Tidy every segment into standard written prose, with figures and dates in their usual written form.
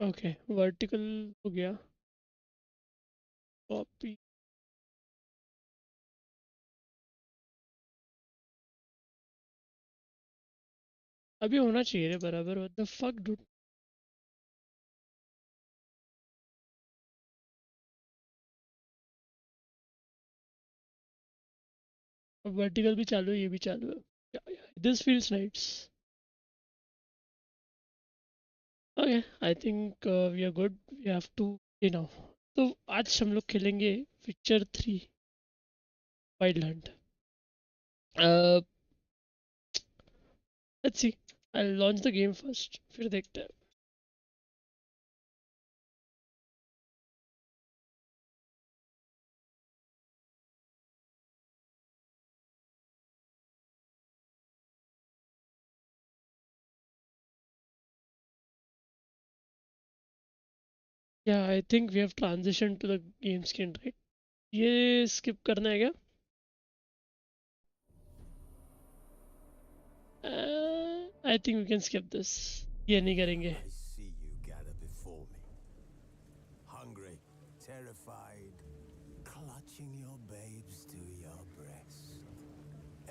Okay vertical हो गया। Copy. अभी होना चाहिए रे बराबर। What the fuck do. Vertical भी चालू है, ये भी चालू है। This feels nice. Okay I think we are good. We have to you know. तो आज हम लोग खेलेंगे Witcher 3 wild hunt. Let's see. I launch the game first, फिर देखते हैं। या I think we have transition to the game screen right. ये स्किप करना है क्या? I think we can skip this. ये नहीं करेंगे। I see you gather before me. Hungry, terrified, clutching your babes to your breast.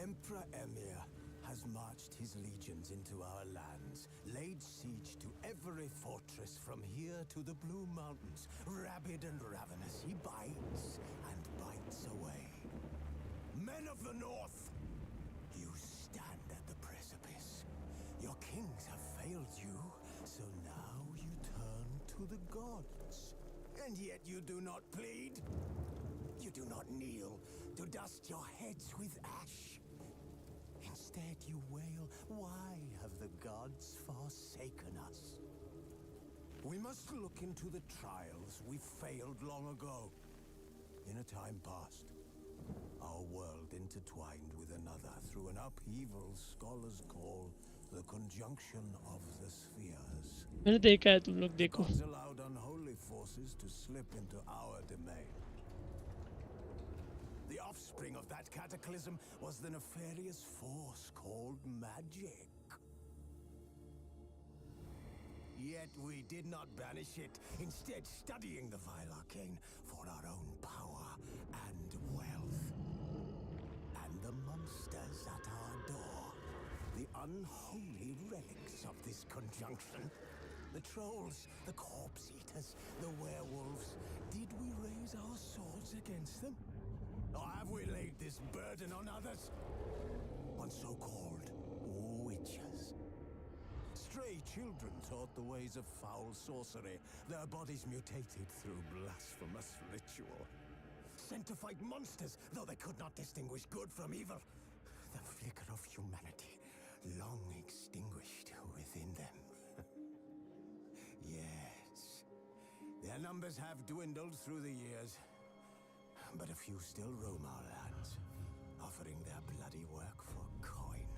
Emperor Emir has marched his legions into our lands, laid siege to every fortress from here to the Blue Mountains. Rabid and ravenous, he bites and bites away. Men of the North, you stand at the precipice. Your kings have failed you, so now you turn to the gods. And yet you do not plead. You do not kneel to dust your heads with ash. Instead you wail, why have the gods forsaken us? We must look into the trials we failed long ago. In a time past, our world intertwined with another through an upheaval scholars call the conjunction of the spheres. मैंने देखा है, तुम लोग The देखो। gods allowed unholy forces to slip into our domain. The offspring of that cataclysm was the nefarious force called magic. Yet we did not banish it, instead studying the vile arcane for our own power and wealth. And the monsters at our door, the unholy relics of this conjunction. The trolls, the corpse eaters, the werewolves. Did we raise our swords against them? Or have we laid this burden on others? On so-called witches. Stray children taught the ways of foul sorcery, their bodies mutated through blasphemous ritual. Sent to fight monsters, though they could not distinguish good from evil. The flicker of humanity, long extinguished within them. Yes, their numbers have dwindled through the years, but a few still roam our lands, offering their bloody work for coin.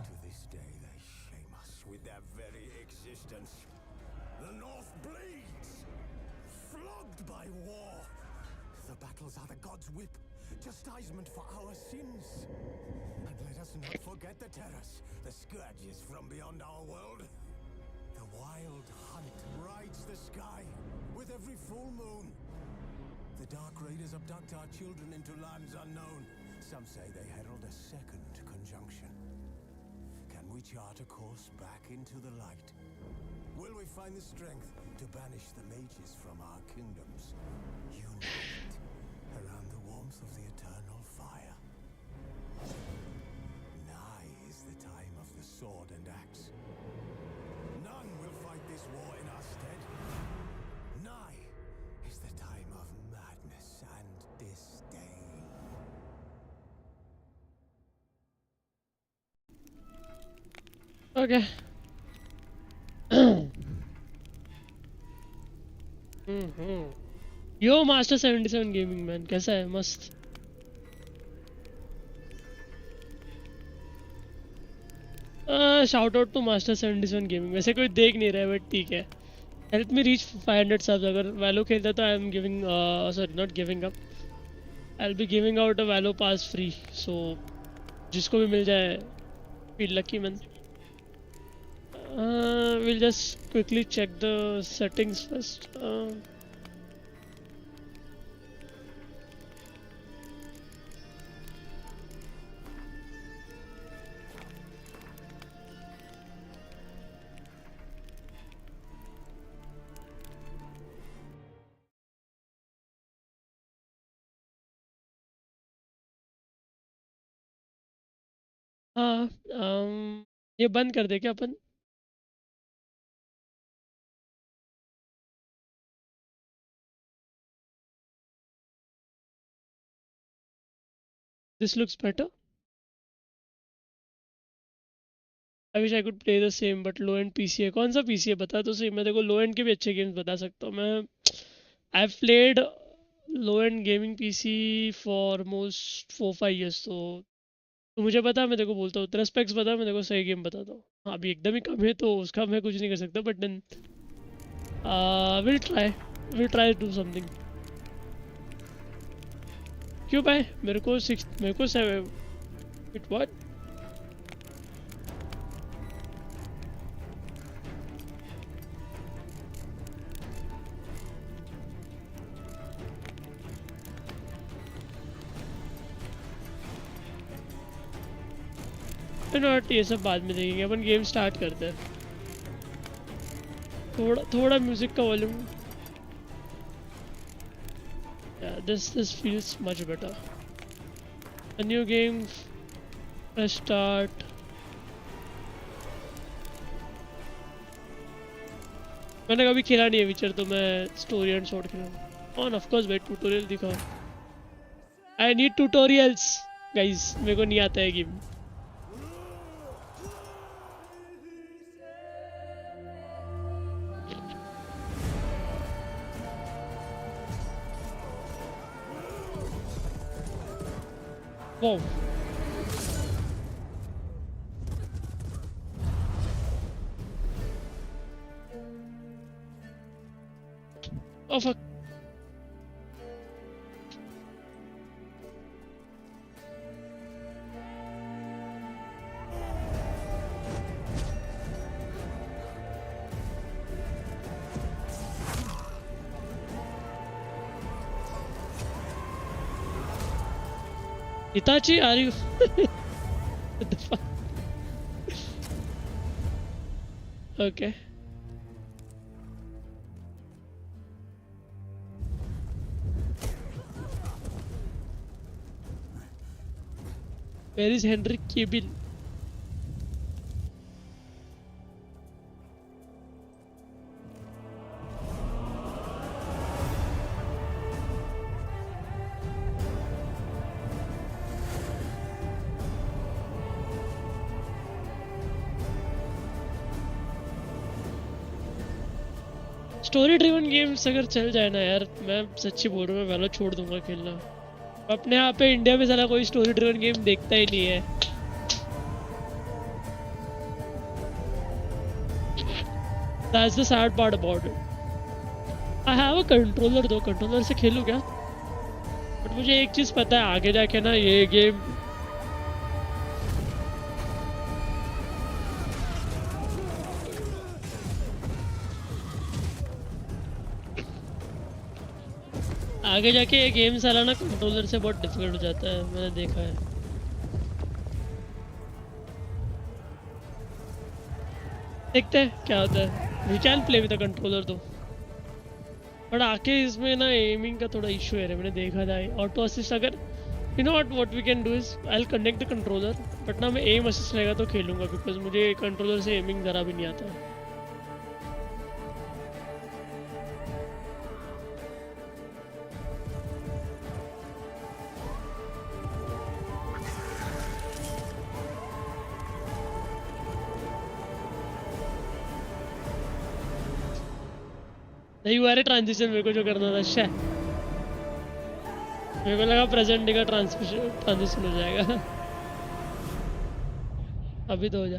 To this day, they shame us with their very existence. The North bleeds, flogged by war. The battles are the gods' whip, chastisement for our sins. And let us not forget the terrors, the scourges from beyond our world. The wild hunt rides the sky with every full moon. The Dark Raiders abduct our children into lands unknown. Some say they herald a second conjunction. Can we chart a course back into the light? Will we find the strength to banish the mages from our kingdoms? Unite around the warmth of the eternal fire. Nigh is the time of the sword and axe. None will fight this war in our stead. Nigh is the time of madness and disdain. Okay. Yo master 77 gaming man कैसा है? मस्त। Shout out to master 77 gaming. वैसे कोई देख नहीं रहा है but ठीक है। Help me reach 500 subs. अगर वैलो खेलता तो I am giving, sorry not giving up, I will be giving out a Valo pass free. So जिसको भी मिल जाए, feel lucky man. We'll just quickly check the settings first. हाँ, ये बंद कर दे क्या अपन? This looks better. I wish I could play the same but low end PC है. कौन सा PC है बता तो सही, मैं देखो लो एंड के भी अच्छे गेम्स बता सकता हूँ. मैं I've played low end gaming PC for almost 4-5 years. तो मुझे पता, मैं देखो बोलता हूँ तेरा स्पेक्स बता, मैं देखो सही गेम बताता हूँ. हाँ, अभी एकदम ही कम है तो उसका मैं कुछ नहीं कर सकता, but then will try do something. क्यों भाई? मेरे को 7. It what? नॉट, ये सब बाद में देखेंगे, अपन गेम स्टार्ट करते हैं. थोड़ा थोड़ा म्यूजिक का volume. This feels much better. A new game, fresh start. मैंने कभी खेला नहीं है विचर, तो मैं स्टोरी एंड शॉर्ट खेलूँगा. ऑन ऑफ कोर्स भाई, ट्यूटोरियल दिखाओ. आई नीड ट्यूटोरियल्स गाइस, मेरे को नहीं आता है game. Wow. Oh fuck. Itachi, are you? What the fuck? Okay. Where is Henry Cavill? Story driven games अगर चल जाए ना यार, मैं सच्ची बोल रहा हूँ, मैं वैलो छोड़ दूंगा खेलना. अपने यहाँ पे इंडिया में साला कोई स्टोरी ड्रिवन गेम देखता ही नहीं है. That's the sad part about it. I have a controller, दो कंट्रोलर से खेलूँ क्या? बट मुझे एक चीज़ पता है, आगे जाके ना ये गेम आगे जाके ये गेम साला ना कंट्रोलर से बहुत डिफिकल्ट हो जाता है, मैंने देखा है. देखते हैं क्या होता है. We can play with a controller तो, बट आके इसमें ना एमिंग का थोड़ा इशू है. मैंने देखा था ऑटो असिस्ट, अगर you know what we can do is I will connect the controller, but ना मैं एम असिस्ट रहेगा तो खेलूंगा, बिकॉज मुझे कंट्रोलर से एमिंग ज़रा भी नहीं आता है. नहीं हुआ रे ट्रांजिशन, मेरे को जो करना था. शे, मेरे को लगा प्रेजेंट डे का ट्रांजिशन हो जाएगा. अभी तो हो जा.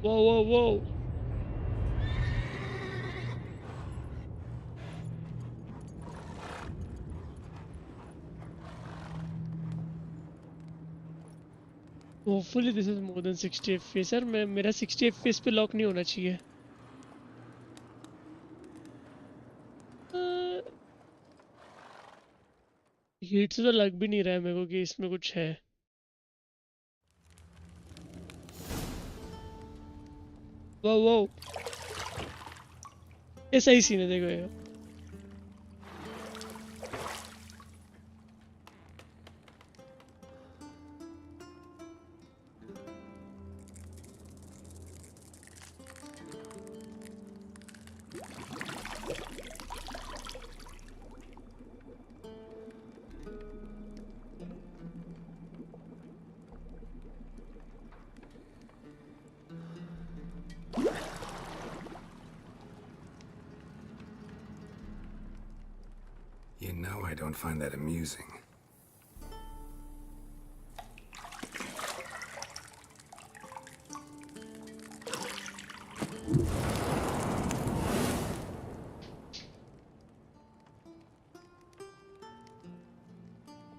Whoa, whoa, whoa. Hopefully this is more than 60 FPS यार मैं मेरा 60 FPS पे लॉक नहीं होना चाहिए. हीट से तो लग भी नहीं रहा है मेरे को कि इसमें कुछ है. वो ये सही सीन है देखो ये. You know I don't find that amusing.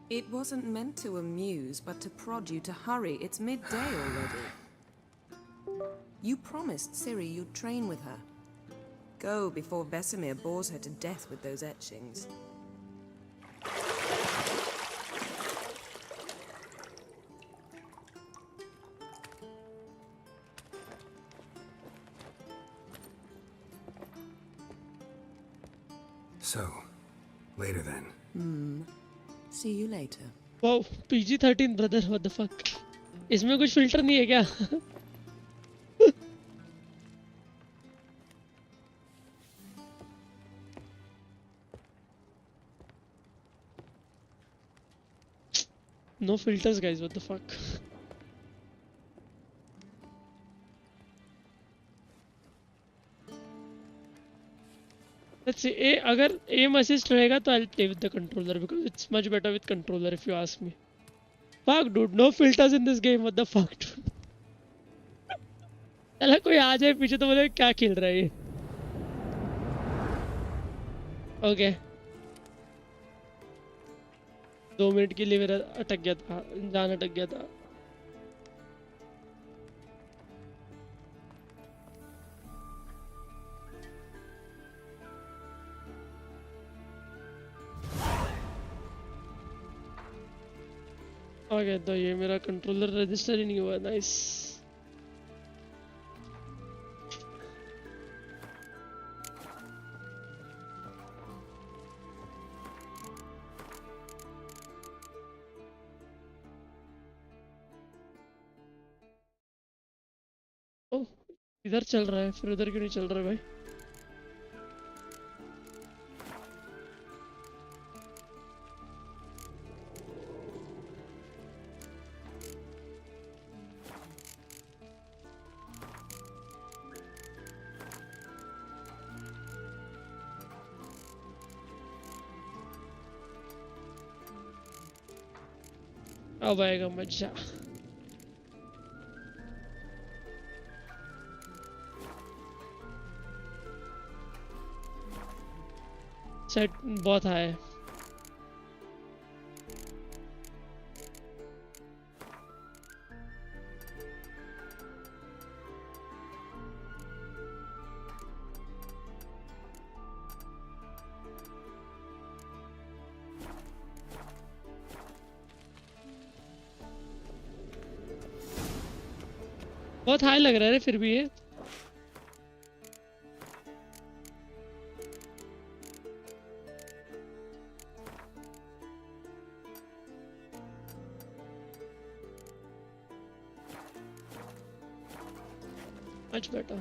It wasn't meant to amuse, but to prod you to hurry. It's midday already. You promised Ciri you'd train with her. Go before Vesemir bores her to death with those etchings. So, later then. See you later. Wow, PG-13 brother, what the fuck? इसमें कुछ filter नहीं है क्या? No filters guys, what the fuck? Let's see, अगर aim assist रहेगा तो I'll play with the controller because it's much better with controller if you ask me. Fuck dude, no filters in this game, what the fuck dude? चला कोई आ जाए पीछे तो बोले क्या खेल रहा है ये? Okay. 2 मिनट के लिए मेरा अटक गया था, जान अटक गया था. आ गया तो ये मेरा कंट्रोलर रजिस्टर ही नहीं हुआ. नाइस. ओह, इधर चल रहा है फिर उधर क्यों नहीं चल रहा है भाई? अब आएगा मजा. सेट बहुत हाई है. बहुत हाई लग रहा है रे फिर भी ये. Much better.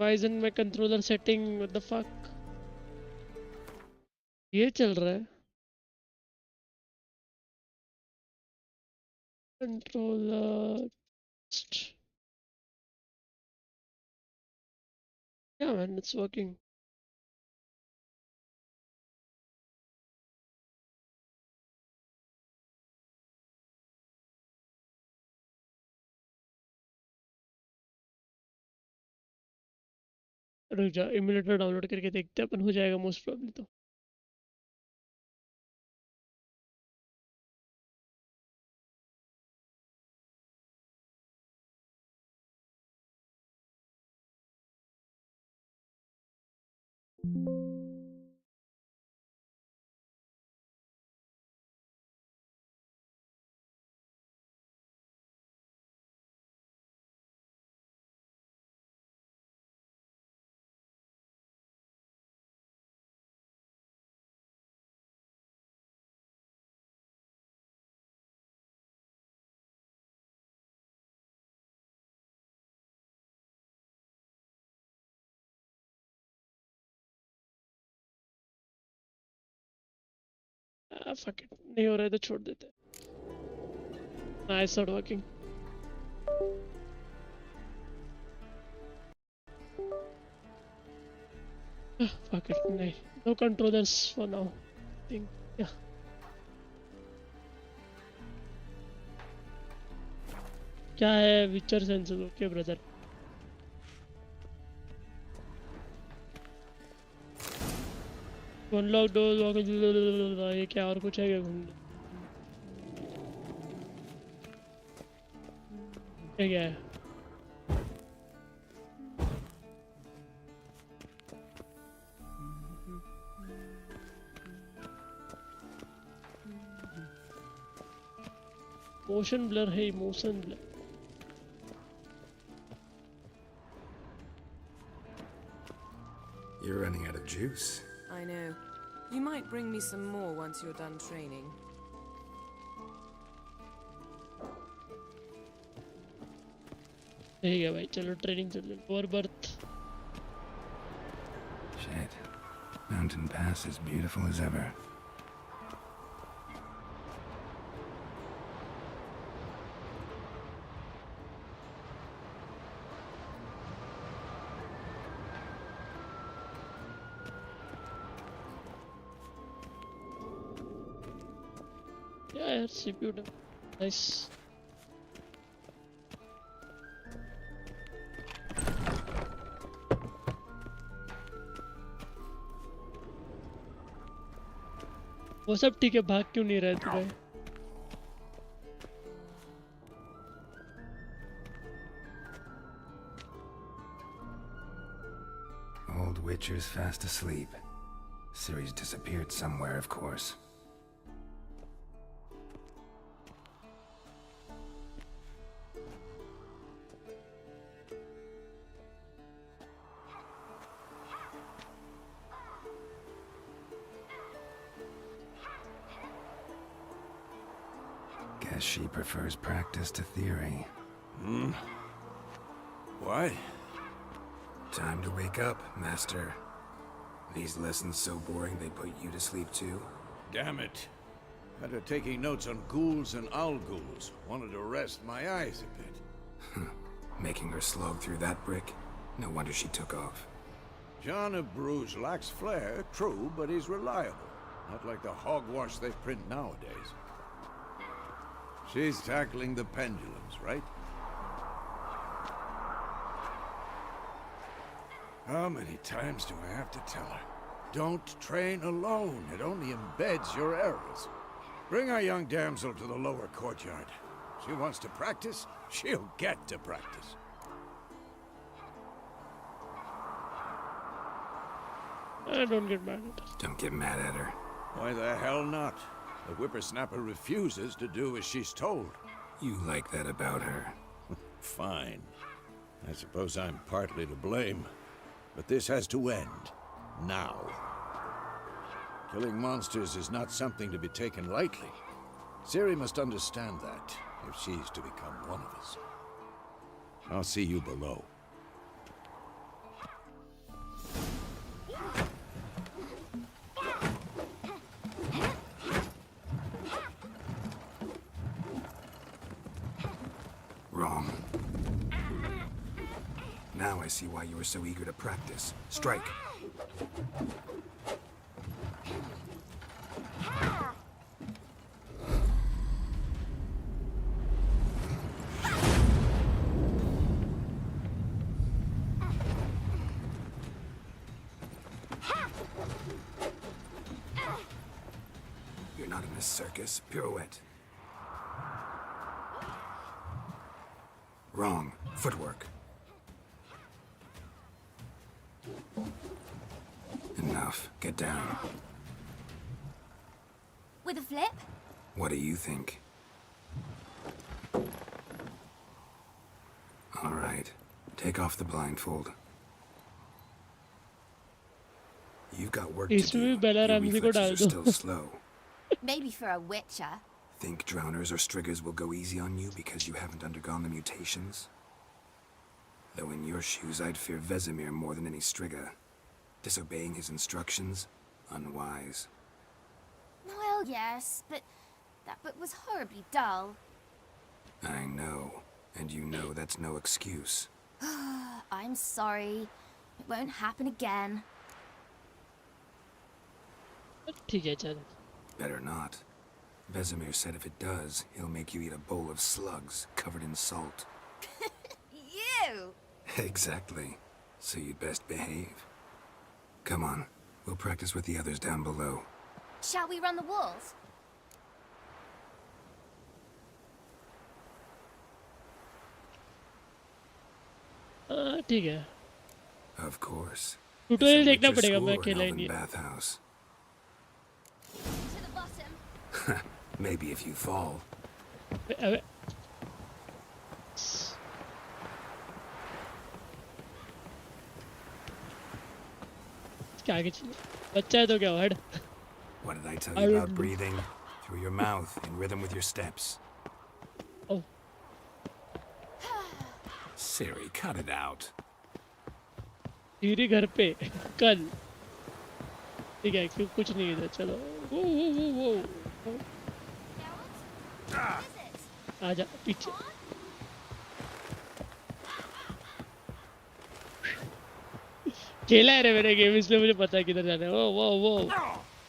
Ryzen में controller setting what the fuck. ये चल रहा है controller. Yeah man, it's working. रुक जा, इमुलेटर डाउनलोड करके देखते हैं अपन, हो जाएगा मोस्ट प्रॉब्ली तो। फक इट, नहीं हो रहा है तो छोड़ देते हैं। Nice not working. Fuck it, नहीं, no controllers for now think. क्या है Witcher sensor? Okay brother. Unlock door, ये क्या और कुछ है क्या घूमने? ये क्या है? मोशन ब्लर है, motion blur. You're running out of juice. I know. You might bring me some more once you're done training. ठीक है भाई, चलो ट्रेनिंग चल रही। और birth Shit. Mountain Pass is beautiful as ever. यार, सीपीयू नाइस। वो सब ठीक है, भाग क्यों नहीं रहे तू भाई? Old Witcher's fast asleep. Ciri's disappeared somewhere, of course. Guess she prefers practice to theory. What? Time to wake up, Master. These lessons so boring they put you to sleep too? Damn it. Had her taking notes on ghouls and owl ghouls. Wanted to rest my eyes a bit. Making her slog through that brick? No wonder she took off. John of Bruges lacks flair, true, but he's reliable. Not like the hogwash they print nowadays. She's tackling the pendulums, right? How many times do I have to tell her? Don't train alone. It only embeds your errors. Bring our young damsel to the lower courtyard. She wants to practice, she'll get to practice. Don't get mad at her. Don't get mad at her. Why the hell not? The whippersnapper refuses to do as she's told. You like that about her. Fine. I suppose I'm partly to blame. But this has to end. Now. Killing monsters is not something to be taken lightly. Ciri must understand that, if she's to become one of us. I'll see you below. Wrong. Now I see why you were so eager to practice. Strike. A circus pirouette. Wrong. Footwork. Enough. Get down. With a flip? What do you think? All right. Take off the blindfold. You've got work to इसमें भी do. Bela Your Ramji को डाल reflexes are दो. still slow. Maybe for a witcher. Think drowners or striggers will go easy on you because you haven't undergone the mutations? Though in your shoes, I'd fear Vesemir more than any strigger. Disobeying his instructions? Unwise. Well, yes, but that book was horribly dull. I know. And you know that's no excuse. I'm sorry. It won't happen again. ठीक है चल. Better not. Vesemir said if it does, he'll make you eat a bowl of slugs covered in salt. You! Exactly. So you'd best behave. Come on. We'll practice with the others down below. Shall we run the walls? ठीक है. Of course. Tutorial It's a देखना witcher पड़ेगा, school मैं or an अकेला ही elven नहीं. bathhouse. To the bottom. Maybe if you fall. अबे क्या आगे चले. बच्चा है तो क्या हट. What did I tell I you don't about know. breathing? Through your mouth, in rhythm with your steps. Oh. Siri, cut it out. धीरे घर पे कल. ठीक है क्यों कुछ नहीं इधर चलो. वो Geralt? What is it? आजा पीछे. खेला है रे मैंने गेम इसलिए मुझे पता है किधर जाना है. वो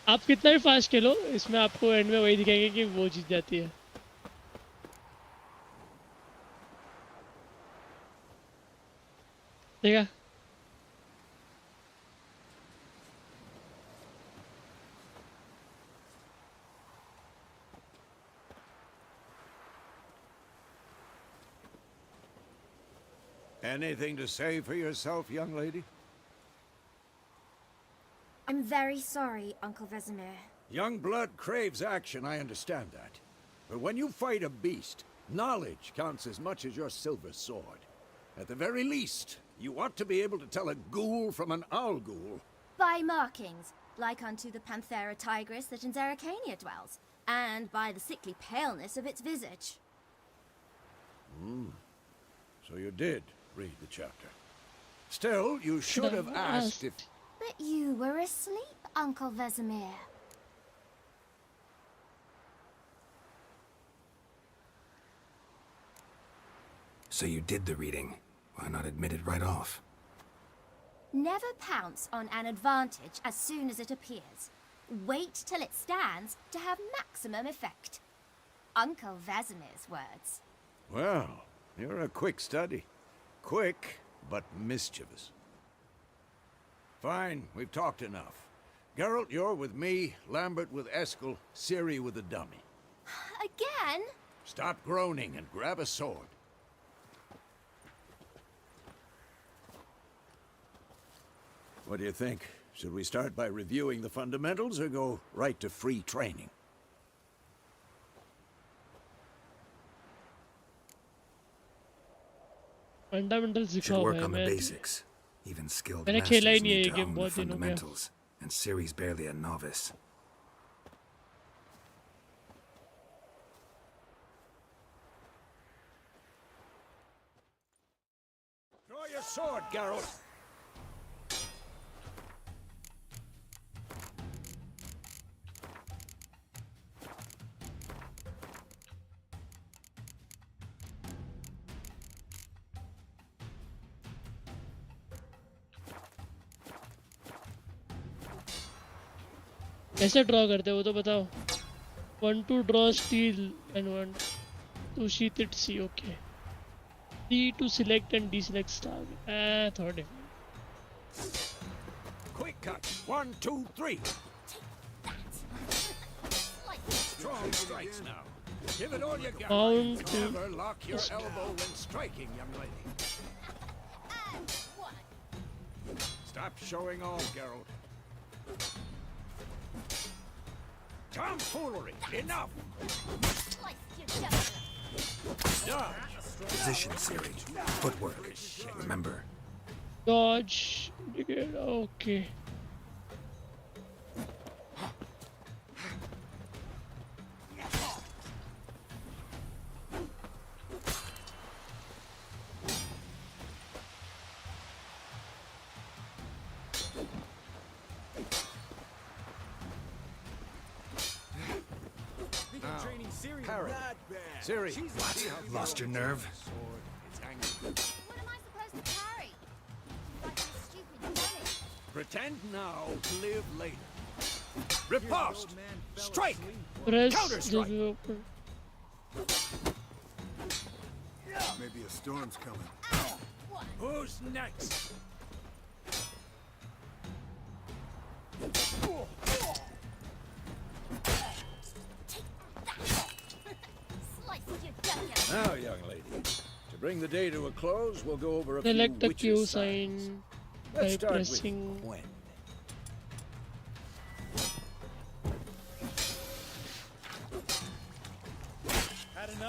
आप कितना भी फास्ट खेलो इसमें आपको एंड में वही दिखाएंगे कि वो जीत जाती है. देखा. Anything to say for yourself, young lady? I'm very sorry, Uncle Vesemir. Young blood craves action, I understand that. But when you fight a beast, knowledge counts as much as your silver sword. At the very least, you ought to be able to tell a ghoul from an owl ghoul. By markings, like unto the Panthera tigris that in Zeracania dwells, and by the sickly paleness of its visage. So you did read the chapter. Still, you should have asked if... But you were asleep, Uncle Vesemir. So you did the reading. Why not admit it right off? Never pounce on an advantage as soon as it appears. Wait till it stands to have maximum effect. Uncle Vesemir's words. Well, you're a quick study. Quick, but mischievous. Fine, we've talked enough. Geralt, you're with me, Lambert with Eskel, Ciri with the dummy. Again? Stop groaning and grab a sword. What do you think? Should we start by reviewing the fundamentals or go right to free training? Fundamental Should सिखाओ work भाई. on the मैं basics. Even skilled मैंने खेला ही masters नहीं है need ये to game own the बहुत दिनों में. fundamentals, and Ciri's barely a novice. Draw your sword, Geralt! कैसे ड्रॉ करते हो वो तो बताओ. 1 to draw steel and 1 to sheath it C. Okay. D to select and deselect star. थोड़ा different. Quick cut! 1, 2, 3! strong strikes now. Give it all you got. Mount. Never lock your elbow when striking, young lady. Stop showing off, Geralt. Tomfoolery! Enough! Dodge! Position, Siri. Footwork. Remember. Dodge. Okay. Parry. Siri. What? Lost your nerve? It's angry. What am I supposed to parry? Like a stupid bunny. Pretend now to live later. Riposte! Strike! Press Counter-strike. the open. Maybe a storm's coming. Who's next? Slice your duck. Now, young lady, to bring the day to a close, we'll go over a Select few the witches' Q signs. sign Let's by start pressing. with Gwen.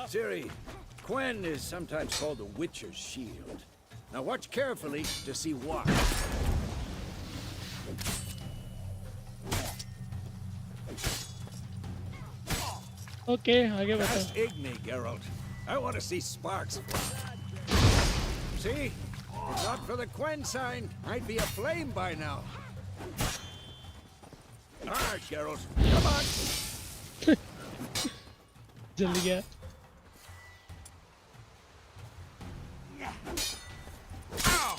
Siri, Gwen is sometimes called the Witcher's Shield. Now watch carefully to see why. Okay, आगे बता. That's Igni, Geralt. I want to see sparks fly. See? If not for the Gwen sign, I'd be aflame by now. All right, Geralt. Come on. जल्दी गया. Ow!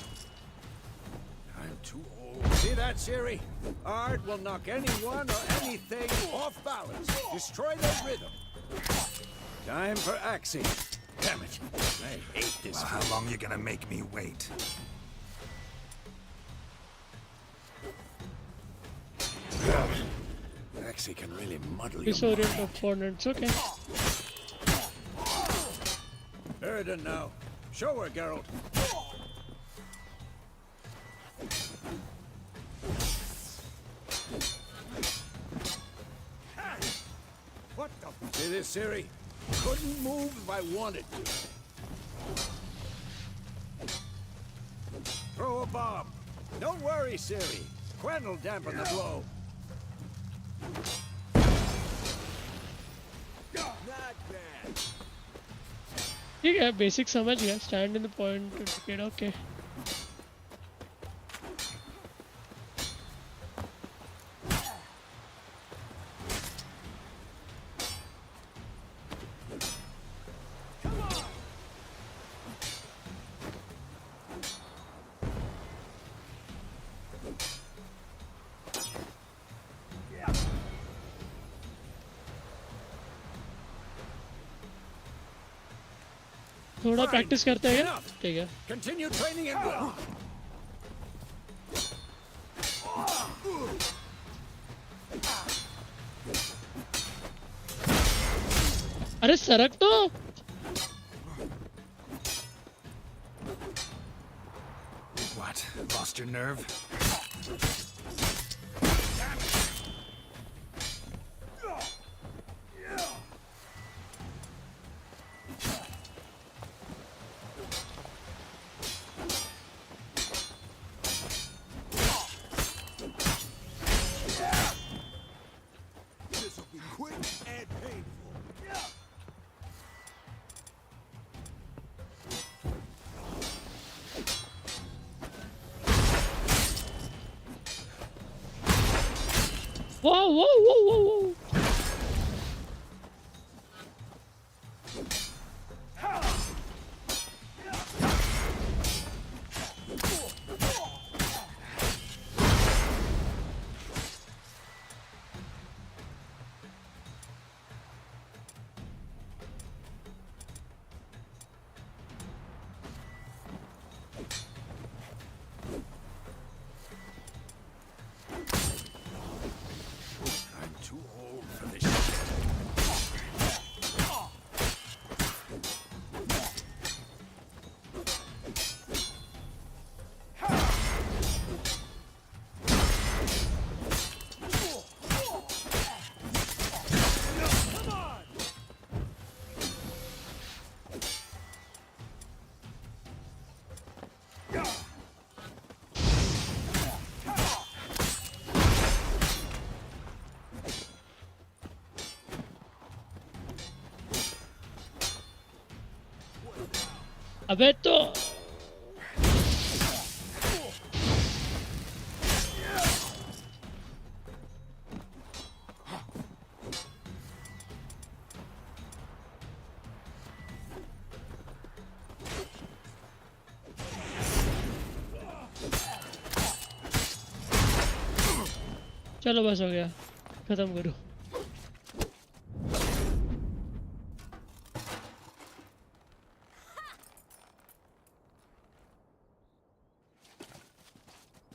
I'm too old. See that, Siri? Art will knock anyone or anything off balance. Destroy their rhythm. Time for axing. Damn it. I hate this. Well, how long you gonna make me wait? Axie can really muddle your Disorient mind. opponents. Okay. Erden now. Show her, Geralt. What the? See this, Siri? Couldn't move if I wanted to. Throw a bomb. Don't worry, Siri. Gwen will dampen the blow. Not bad. ठीक है, basic समझ गया. Stand in the point to ticket. Okay. थोड़ा practice करते हैं क्या? ठीक है. Continue training and grow. अरे सरक तो. What? Lost your nerve? This'll be quick and painful. Whoa, whoa, whoa, whoa, whoa. I'm too अबे तो चलो बस हो गया, खत्म करो।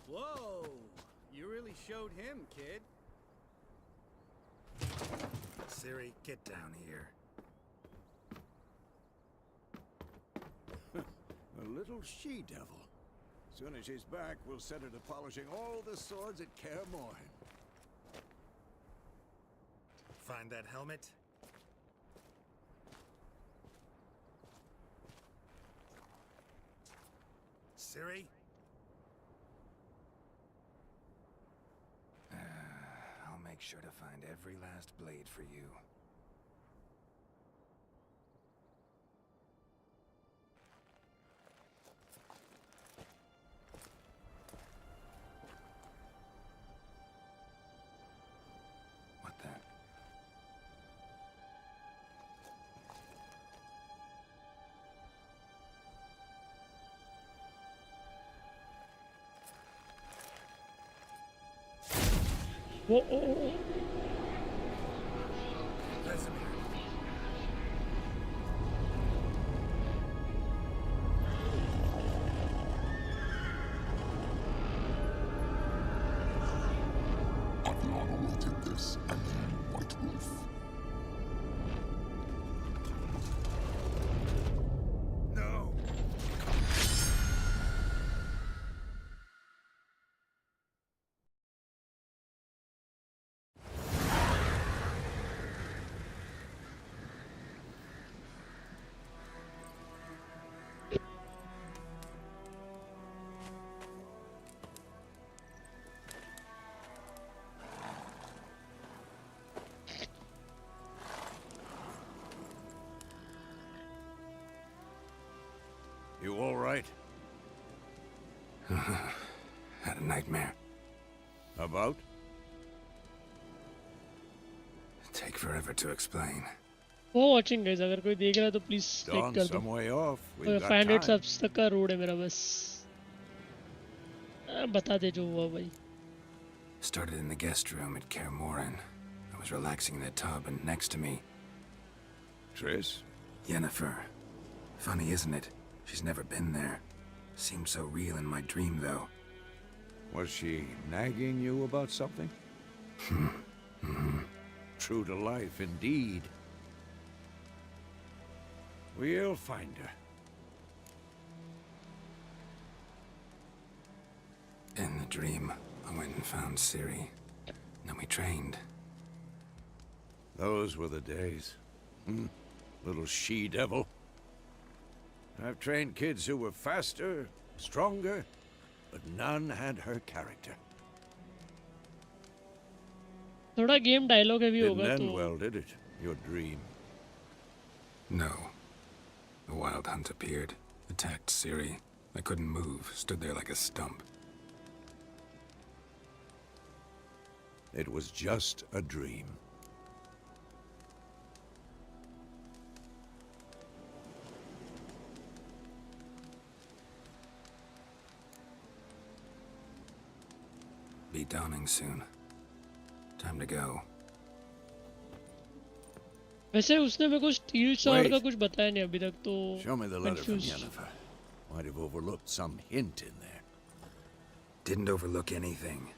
Whoa! You really showed him, kid. Siri, get down here. A little she-devil. Soon as she's back, we'll set her to polishing all the swords at Kaer Morhen. Find that helmet? Siri? I'll make sure to find every last blade for you. What the? वो Vesemir. Adriana will take this, and you, White Wolf. No! You all right? Had a nightmare. About? Take forever to explain. वो watching guys, अगर कोई देख रहा है तो please like Gone कर दो। some way off. We've got 500 time. Subs तक का रोड है मेरा बस। बता दे जो हुआ भाई। Started in the guest room at Kaer Morhen. I was relaxing in the tub, and next to me, Triss? Yennefer. Funny, isn't it? She's never been there. Seemed so real in my dream, though. Was she nagging you about something? True to life, indeed. We'll find her. In the dream, I went and found Ciri. Then we trained. Those were the days. Little she-devil. I've trained kids who were faster, stronger, but none had her character. थोड़ा game dialogue है भी Didn't होगा end तो। well, did it? Your dream. No. The wild hunt appeared, attacked Ciri. I couldn't move, stood there like a stump. It was just a dream. Be dawning soon. Time to go. वैसे उसने मेरे को steel shot का Wait. कुछ बताया नहीं अभी तक तो। Show me the letter from confused. Yennefer. Might have overlooked some hint in there. Didn't overlook anything.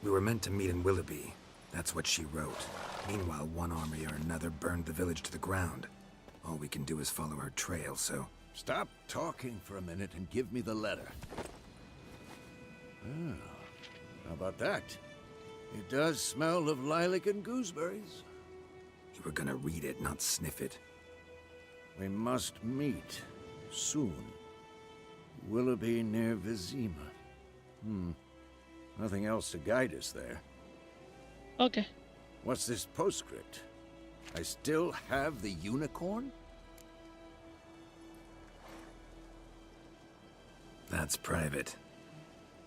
We were meant to meet in Willoughby. That's what she wrote. Meanwhile, one army or another burned the village to the ground. All we can do is follow her trail, so... Stop talking for a minute and give me the letter. Ah, how about that? It does smell of lilac and gooseberries. You were gonna read it, not sniff it. We must meet soon. Willoughby near Vizima. Nothing else to guide us there. Okay. What's this postscript? I still have the unicorn? That's private.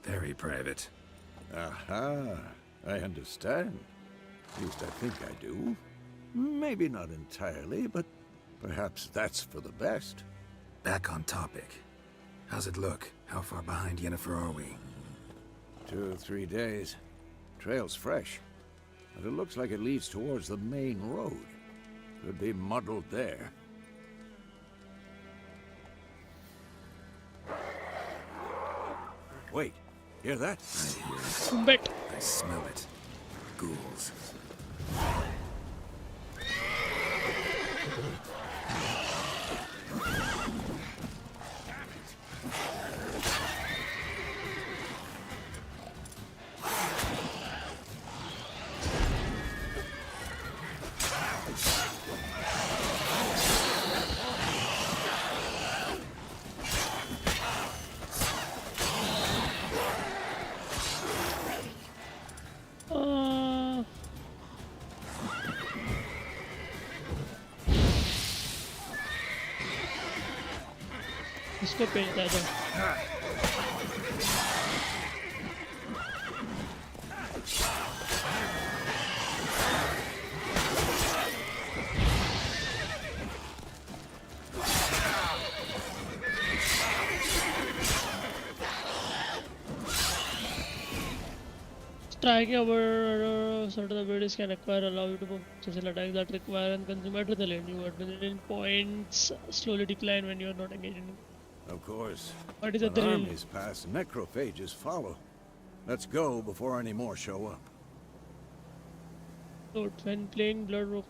Very private. Aha, I understand. At least I think I do. Maybe not entirely, but perhaps that's for the best. Back on topic. How's it look? How far behind Yennefer are we? 2 or 3 days. Trail's fresh, but it looks like it leads towards the main road. Could be muddled there. Wait, hear that? I hear it. Bet. I smell it. Ghouls. इसको पेंच दादा Striking over certain abilities can acquire allow you to perform special attacks that require and consume adrenaline. Your adrenaline points slowly decline when you are not engaged in. Of course. What is When adrenaline? armies pass, necrophages follow. Let's go before any more show up. Note, when playing Blood Rock.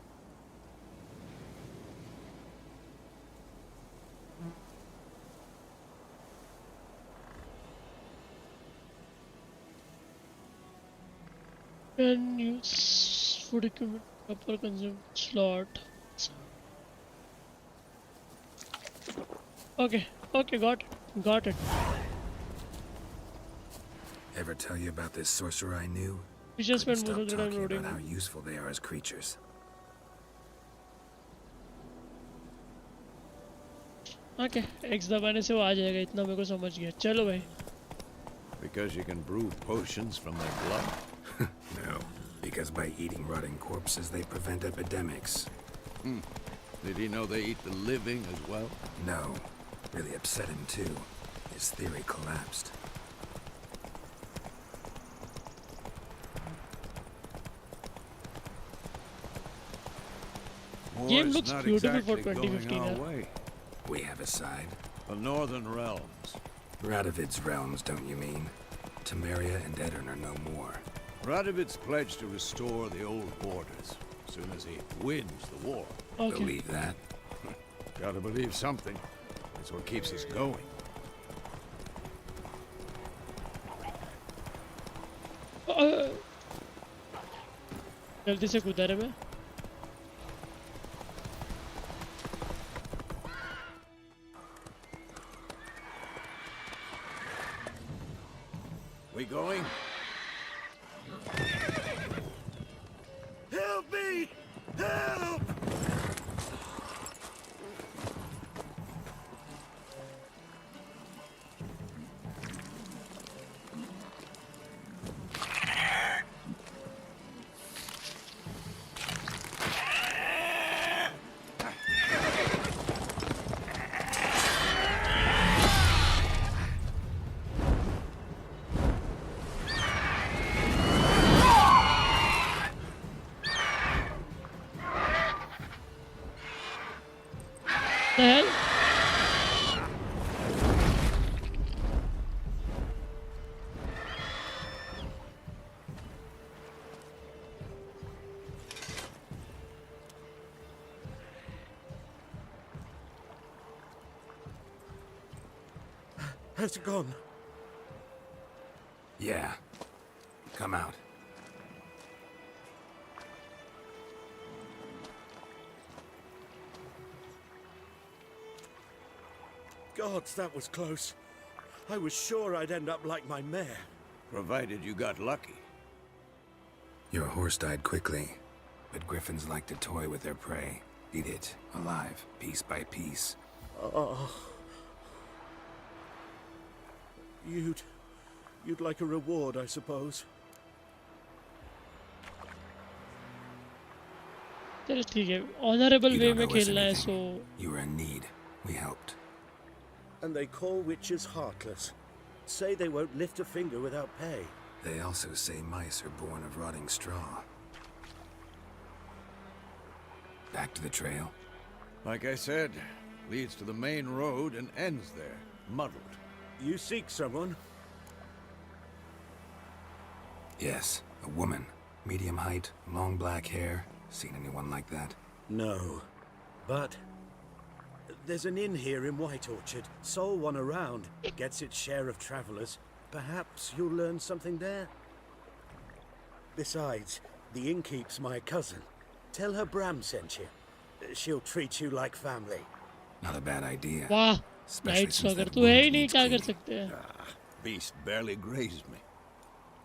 Can use food equipment proper consume slot. Okay, got it. Ever tell you about this sorcerer I knew? We just Couldn't spent most stop of the time talking about roading. how useful they are as creatures. Okay, X दबाने से वो आ जाएगा इतना मेरे को समझ गया चलो भाई Because you can brew potions from their blood? No, because by eating rotting corpses they prevent epidemics. Did he know they eat the living as well? No, really upset him too. His theory collapsed. Game War's looks not beautiful for exactly going 2015, our huh? way. We have a side. The Northern Realms. Radovid's realms, don't you mean? Temeria and Edirn are no more. Radovid's pledged to restore the old borders as soon as he wins the war. Okay Believe that? Gotta believe something. That's what keeps us going. जल्दी से कूदा रे मैं We going? Help me! Help! the hell Has it gone? Yeah. Come out. Gods, that was close. I was sure I'd end up like my mare. Provided you got lucky. Your horse died quickly, but griffins like to toy with their prey. Eat it, alive, piece by piece. Oh. You'd like a reward, I suppose. चलो ठीक है, honourable You way don't में owe us खेलना है, anything. So You were in need. We helped. And they call witches heartless. Say they won't lift a finger without pay. They also say mice are born of rotting straw. Back to the trail. Like I said, leads to the main road and ends there, muddled. You seek someone? Yes, a woman. Medium height, long black hair. Seen anyone like that? No. But there's an inn here in White Orchard. Sole one around. Gets its share of travelers. Perhaps you'll learn something there? Besides, the innkeep's my cousin. Tell her Bram sent you. She'll treat you like family. Not a bad idea. वाह, Especially night since स्वागर that तो है ही wound नहीं, needs क्या कर cleaning. सकते हैं? Beast barely grazed me.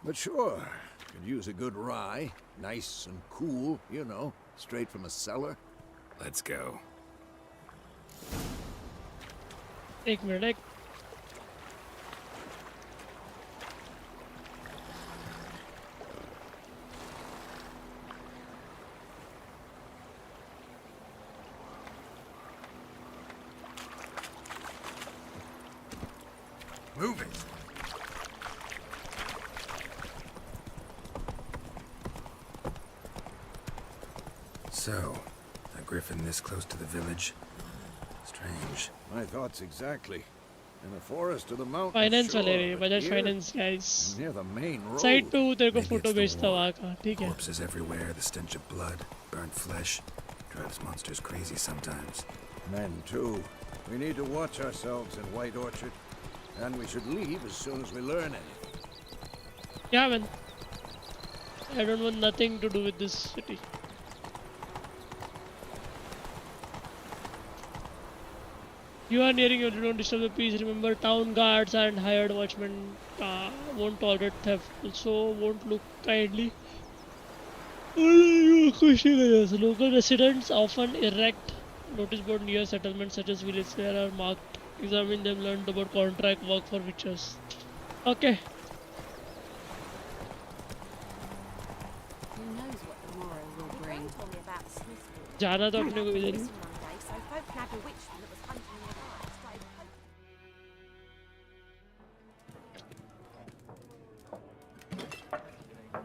But sure, could use a good rye. Nice and cool, you know, straight from a cellar. Let's go. एक minute, Move it. So, a griffin this close to the village? Strange. My thoughts exactly. In the forest or the mountains. Finance sure, वाले रहे, but Bajaj here, finance guys. near the main road. Side पे हूँ, तेरे को Maybe photo it's the भेजता हूँ war. वहाँ का, ठीक है? Corpses everywhere, the stench of blood, burnt flesh. Drives monsters crazy sometimes. Men too. We need to watch ourselves in White Orchard. And we should leave as soon as we learn anything. Yeah, man. I don't want nothing to do with this city. You are nearing your don't disturb the peace. Remember, town guards and hired watchmen won't tolerate theft. Also, won't look kindly. Local residents often erect notice board near settlements such as villages that are marked. Examine them, learn about contract work for witches. Okay. Who knows what tomorrow will bring? Told me about Smith. जाना तो अपने को इधर ही. Monday, so folk nabbed a witch that was hunting nearby. Started poking.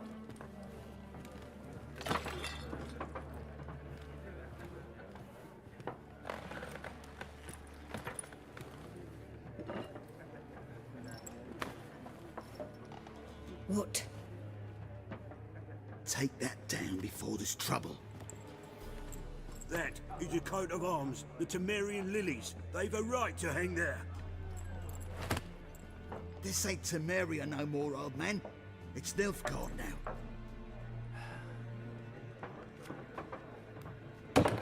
What? Take that down before there's trouble. That is a coat of arms, the Temerian lilies. They've a right to hang there. This ain't Temeria no more, old man. It's Nilfgaard now.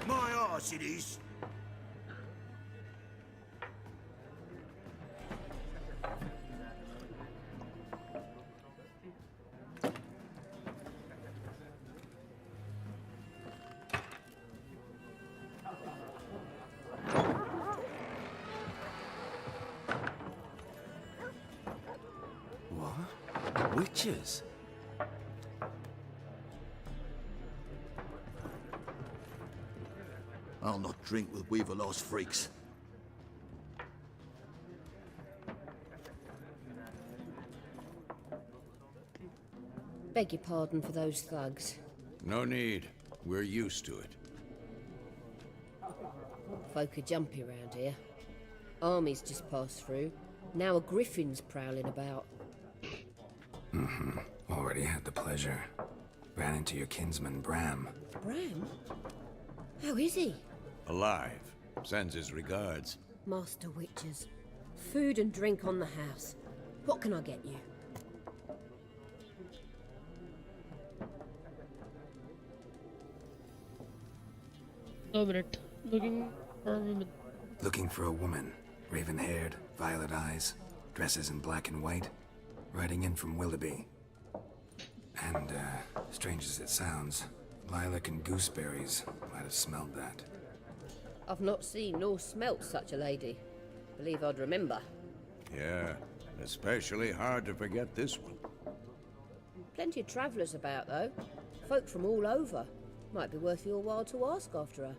My arse it is. What? Witches? I'll not drink with Weaverlost freaks. Beg your pardon for those thugs. No need. We're used to it. Folk are jumpy around here. Armies just passed through. Now a griffin's prowling about. Already had the pleasure. Ran into your kinsman, Bram. Bram? How is he? Alive. Sends his regards. Master Witches. Food and drink on the house. What can I get you? No minute. Looking for a woman. Looking for a woman. Raven-haired, violet eyes, dresses in black and white. Riding in from Willoughby. And, strange as it sounds, lilac and gooseberries might have smelled that. I've not seen nor smelt such a lady. Believe I'd remember. Yeah, especially hard to forget this one. Plenty of travellers about, though. Folk from all over. Might be worth your while to ask after her.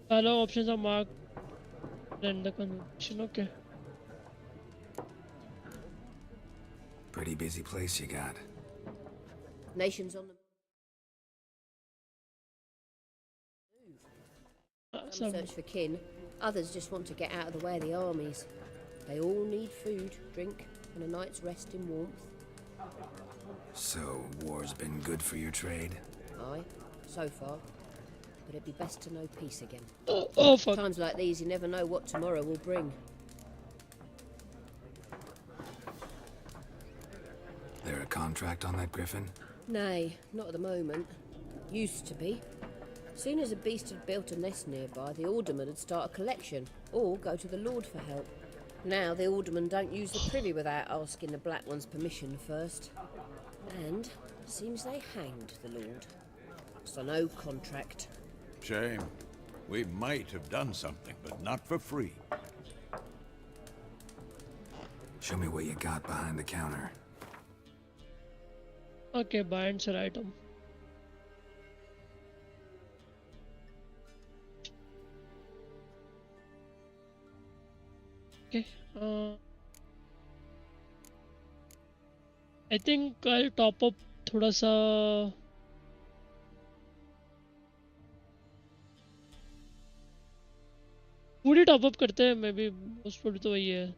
Allow options are marked and the conversation. Okay. Pretty busy place you got. Nations on the Some search for kin, others just want to get out of the way of the armies. They all need food, drink, and a night's rest in warmth. So, war's been good for your trade? Aye, so far. But it'd be best to know peace again. Oh fuck. Times like these, you never know what tomorrow will bring. There a contract on that griffin? Nay, not at the moment. Used to be. Soon as a beast had built a nest nearby, the alderman would start a collection, or go to the Lord for help. Now the aldermen don't use the privy without asking the Black One's permission first. And seems they hanged the Lord. So no contract. Shame. We might have done something, but not for free. Show me what you got behind the counter. Okay, buy and sell item. Okay. I think I'll top up थोड़ा सा पूरी top up करते हैं may be most probably तो वही है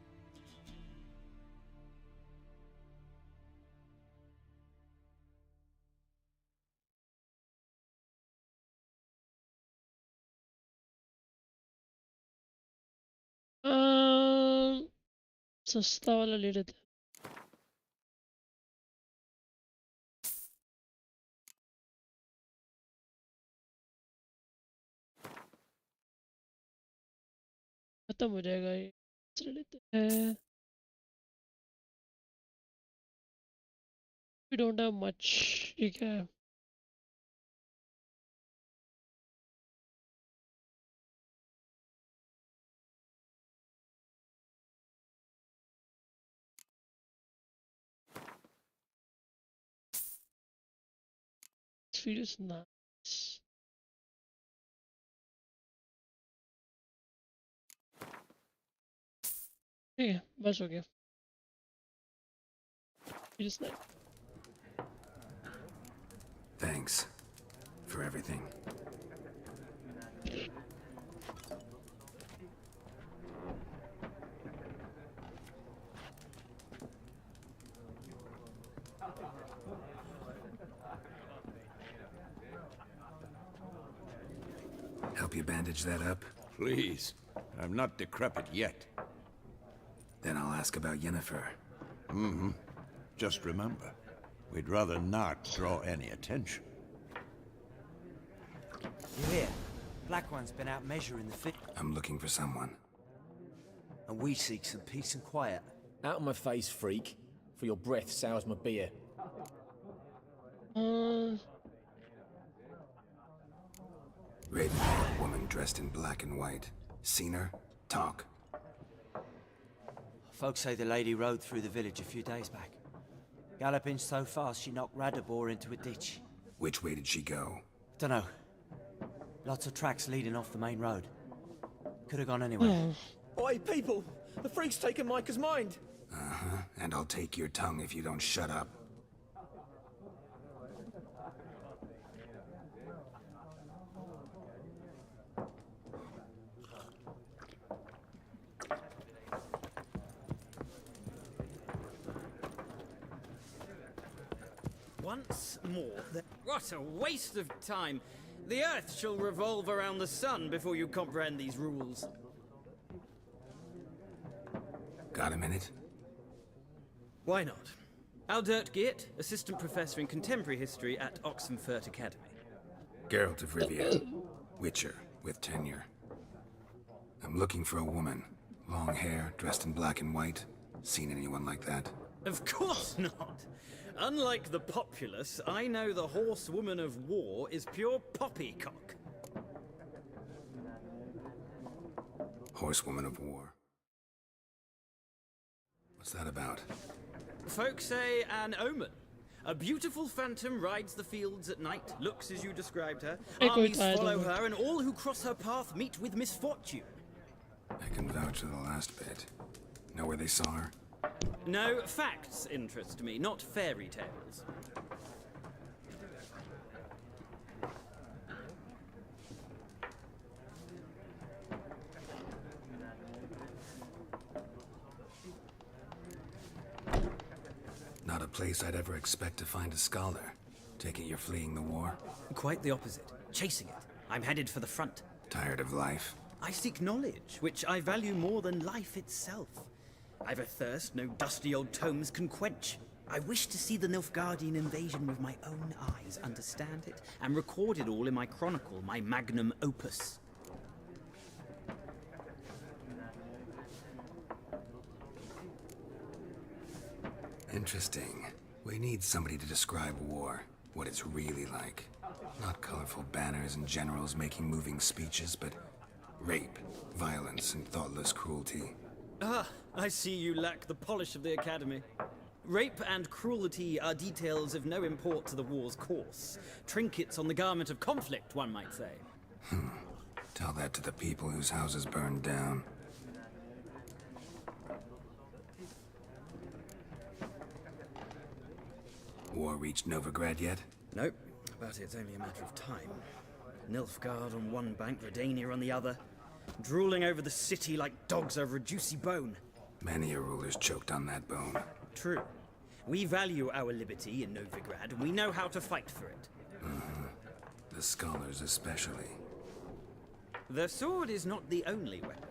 सस्ता वाला ले लेते हैं खत्म हो जाएगा ये ले लेते हैं we don't have much ठीक है feels nice ठीक है बस हो गया feels nice Thanks for everything. Help you bandage that up? Please. I'm not decrepit yet. Then I'll ask about Yennefer. Mm-hmm. Just remember, we'd rather not draw any attention. You hear? Black One's been out measuring the fit. I'm looking for someone. And we seek some peace and quiet. Out of my face, freak. For your breath sours my beer. Raven-haired woman dressed in black and white. Seen her? Talk. Folks say the lady rode through the village a few days back. Galloping so fast she knocked Radabor into a ditch. Which way did she go? Dunno. Lots of tracks leading off the main road. Could have gone anywhere. Oi, people! The freak's taken Micah's mind! Uh-huh. And I'll take your tongue if you don't shut up. Once more, what a waste of time! The Earth shall revolve around the sun before you comprehend these rules. Got a minute? Why not? Aldert Geert, Assistant Professor in Contemporary History at Oxenfurt Academy. Geralt of Rivia. Witcher, with tenure. I'm looking for a woman. Long hair, dressed in black and white. Seen anyone like that? Of course not. Unlike the populace, I know the horsewoman of war is pure poppycock. Horsewoman of war. What's that about? Folk say an omen. A beautiful phantom rides the fields at night, looks as you described her. Armies follow her, and all who cross her path meet with misfortune. I can vouch for the last bit. Know where they saw her? No, facts interest me, not fairy tales. Not a place I'd ever expect to find a scholar. Take it you're fleeing the war? Quite the opposite. Chasing it. I'm headed for the front. Tired of life? I seek knowledge, which I value more than life itself. I've a thirst no dusty old tomes can quench. I wish to see the Nilfgaardian invasion with my own eyes, understand it, and record it all in my chronicle, my magnum opus. Interesting. We need somebody to describe war, what it's really like. Not colorful banners and generals making moving speeches, but rape, violence, and thoughtless cruelty. Ah, I see you lack the polish of the Academy. Rape and cruelty are details of no import to the war's course. Trinkets on the garment of conflict, one might say. Tell that to the people whose houses burned down. War reached Novigrad yet? Nope, but it's only a matter of time. Nilfgaard on one bank, Redania on the other. Drooling over the city like dogs over a juicy bone. Many a ruler's choked on that bone. True. We value our liberty in Novigrad, and we know how to fight for it. The scholars especially. The sword is not the only weapon.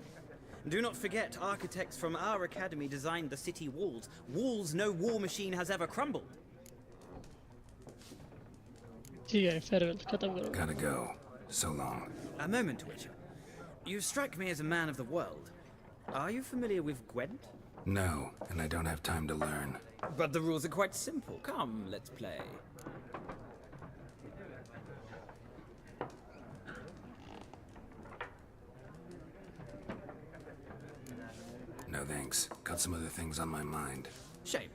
Do not forget, architects from our academy designed the city walls. Walls no war machine has ever crumbled. farewell, खत्म करो. Gotta go. So long. A moment, Witcher. You strike me as a man of the world. Are you familiar with Gwent? No, and I don't have time to learn. But the rules are quite simple. Come, let's play. No thanks. Got some other things on my mind. Shame.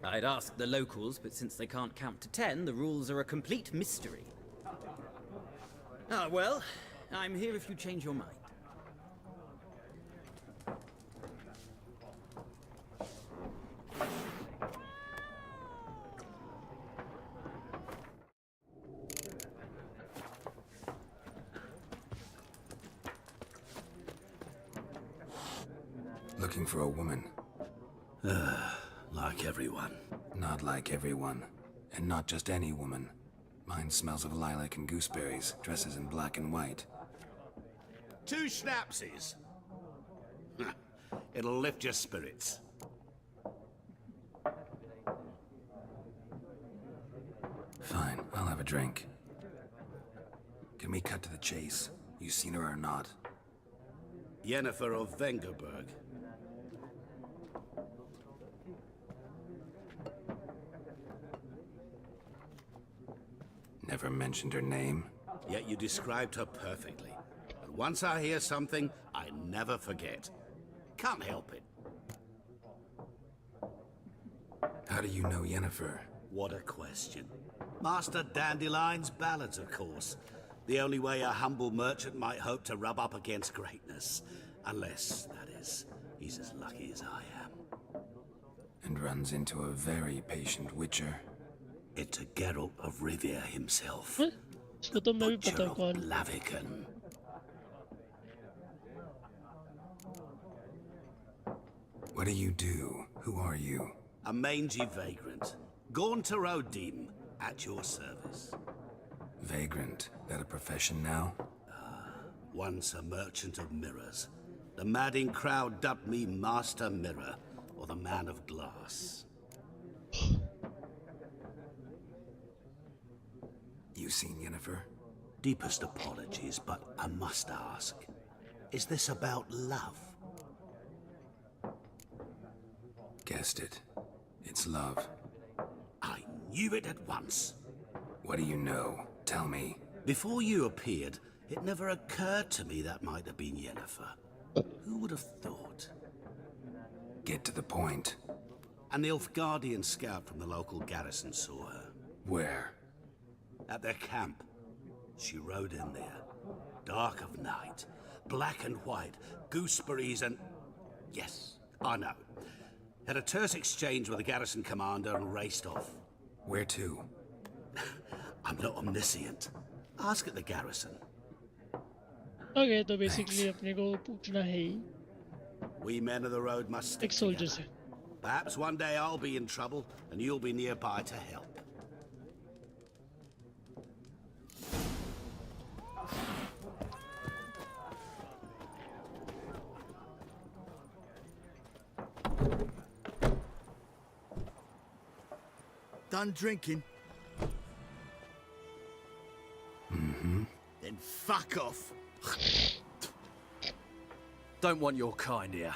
I'd ask the locals, but since they can't count to 10, the rules are a complete mystery. Ah, well, I'm here if you change your mind. Looking for a woman. Like everyone. Not like everyone. And not just any woman. Mine smells of lilac and gooseberries, dresses in black and white. 2 schnapsies. It'll lift your spirits. Fine, I'll have a drink. Can we cut to the chase? You seen her or not? Yennefer of Vengerberg. Never mentioned her name. Yet you described her perfectly. And once I hear something, I never forget. Can't help it. How do you know Yennefer? What a question. Master Dandelion's ballads, of course. The only way a humble merchant might hope to rub up against greatness. Unless, that is, he's as lucky as I am. And runs into a very patient witcher. It's a Geralt of Rivia himself. इसको तो मैं भी पता हूँ कौन. Blaviken. What do you do? Who are you? A mangy vagrant. Gaunter O'Dim, at your service. Vagrant. That a profession now? Once a merchant of mirrors. The madding crowd dubbed me Master Mirror, or the Man of Glass. You seen Yennefer? Deepest apologies, but I must ask. Is this about love? Guessed it. It's love. I knew it at once. What do you know? Tell me. Before you appeared, it never occurred to me that might have been Yennefer. Who would have thought? Get to the point. An Nilfgaardian scout from the local garrison saw her. Where? At their camp. She rode in there. Dark of night. Black and white. Gooseberries and... Yes, I know. Had a terse exchange with the garrison commander and raced off. Where to? I'm not omniscient. Ask at the garrison. Okay, तो basically अपने को पूछना है ही We men of the road must stick एक soldier together. से. Perhaps one day I'll be in trouble and you'll be nearby to help. Done drinking? Mm-hmm. Then fuck off. Don't want your kind here.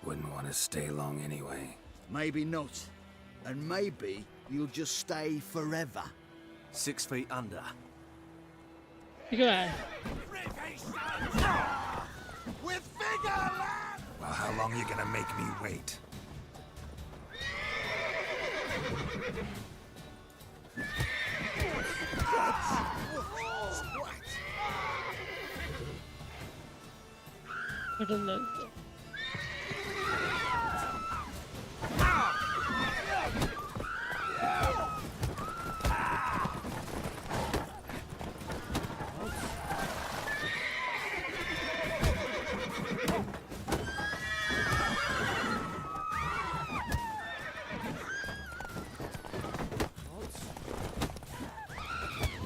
Wouldn't want to stay long anyway. Maybe not. And maybe you'll just stay forever. 6 feet under. ठीक है With vigor, lad! Well, how long you gonna make me wait? Button डालते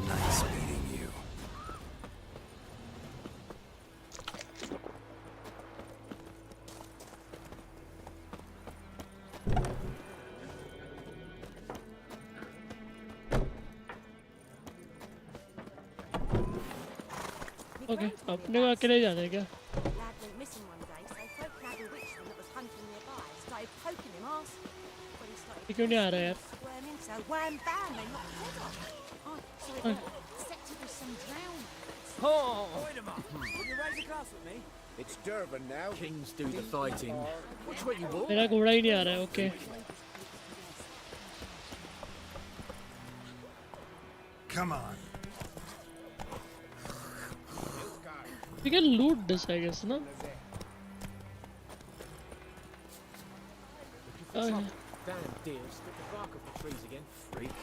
Nice meeting you. Okay अपने को अकेले जाना है क्या Lad went missing one day, so folk found a witchman that was hunting nearby. Started poking him, asked. When he started ये क्यों नहीं आ रहा यार squirming, so wham bam, they knocked his head off. Oh, sorry, set to be some drowning. Oh! Point 'em up. Will you raise a glass with me? It's Durban now. Kings do the fighting. Which way you walk? मेरा घोड़ा ही नहीं आ रहा है okay Come on. we can loot this I guess no okay. Damn deer, stick the bark off the trees again, freak.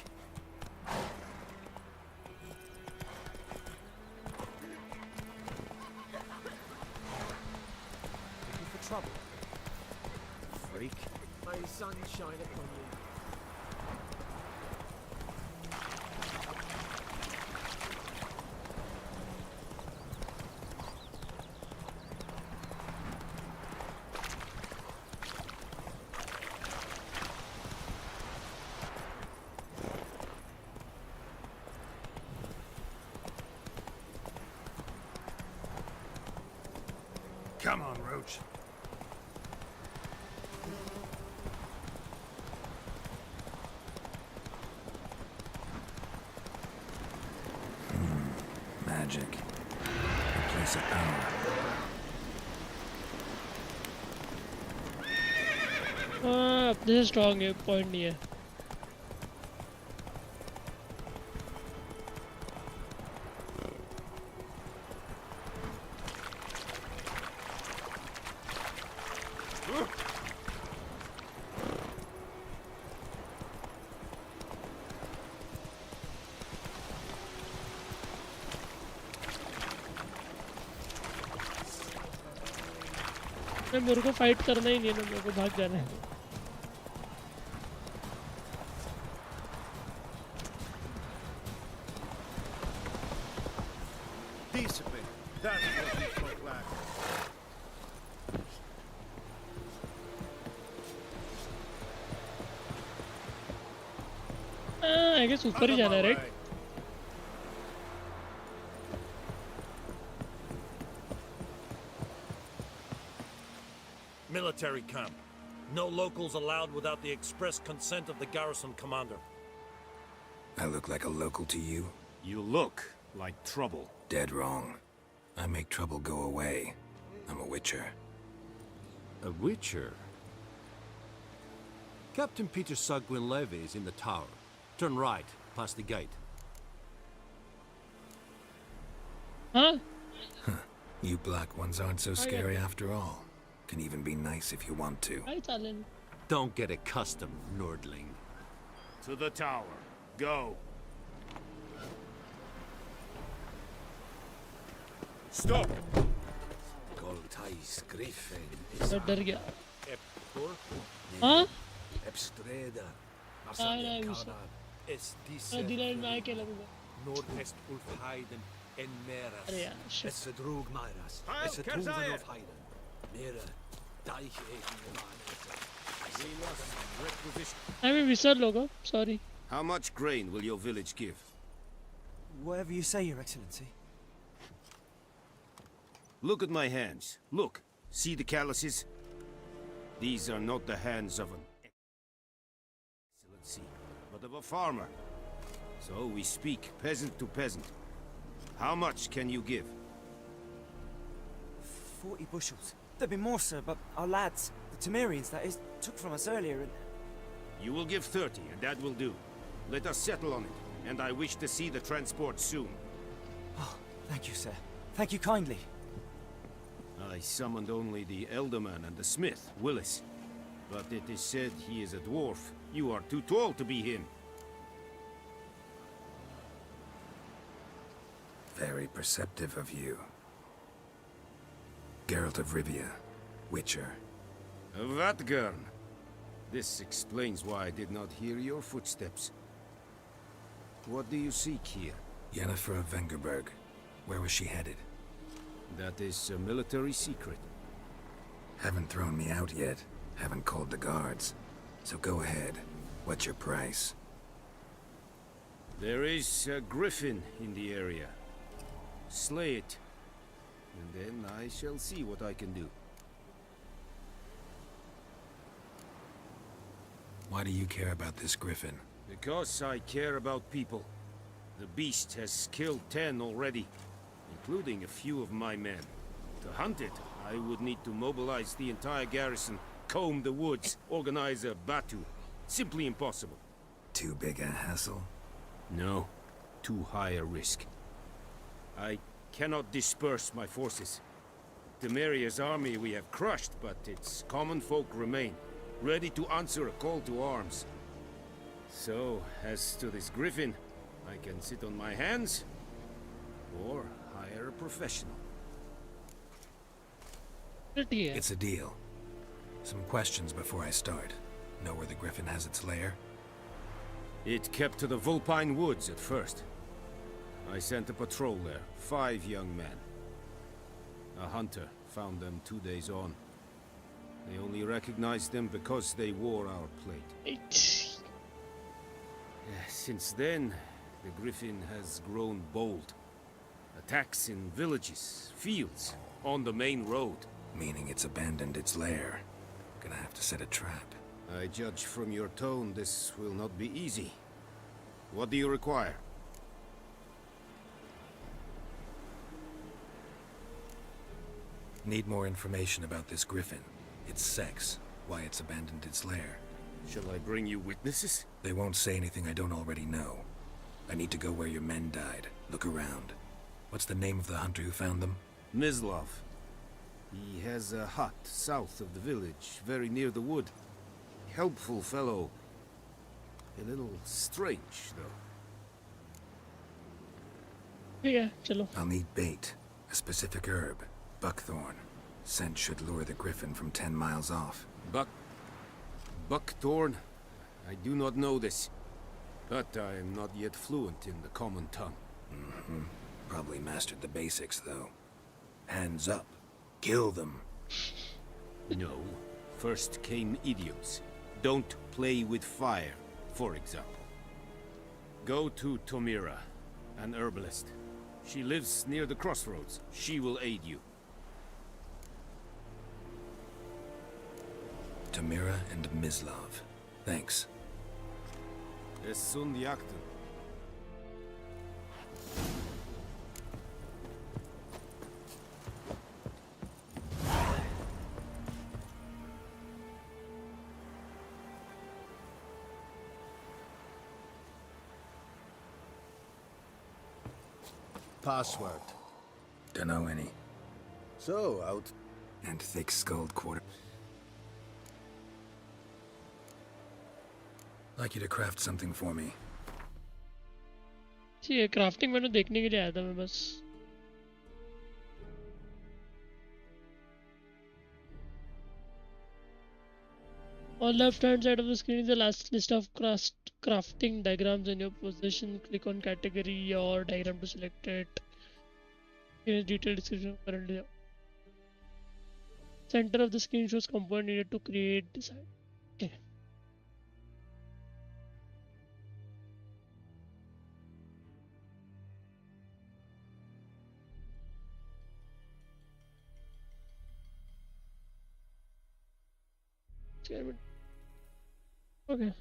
Looking for trouble? Freak. May the sun shine upon you. Come on, Roach. Magic. A place of power. अपने से strong है point नहीं है मेरे को fight करना ही नहीं है ना मेरे को भाग जाना है Discipline. That's what we folk lack. I guess ऊपर ही जाना है right Military camp. No locals allowed without the express consent of the garrison commander. I look like a local to you? You look like trouble. Dead wrong. I make trouble go away. I'm a witcher. A witcher? Captain Peter Sugwin Levy is in the tower. Turn right, past the gate. Huh? You black ones aren't so scary after all. Can even be nice if you want to. Hi, Talon. Don't get accustomed, Nordling. To the tower. Go. Stop! Goltais Griffin मैं डर गया हाँ नहीं नहीं दिलाइन में आए क्या लगूंगा Nordest Ulfheiden en Meras. अरे यार shit. Es verdrog Meras. Es verdrogen of Heiden. Mera Deich I mean विसर लोगो sorry. How much grain will your village give? Whatever you say, Your Excellency. Look at my hands. Look. See the calluses? These are not the hands of an excellency, but of a farmer. So we speak peasant to peasant. How much can you give? 40 bushels. There'd be more, sir, but our lads, the Temerians, that is, took from us earlier and... You will give 30, and that will do. Let us settle on it, and I wish to see the transport soon. Oh, thank you, sir. Thank you kindly. I summoned only the Elderman and the smith, Willis. But it is said he is a dwarf. You are too tall to be him. Very perceptive of you. Geralt of Rivia, Witcher. Vatgern. This explains why I did not hear your footsteps. What do you seek here? Yennefer of Vengerberg. Where was she headed? That is a military secret. Haven't thrown me out yet. Haven't called the guards. So go ahead. What's your price? There is a griffin in the area. Slay it. And then I shall see what I can do. Why do you care about this griffin? Because I care about people. The beast has killed 10 already, including a few of my men. To hunt it, I would need to mobilize the entire garrison, comb the woods, organize a batu. Simply impossible. Too big a hassle? No. Too high a risk. I cannot disperse my forces. Temeria's army we have crushed, but its common folk remain, ready to answer a call to arms. So, as to this griffin, I can sit on my hands, or hire a professional. It's a deal. Some questions before I start. Know where the griffin has its lair? It kept to the Vulpine Woods at first. I sent a patrol there, 5 young men. A hunter found them 2 days on. They only recognized them because they wore our plate. Since then, the griffin has grown bold. Attacks in villages, fields, on the main road. Meaning it's abandoned its lair. Gonna have to set a trap. I judge from your tone this will not be easy. What do you require? Need more information about this griffin. Its sex, why it's abandoned its lair. Shall I bring you witnesses? They won't say anything I don't already know. I need to go where your men died. Look around. What's the name of the hunter who found them? Mislav. He has a hut south of the village, very near the wood. Helpful fellow. A little strange, though. Yeah, chalo. I'll need bait. A specific herb. Buckthorn. Scent should lure the griffin from 10 miles off. Buckthorn? I do not know this. But I am not yet fluent in the common tongue. Probably mastered the basics, though. Hands up. Kill them. No. First came idioms. Don't play with fire, for example. Go to Tomira, an herbalist. She lives near the crossroads. She will aid you. Tamira and Mislav. Thanks. Es sun jakten. Password. Dunno any. So, out. And thick-skulled quarter. Like you to craft something for me. जी ये crafting मैंने देखने के लिए आया था मैं बस. On left hand side of the screen is the last list of crafting diagrams in your possession. Click on category or diagram to select it. Here is detailed description currently. Center of the screen shows component needed to create this. Okay. Okay.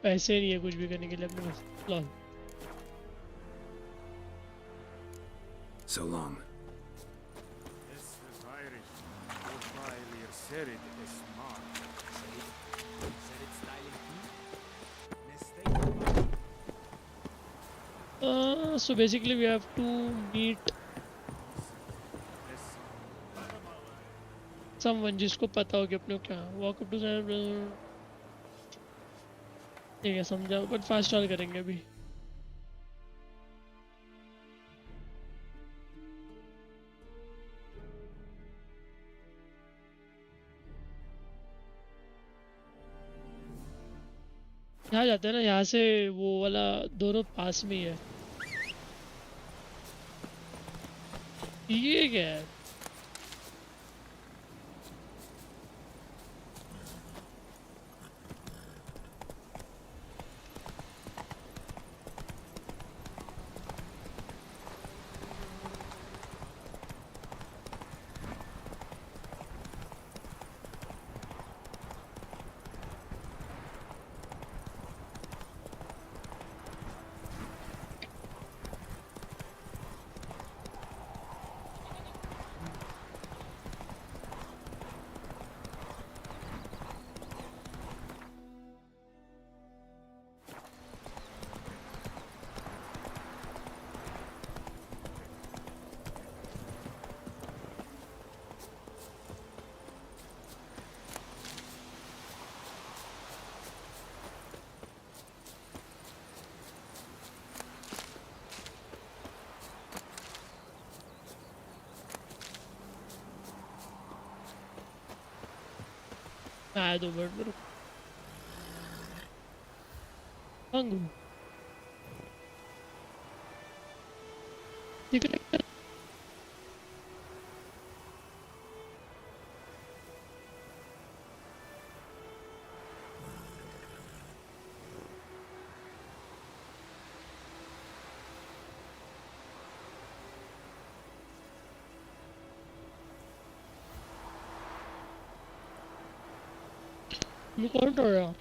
पैसे नहीं है कुछ भी करने के लिए अपने पास. Lol. So long. So basically we have to meet someone जिसको पता हो कि अपने को क्या. Walk up to someone. ठीक है समझा बट फास्ट ट्रैवल करेंगे अभी. यहाँ जाते हैं ना यहाँ से वो वाला दोनों पास में ही है. ये क्या है? आया 2 मिनट में रुक. हंगू. दिख रहा है. मैं कौन कर रहा.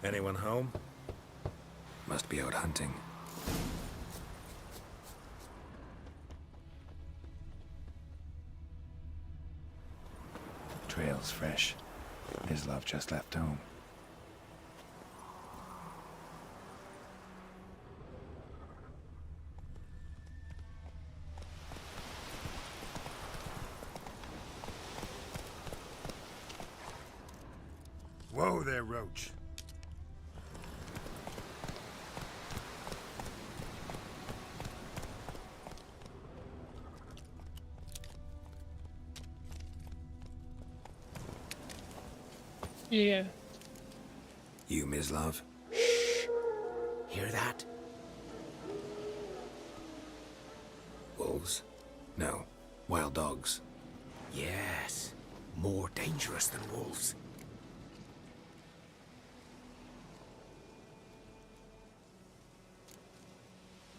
Anyone home? Must be out hunting. trail's fresh. His love just left home. Whoa there, Roach. Yeah. You, Mislav? Hear that? Wolves? No. Wild dogs. Yes. More dangerous than wolves.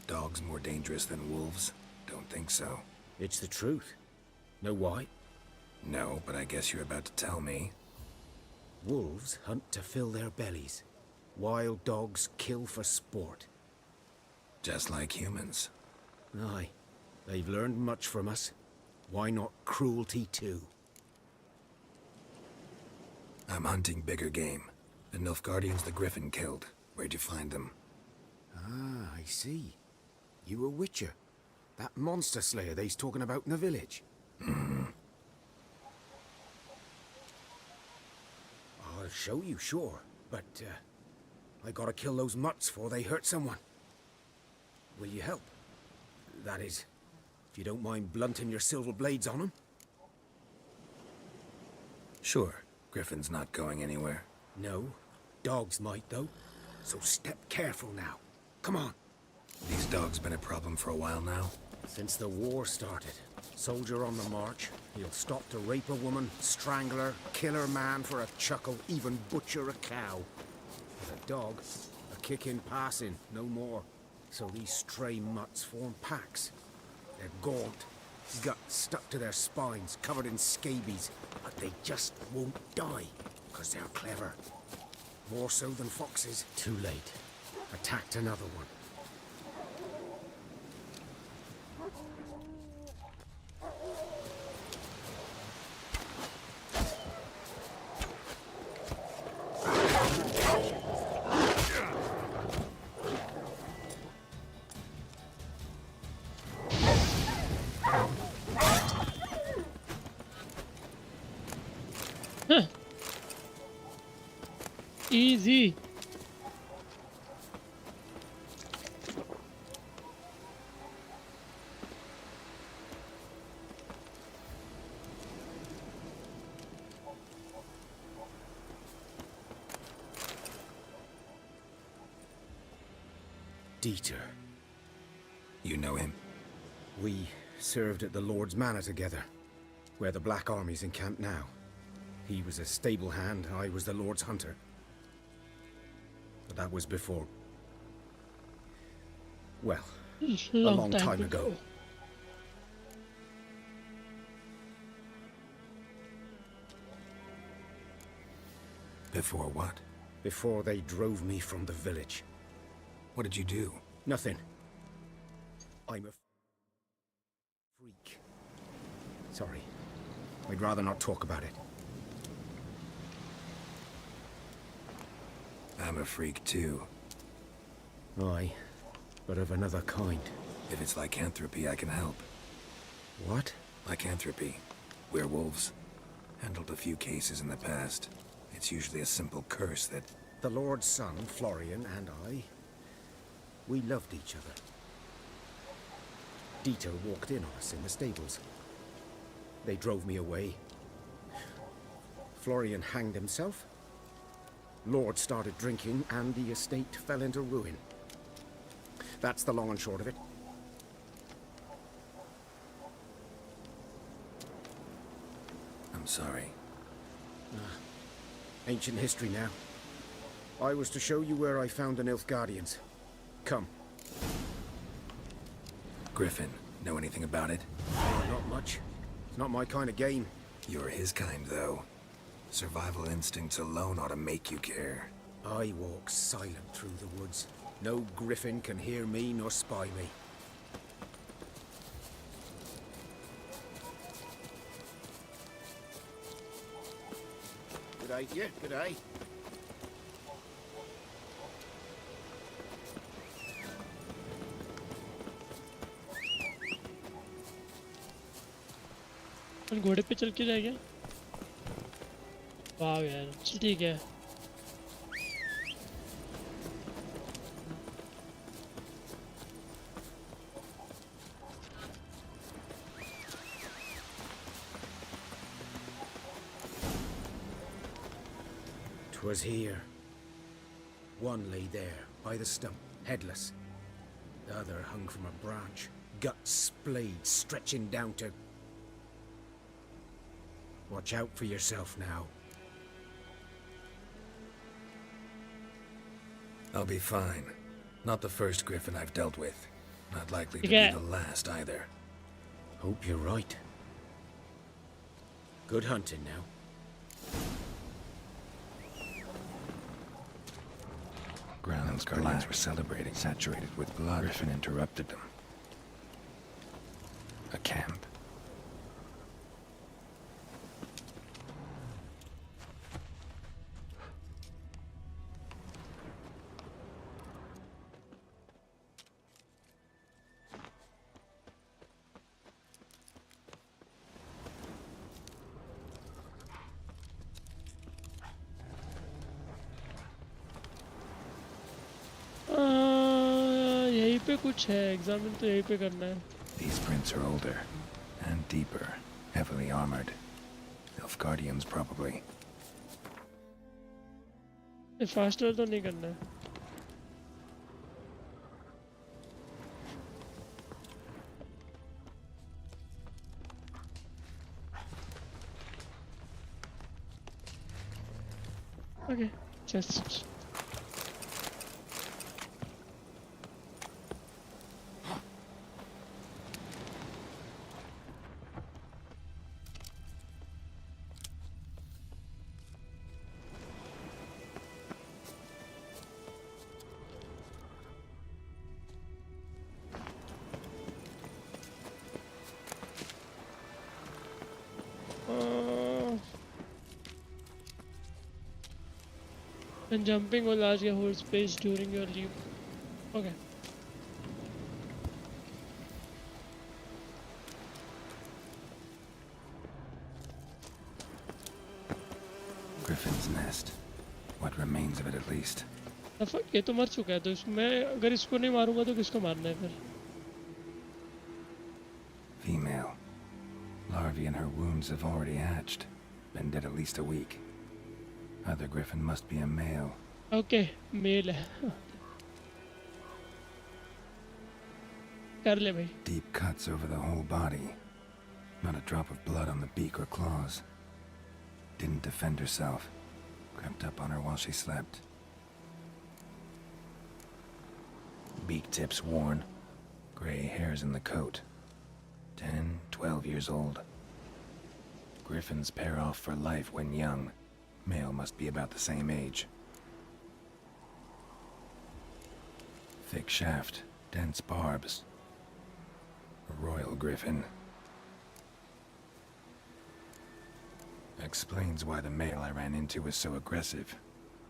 Dogs more dangerous than wolves? Don't think so. It's the truth. Know why? No, but I guess you're about to tell me. Wolves hunt to fill their bellies. Wild dogs kill for sport. Just like humans. Aye. They've learned much from us. Why not cruelty too? I'm hunting bigger game. The Nilfgaardians the Griffin killed. Where'd you find them? Ah, I see. You a witcher. That monster slayer they's talking about in the village. Hmm. I'll show you, sure. But, I gotta kill those mutts before they hurt someone. Will you help? That is, if you don't mind blunting your silver blades on them. Sure. Griffin's not going anywhere. No. Dogs might, though. So step careful now. Come on. These dogs been a problem for a while now? Since the war started. Soldier on the march. He'll stop to rape a woman, strangle her, kill her man for a chuckle, even butcher a cow. But a dog, a kick in passing, no more. So these stray mutts form packs. They're gaunt, guts stuck to their spines, covered in scabies. But they just won't die, because they're clever. More so than foxes. Too late. Attacked another one. Easy. Dieter. You know him? We served at the Lord's Manor together, where the Black Army's encamped now. He was a stable hand, I was the Lord's hunter. But that was before... well, a long time ago. Before what? Before they drove me from the village. What did you do? Nothing. I'm a freak. Sorry. I'd rather not talk about it. I'm a freak too. Aye, but of another kind. If it's lycanthropy, I can help. What? Lycanthropy. Werewolves. Handled a few cases in the past. It's usually a simple curse that... The Lord's son, Florian, and I... we loved each other. Dieter walked in on us in the stables. They drove me away. Florian hanged himself. Lord started drinking, and the estate fell into ruin. That's the long and short of it. I'm sorry. Ancient history now. I was to show you where I found the Nilfgaardians. Come. Griffin, know anything about it? Not much. It's not my kind of game. You're his kind, though. Survival instincts alone ought to make you care. I walk silent through the woods. No griffin can hear me nor spy me. accommodate you. Good day. अपन घोड़े पे चल के जाएंगे। वाह यार, चल ठीक है। Was here. One lay there, by the stump, headless. The other hung from a branch, guts splayed, stretching down to... Watch out for yourself now. I'll be fine. Not the first griffin I've dealt with. Not likely to be the last either. Hope you're right. Good hunting now. Grounds Guardians were celebrating, saturated with blood. Griffin interrupted them. A camp. यहीं पे कुछ है, examine तो यहीं पे करना है। These prints are older and deeper, heavily armored. Nilfgaardians probably. ये फास्टर तो नहीं करना है। Okay, just. And jumping will largely hold space during your leap. Okay. Griffin's nest. What remains of it at least. ये तो मर चुका है, तो मैं अगर इसको नहीं मारूंगा तो किसको मारना है फिर? Female. Larvae in her wounds have already hatched. Been dead at least a week. Other griffin must be a male. Okay, male है. कर ले भाई. Deep cuts over the whole body. Not a drop of blood on the beak or claws. Didn't defend herself. Crept up on her while she slept. Beak tips worn. Gray hairs in the coat. 10, 12 years old. Griffins pair off for life when young. Male must be about the same age. Thick shaft, dense barbs. A royal griffin. Explains why the male I ran into was so aggressive.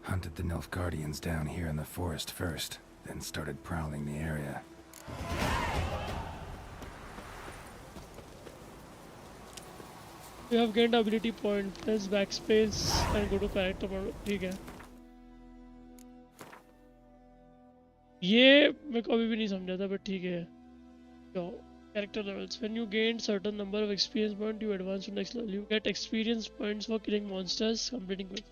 Hunted the Nilfgaardians down here in the forest first, then started prowling the area. You have gained ability point. Press backspace and go to character mode. ठीक है. ये मैं कभी भी नहीं समझा था, but ठीक है. So, character levels. When you gain certain number of experience points, you advance to next level. You get experience points for killing monsters, completing quests.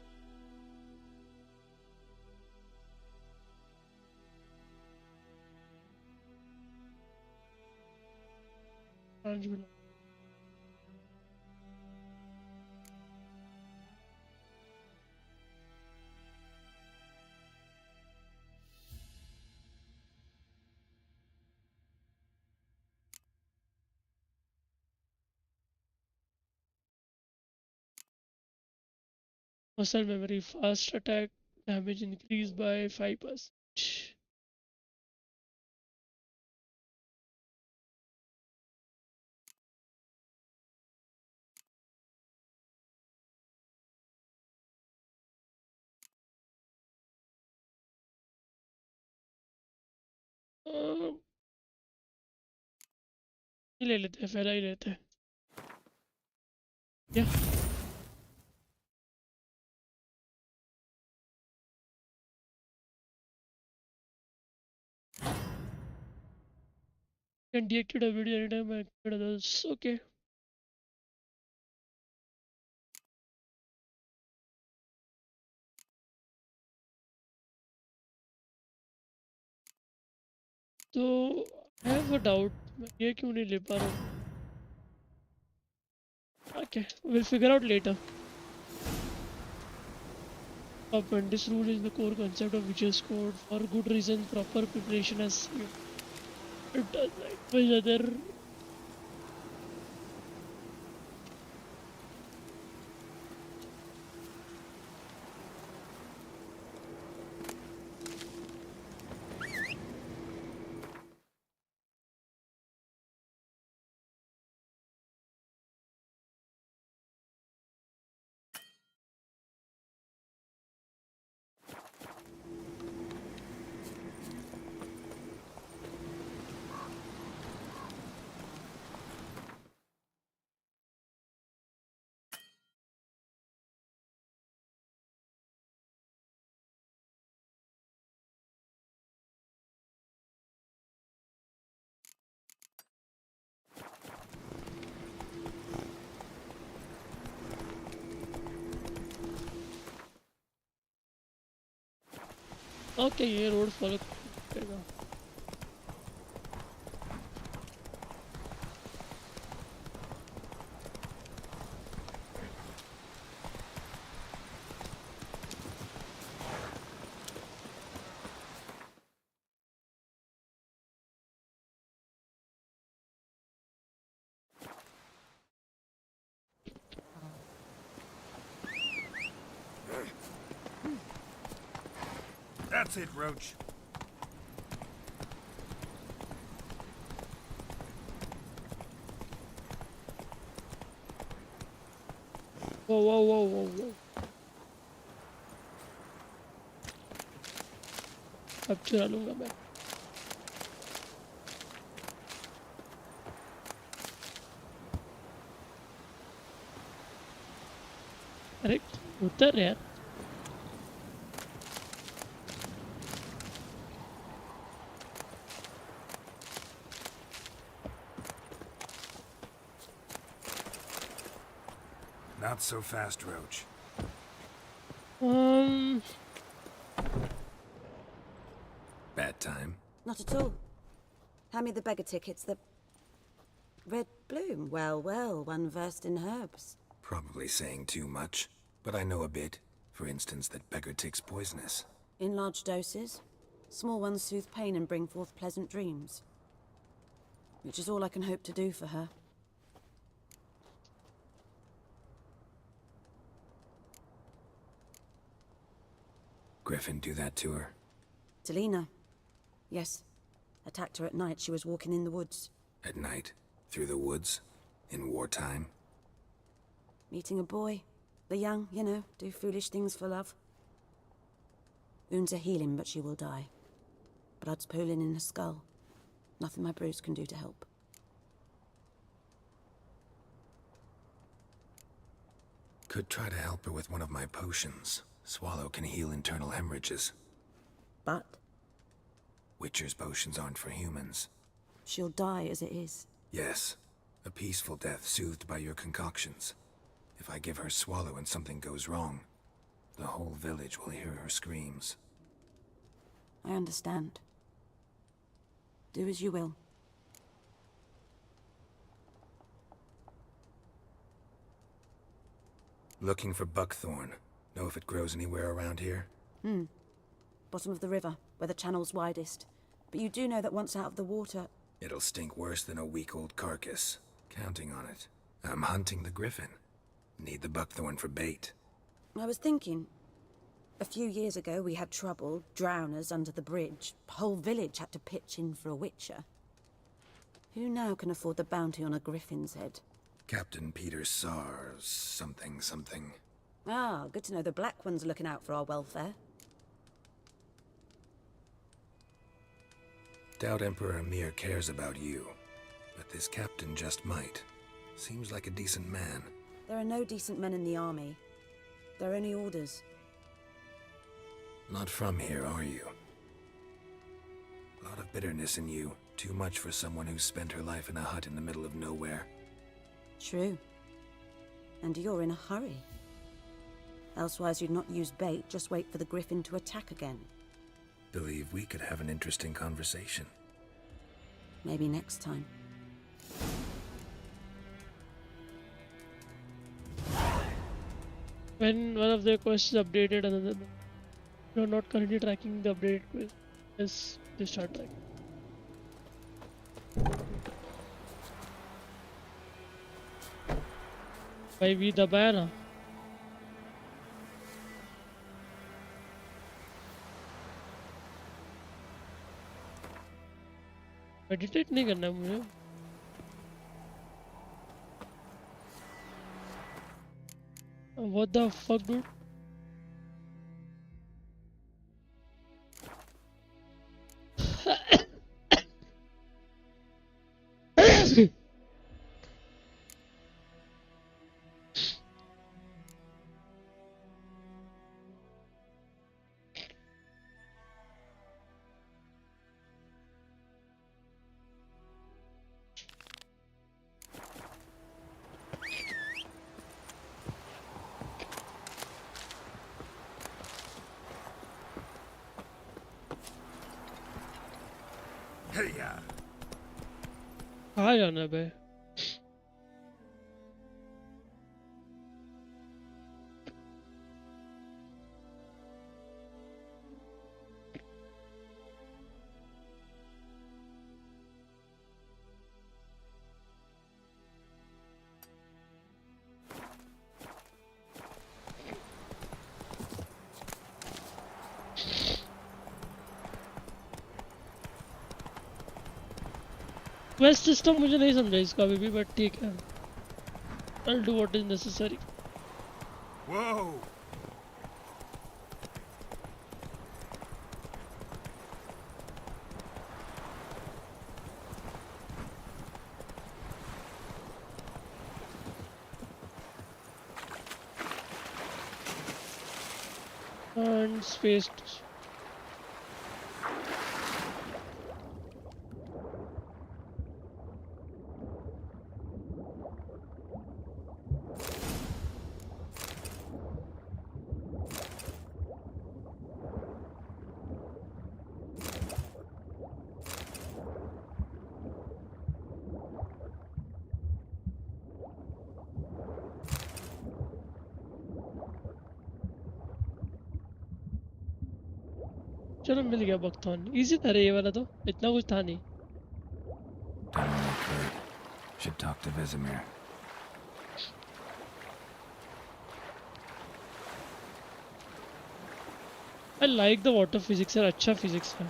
Muscle memory, fast attack damage increased by 5%. ले लेते हैं, फैला ही लेते हैं क्या? Can deactivate a video anytime I activate others. Okay. तो I have a doubt. मैं ये क्यों नहीं ले पा रहा हूँ? Okay, we'll figure out later. This rule is the core concept of Visual Code. For good reason, proper preparation as it does likewise other. Okay, ये रोड फॉलो करेगा. That's it, Roach. Whoa. अब चुरा लूँगा मैं. अरे उतर यार. Not so fast, Roach. Bad time? Not at all. Hand me the beggar tickets, the... Red bloom. Well, one versed in herbs. Probably saying too much, but I know a bit. For instance, that beggar tick's poisonous. In large doses. Small ones soothe pain and bring forth pleasant dreams. Which is all I can hope to do for her. Griffin do that to her? Delina. Yes. Attacked her at night. She was walking in the woods. At night? Through the woods? In wartime? Meeting a boy. The young, you know, do foolish things for love. Wounds are healing, but she will die. Blood's pooling in her skull. Nothing my bruise can do to help. Could try to help her with one of my potions. Swallow can heal internal hemorrhages. But? Witcher's potions aren't for humans. She'll die as it is. Yes. A peaceful death soothed by your concoctions. If I give her Swallow and something goes wrong, the whole village will hear her screams. I understand. Do as you will. Looking for buckthorn. Know if it grows anywhere around here? Bottom of the river, where the channel's widest. But you do know that once out of the water... It'll stink worse than a week-old carcass. Counting on it. I'm hunting the griffin. Need the buckthorn for bait. I was thinking... A few years ago we had trouble, drowners under the bridge. Whole village had to pitch in for a witcher. Who now can afford the bounty on a griffin's head? Captain Peter Sars, something. Ah, good to know the Black One's looking out for our welfare. Doubt Emperor Emir cares about you, but this captain just might. Seems like a decent man. There are no decent men in the army. They're only orders. Not from here, are you? A lot of bitterness in you. Too much for someone who's spent her life in a hut in the middle of nowhere. True. And you're in a hurry. Elsewise you'd not use bait, just wait for the griffin to attack again. Believe we could have an interesting conversation. Maybe next time. When one of their quests is updated, another you're not currently tracking the updated quest. Yes, they start tracking. भाई भी दबाया ना meditate नहीं करना है मुझे What the fuck, dude? कहाँ जाना है बे क्वेस्ट सिस्टम मुझे नहीं समझा इसका अभी भी बट ठीक है I'll do what is necessary. Whoa! And spaced. चलो मिल गया बकथॉन इजी था रे ये वाला तो इतना कुछ था नहीं Done what I could. Should talk to Vesemir. I like the water physics यार अच्छा physics है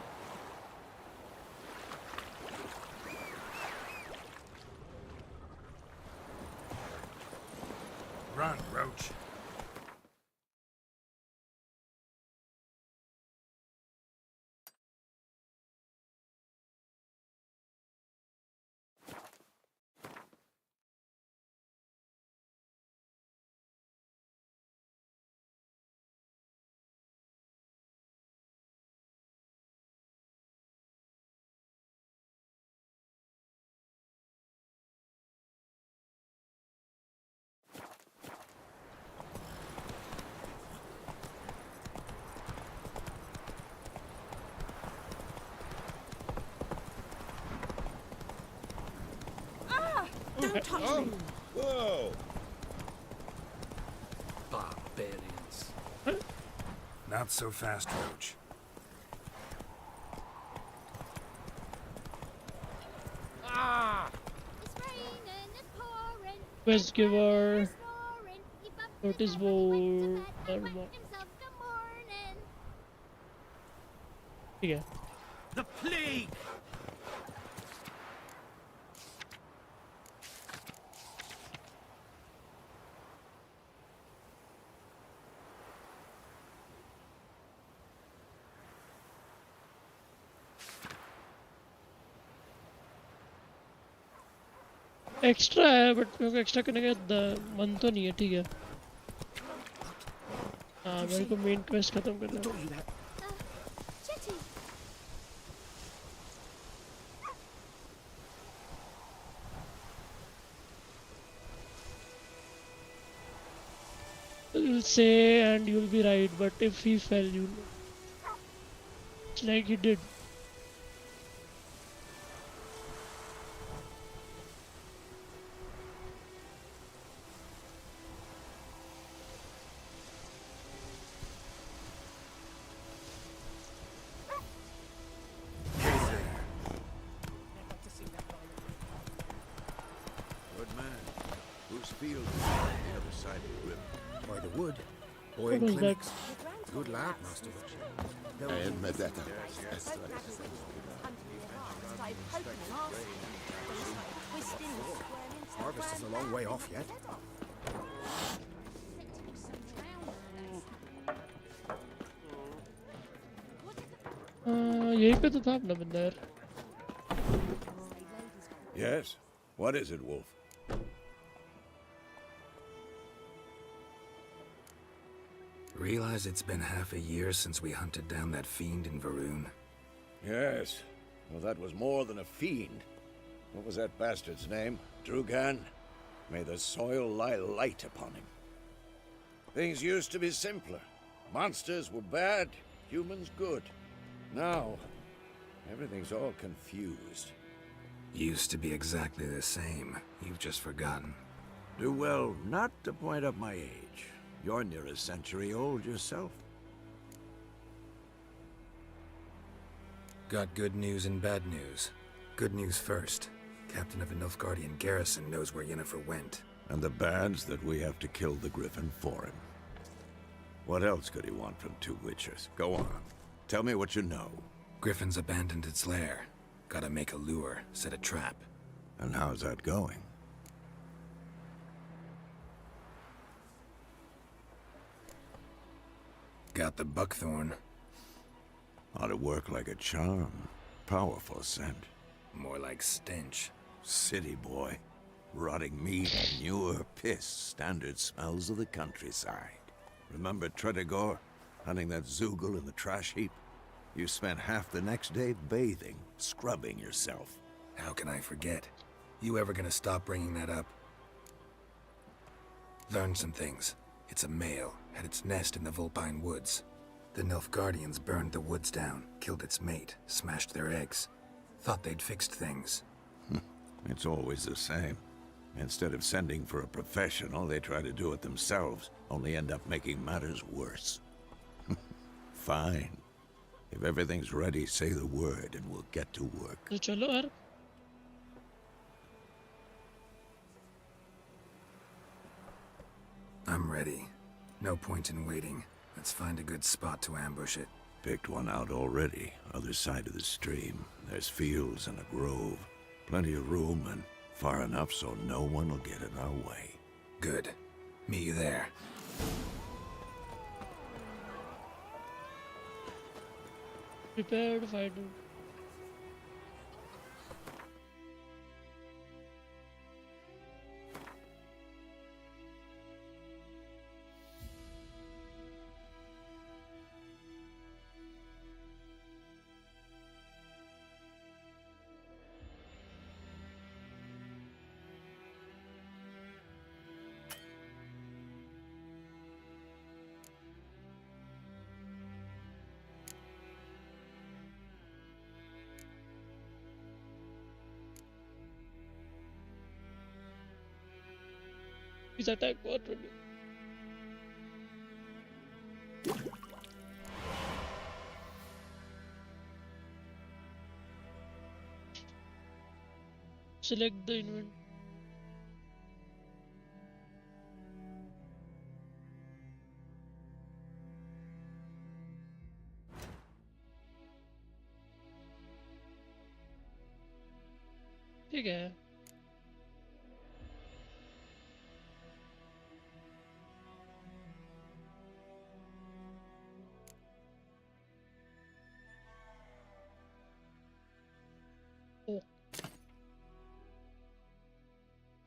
Run, Roach. Don't touch me. Whoa! Barbarians. Not so fast, Roach. quest giver notice board ठीक है The plague! एक्स्ट्रा है but मेरे को extra करने का मन तो नहीं है, ठीक है। हाँ मेरे को मेन क्वेस्ट खत्म करना है। You'll say and you'll be right, but if he fell, you know, it's like he did. Good man. Whose field is on the other side of the river? By the wood. Boy What in was that? clinics. Good lad, Master Richard. Harvest is a long way off yet. यहीं पे तो था अपना बंदा यार। Yes? What is it, Wolf? Realize it's been half a year since we hunted down that fiend in Varun? Yes. Well, that was more than a fiend. What was that bastard's name? Drugan? May the soil lie light upon him. Things used to be simpler. Monsters were bad, humans good. Now, everything's all confused. Used to be exactly the same. You've just forgotten. Do well not to point up my age. You're near a century old yourself. Got good news and bad news. Good news first. Captain of the Nilfgaardian garrison knows where Yennefer went. And the bad's that we have to kill the Griffin for him. What else could he want from two witchers? Go on. Tell me what you know. Griffin's abandoned its lair. Gotta make a lure, set a trap. And how's that going? Got the buckthorn. Ought to work like a charm. Powerful scent. More like stench. City boy. Rotting meat, manure, piss. Standard smells of the countryside. Remember Tredegor? Hunting that Zoogle in the trash heap? You spent half the next day bathing, scrubbing yourself. How can I forget? You ever gonna stop bringing that up? Learned some things. It's a male, had its nest in the Vulpine Woods. The Nilfgaardians burned the woods down, killed its mate, smashed their eggs. Thought they'd fixed things. It's always the same. Instead of sending for a professional, they try to do it themselves, only end up making matters worse. Fine. If everything's ready, say the word and we'll get to work. तो चलो यार। I'm ready. No point in waiting. Let's find a good spot to ambush it. Picked one out already, other side of the stream. There's fields and a grove. Plenty of room and far enough so no one will get in our way. Good. Meet you there. Prepare to fight. His attack what would select the event. ठीक है।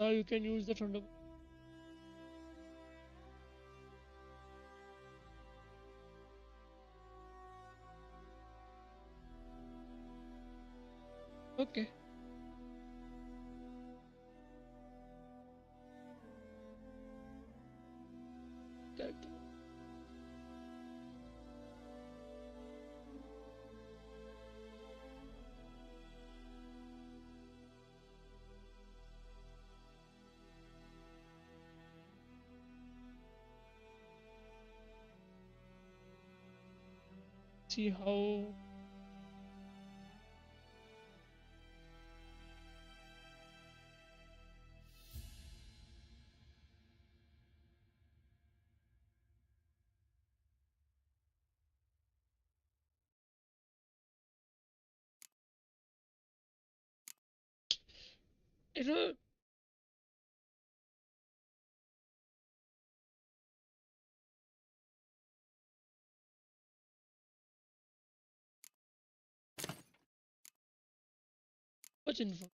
Now you can use the Thunderbolt. Okay. Correct. See how you know. Much info.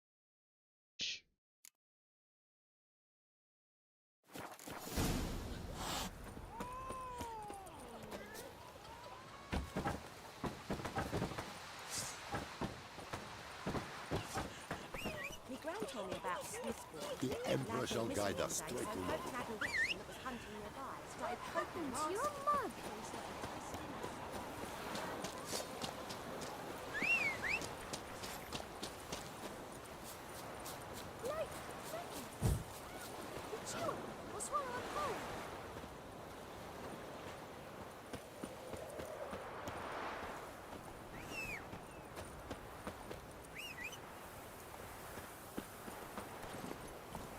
My gran told me about Smithbourne. The Emperor shall guide us straight to That was hunting nearby. Started poking To your mug. Like seconds. It's you. What's wrong on hold?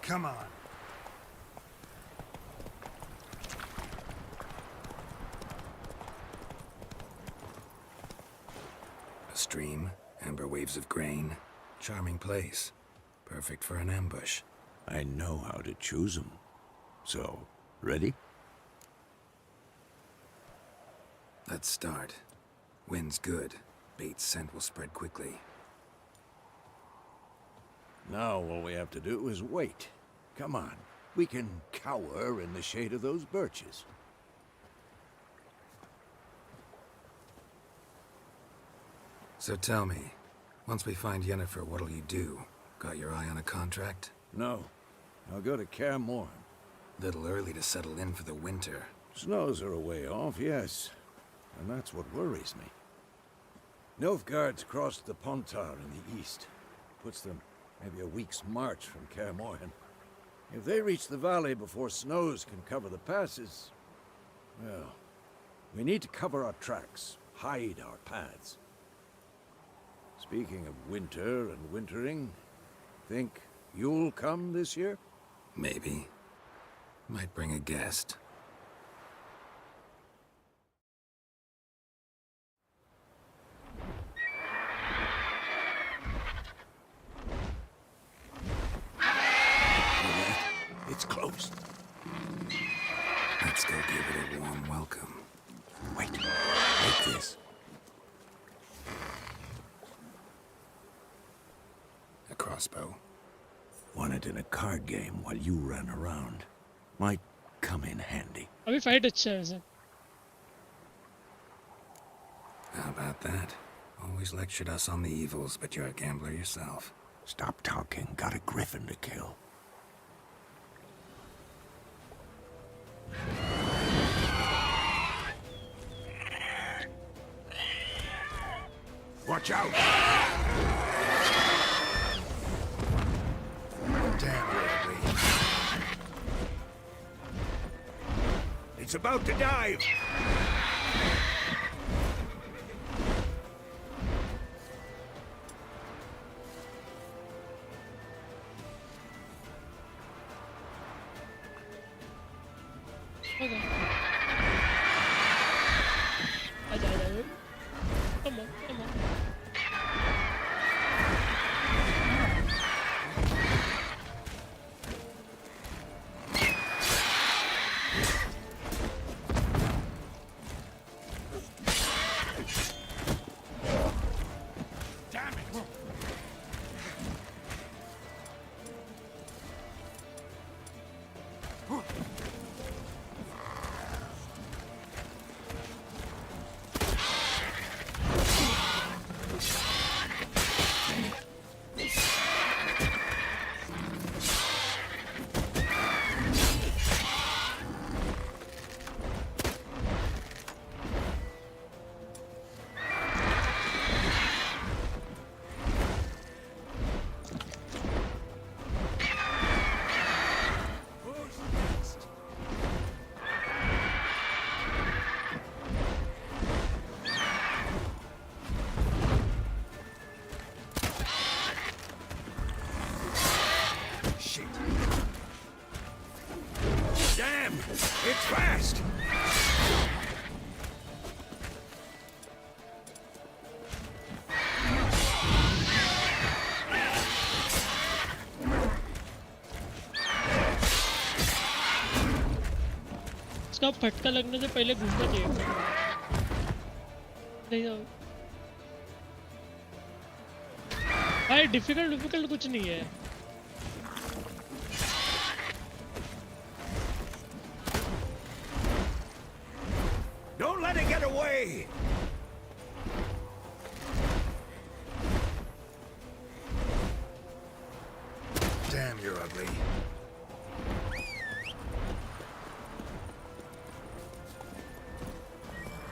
Come on. A stream, amber waves of grain. Charming place. Perfect for an ambush. I know how to choose them. So, ready? Let's start. Wind's good. Bait's scent will spread quickly. Now all we have to do is wait. Come on. We can cower in the shade of those birches. So tell me, once we find Yennefer, what'll you do? Got your eye on a contract? No. I'll go to Kaer Morhen. Little early to settle in for the winter. Snows are a way off, yes. And that's what worries me. Nilfgaard's crossed the Pontar in the east. Puts them maybe a week's march from Kaer Morhen. If they reach the valley before snows can cover the passes, well, we need to cover our tracks, hide our paths. Speaking of winter and wintering, think you'll come this year? Maybe. Might bring a guest. It's close. Let's go give it a warm welcome. Wait. Take this. A crossbow. Won it in a card game while you ran around. Might come in handy. अभी fight अच्छा है वैसे. How about that? Always lectured us on the evils, but you're a gambler yourself. Stop talking. Got a griffin to kill. Watch out! Damn Ridley. It's about to dive! Okay. आजा आजा. Come on, come on. उसका फटका लगने से पहले घूमना चाहिए था। नहीं भाई डिफिकल्ट कुछ नहीं है। Don't let it get away! Damn, you're ugly.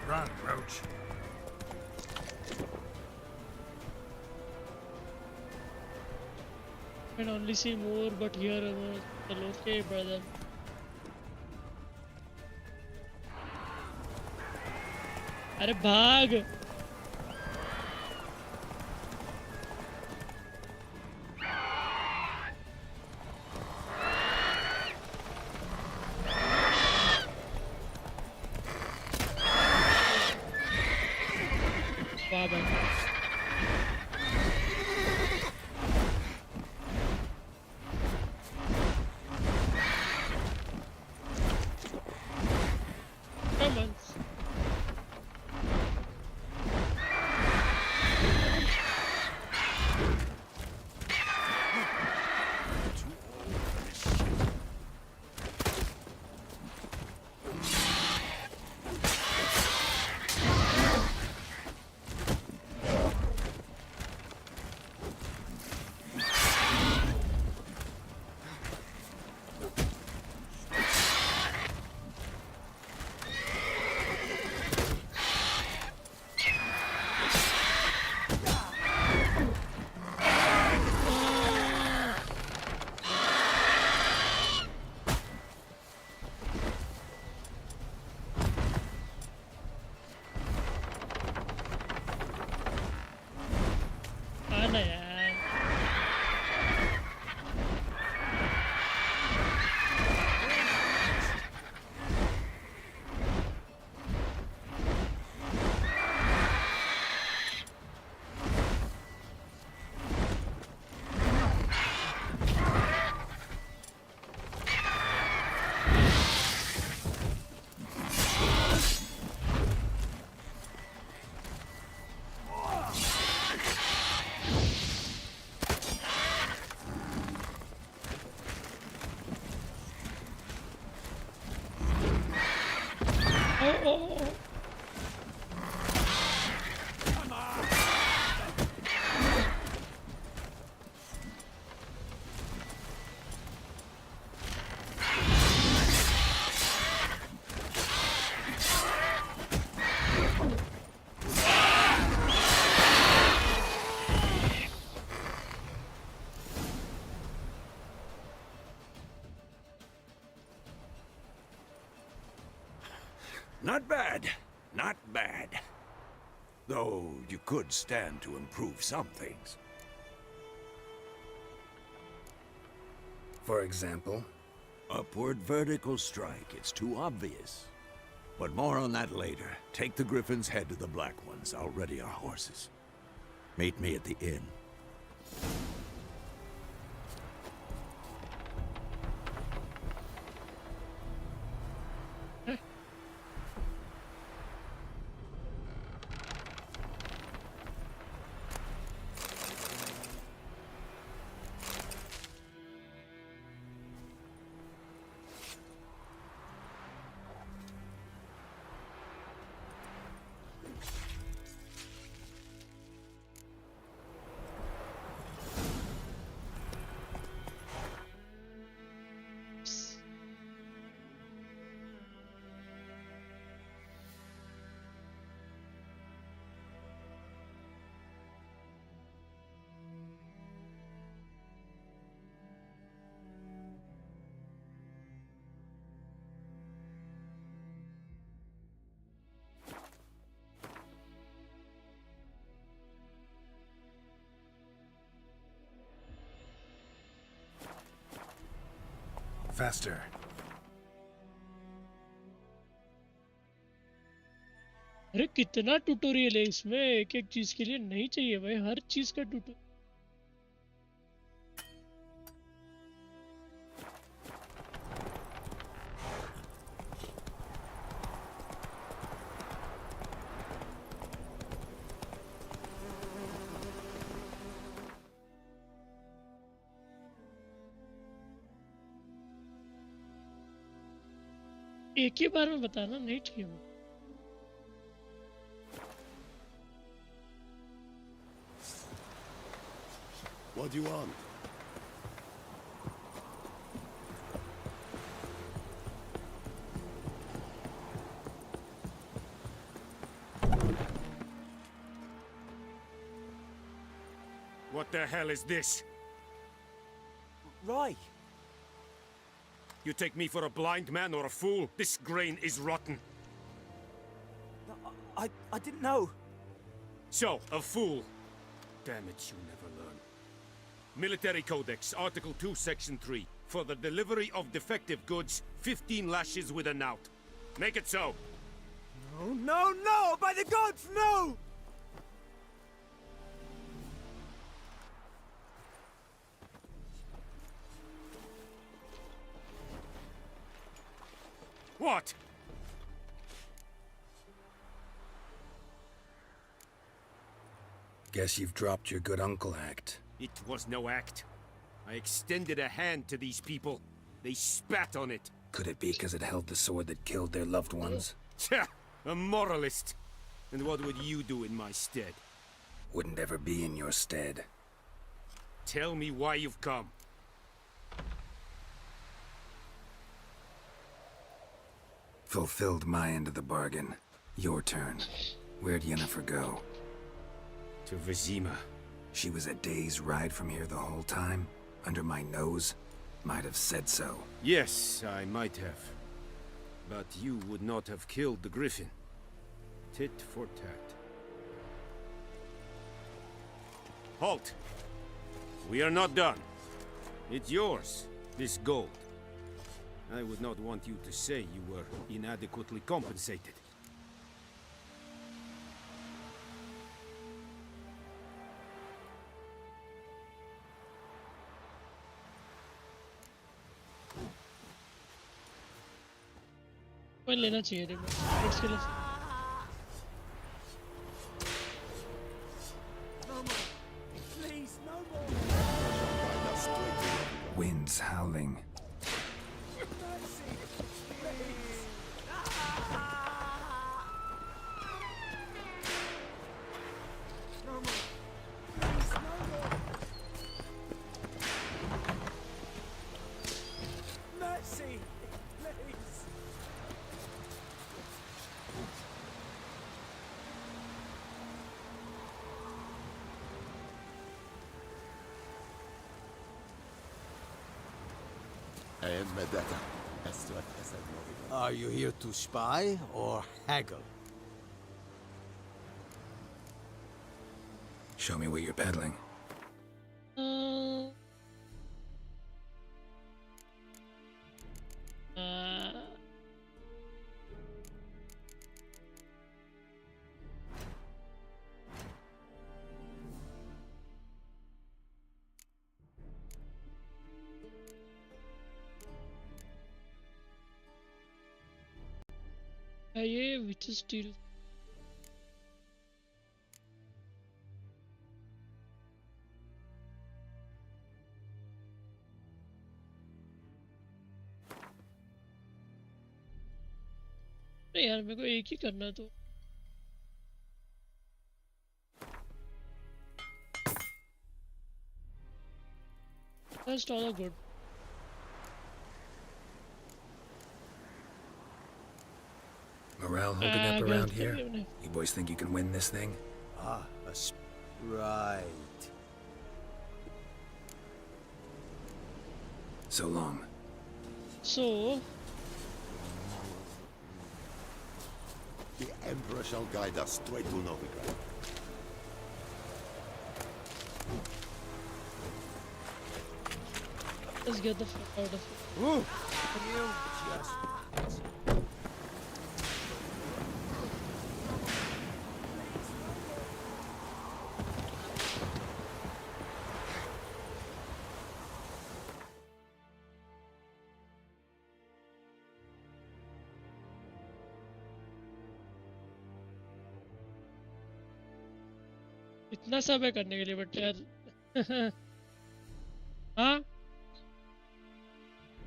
Run, Roach. I can only see more, but here more. Okay, brother. अरे भाग! वाह भाई। Come on. आना यार। Oh. Not bad. Not bad. Though you could stand to improve some things. For example? Upward vertical strike. It's too obvious. But more on that later. Take the Griffin's head to the Black Ones. I'll ready our horses. Meet me at the inn. Faster. अरे कितना tutorial है इसमें, एक एक चीज के लिए नहीं चाहिए भाई, हर चीज का ट्यूटोरियल। एक ही बार में बताना, नहीं चाहिए वो। What do you want? What the hell is this? Rye! You take me for a blind man or a fool? This grain is rotten. I didn't know. So, a fool. Damn it, you never learn. Military Codex, Article 2, Section 3. For the delivery of defective goods, 15 lashes with a knout. Make it so. No, no, no! By the gods, no! What? Guess you've dropped your good uncle act. It was no act. I extended a hand to these people. They spat on it. Could it be because it held the sword that killed their loved ones? Tja, a moralist. And what would you do in my stead? Wouldn't ever be in your stead. Tell me why you've come. Fulfilled my end of the bargain. Your turn. Where'd Yennefer go? To Vizima. She was a day's ride from here the whole time? Under my nose? Might have said so. Yes, I might have. But you would not have killed the griffin. Tit for tat. Halt! We are not done. It's yours, this gold. I would not want you to say you were inadequately compensated. कोई लेना चाहिए थे इसके लिए। Winds howling. Are you here to spy or haggle? Show me what you're peddling. ये which is still अरे यार मेरे को एक ही करना तो that's all good. Morale holding up around here? You boys think you can win this thing? Right. So long. So The Emperor shall guide us straight to Novigrad. let's get the fuck out of here. Ooh. You just... इतना सब है करने के लिए but यार हाँ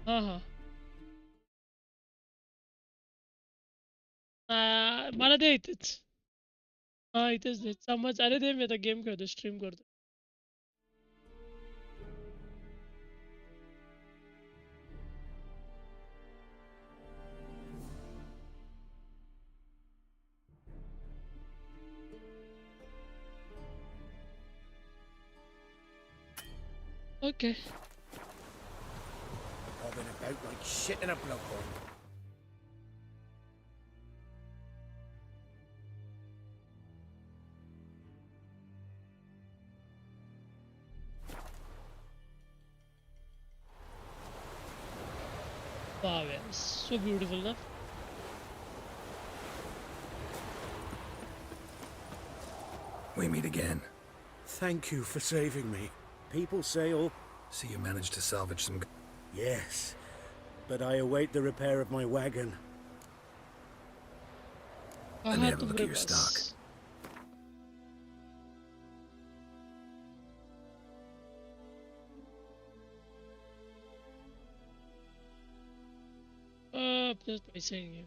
हाँ हाँ मला दे इथेच. हा इथेच दे चम्मच. अरे दे, मी आता गेम खेळतो, स्ट्रीम करतो. Okay. Bobbing about like shit in a blowhole. Wow, yeah, so beautiful, na? We meet again. Thank you for saving me. People say all... So you managed to salvage some... Yes, but I await the repair of my wagon. Let me have a look at your stock. Just by saying you.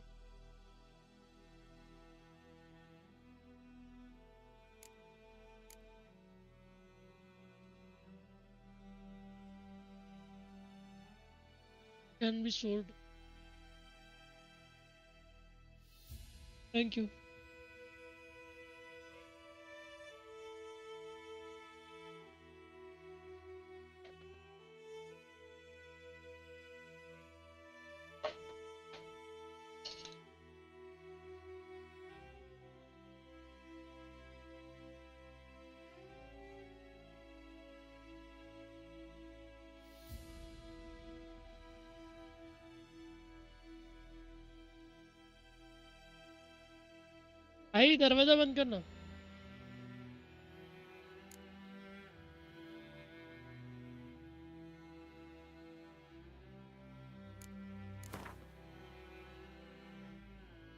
Can be sold. Thank you. भाई दरवाजा बंद करना.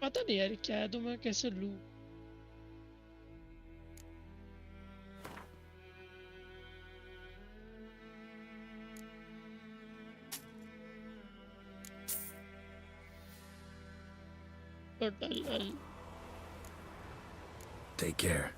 पता नहीं यार क्या है, तो मैं कैसे लूं. Take care.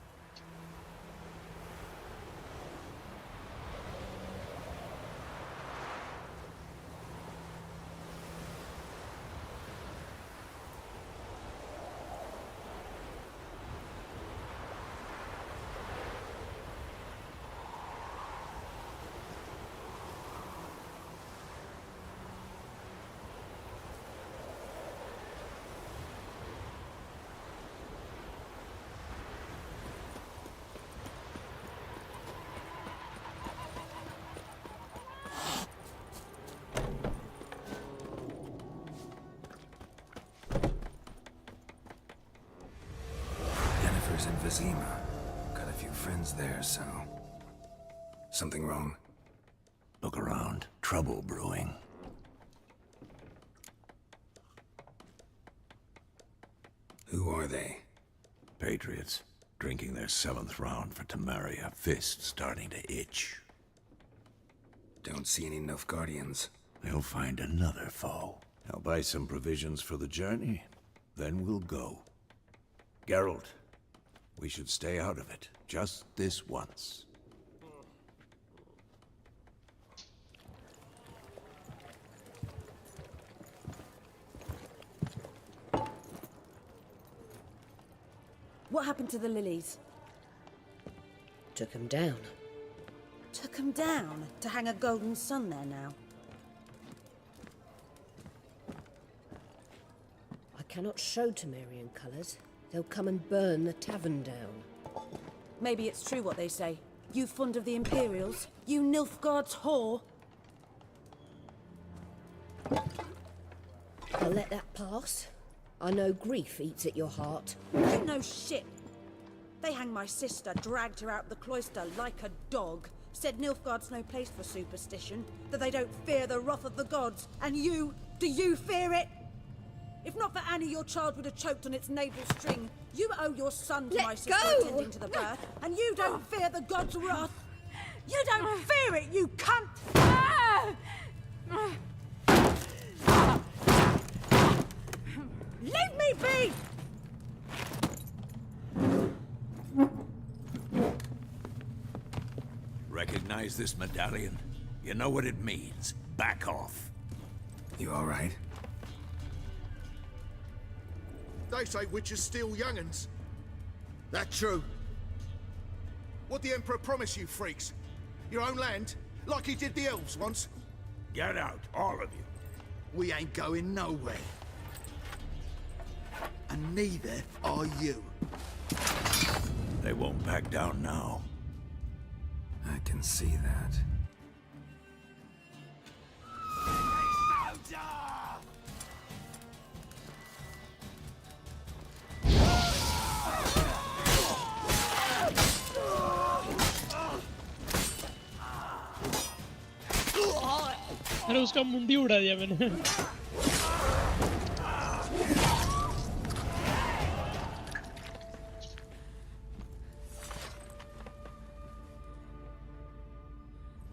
In Vizima. Got a few friends there, so... Something wrong? Look around. Trouble brewing. Who are they? Patriots. Drinking their 7th round for Tamaria. Fist starting to itch. Don't see any Nilfgaardians. They'll find another foe. I'll buy some provisions for the journey. Then we'll go. Geralt. We should stay out of it, just this once. What happened to the lilies? Took them down. Took them down? To hang a golden sun there now? I cannot show Temerian colours. They'll come and burn the tavern down. Maybe it's true what they say. You fond of the Imperials? You Nilfgaard's whore? I'll let that pass. I know grief eats at your heart. You know shit. They hanged my sister, dragged her out the cloister like a dog. Said Nilfgaard's no place for superstition, that they don't fear the wrath of the gods. And you, do you fear it? If not for Annie, your child would have choked on its navel string. You owe your son to my sister attending to the birth, and you don't fear the god's wrath. You don't fear it, you cunt! Leave me be! Recognize this medallion? You know what it means. Back off. You all right? They say witches steal young'uns. That true? What the Emperor promise you, freaks? Your own land? Like he did the elves once? Get out, all of you. We ain't going nowhere. And neither are you. They won't back down now. I can see that. अरे उसका मुंडी उड़ा दिया मैंने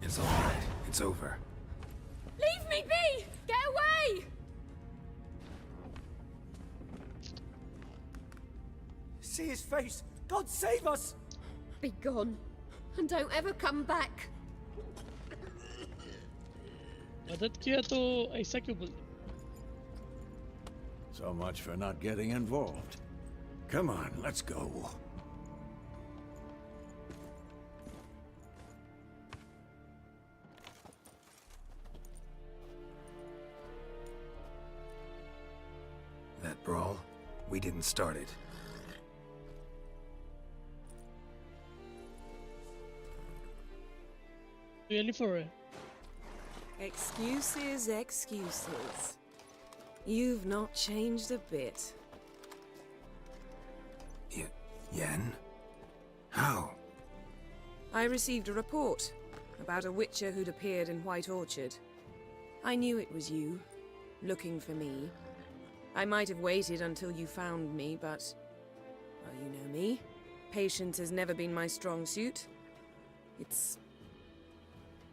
It's all right. It's over. Leave me be! Get away! See his face! God save us! Be gone. And don't ever come back. मदद किया तो ऐसा क्यों बोल So much for not getting involved. Come on, let's go. That brawl, we didn't start it. really for real Excuses, excuses. You've not changed a bit. Yen? How? I received a report about a witcher who'd appeared in White Orchard. I knew it was you, looking for me. I might have waited until you found me, but... well, you know me. Patience has never been my strong suit. It's...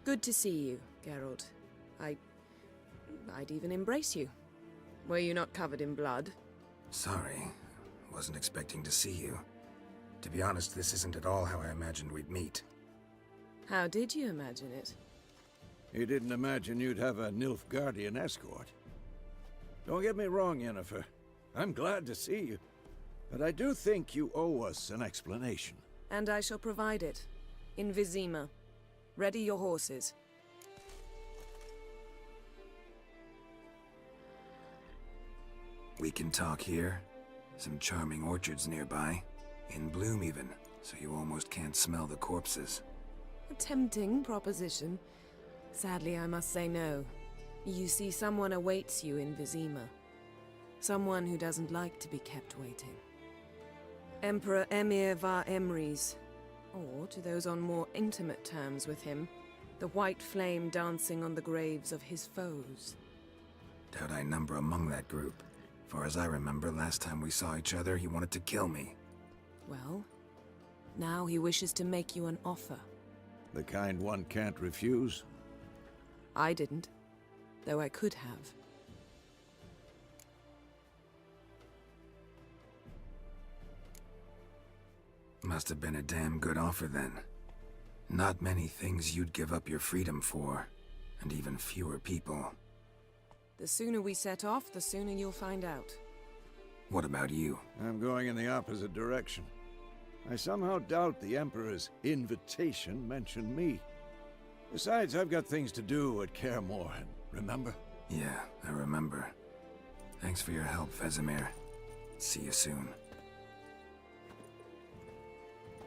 good to see you, Geralt. I'd even embrace you. Were you not covered in blood? Sorry. Wasn't expecting to see you. To be honest, this isn't at all how I imagined we'd meet. How did you imagine it? You didn't imagine you'd have a Nilfgaardian escort. Don't get me wrong, Yennefer. I'm glad to see you. But I do think you owe us an explanation. And I shall provide it. In Vizima. Ready your horses. We can talk here. Some charming orchards nearby. In bloom even, so you almost can't smell the corpses. A tempting proposition. Sadly, I must say no. You see, someone awaits you in Vizima. Someone who doesn't like to be kept waiting. Emperor Emir var Emrys. Or, to those on more intimate terms with him, the white flame dancing on the graves of his foes. Doubt I number among that group. Far as I remember, last time we saw each other, he wanted to kill me. Well, now he wishes to make you an offer. The kind one can't refuse? I didn't, though I could have. Must have been a damn good offer then. Not many things you'd give up your freedom for, and even fewer people. The sooner we set off, the sooner you'll find out. What about you? I'm going in the opposite direction. I somehow doubt the Emperor's invitation mentioned me. Besides, I've got things to do at Kaer Morhen, remember? Yeah, I remember. Thanks for your help, Vesemir. See you soon.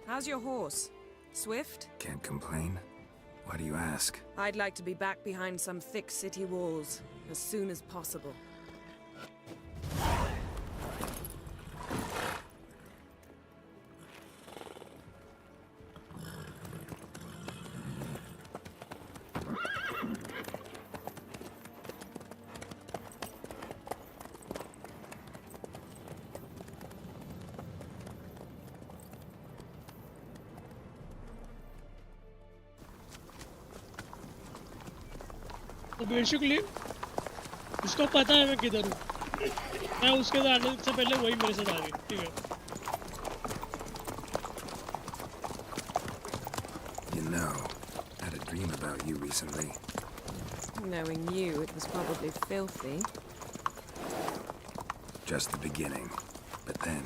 How's your horse? Swift? Can't complain. Why do you ask? I'd like to be back behind some thick city walls as soon as possible. तो basically उसको पता है मैं किधर हूँ मैं उसके साथ आने से पहले वही मेरे साथ आ गई ठीक है You know, had a dream about you recently. Knowing you, it was probably filthy. Just the beginning. But then...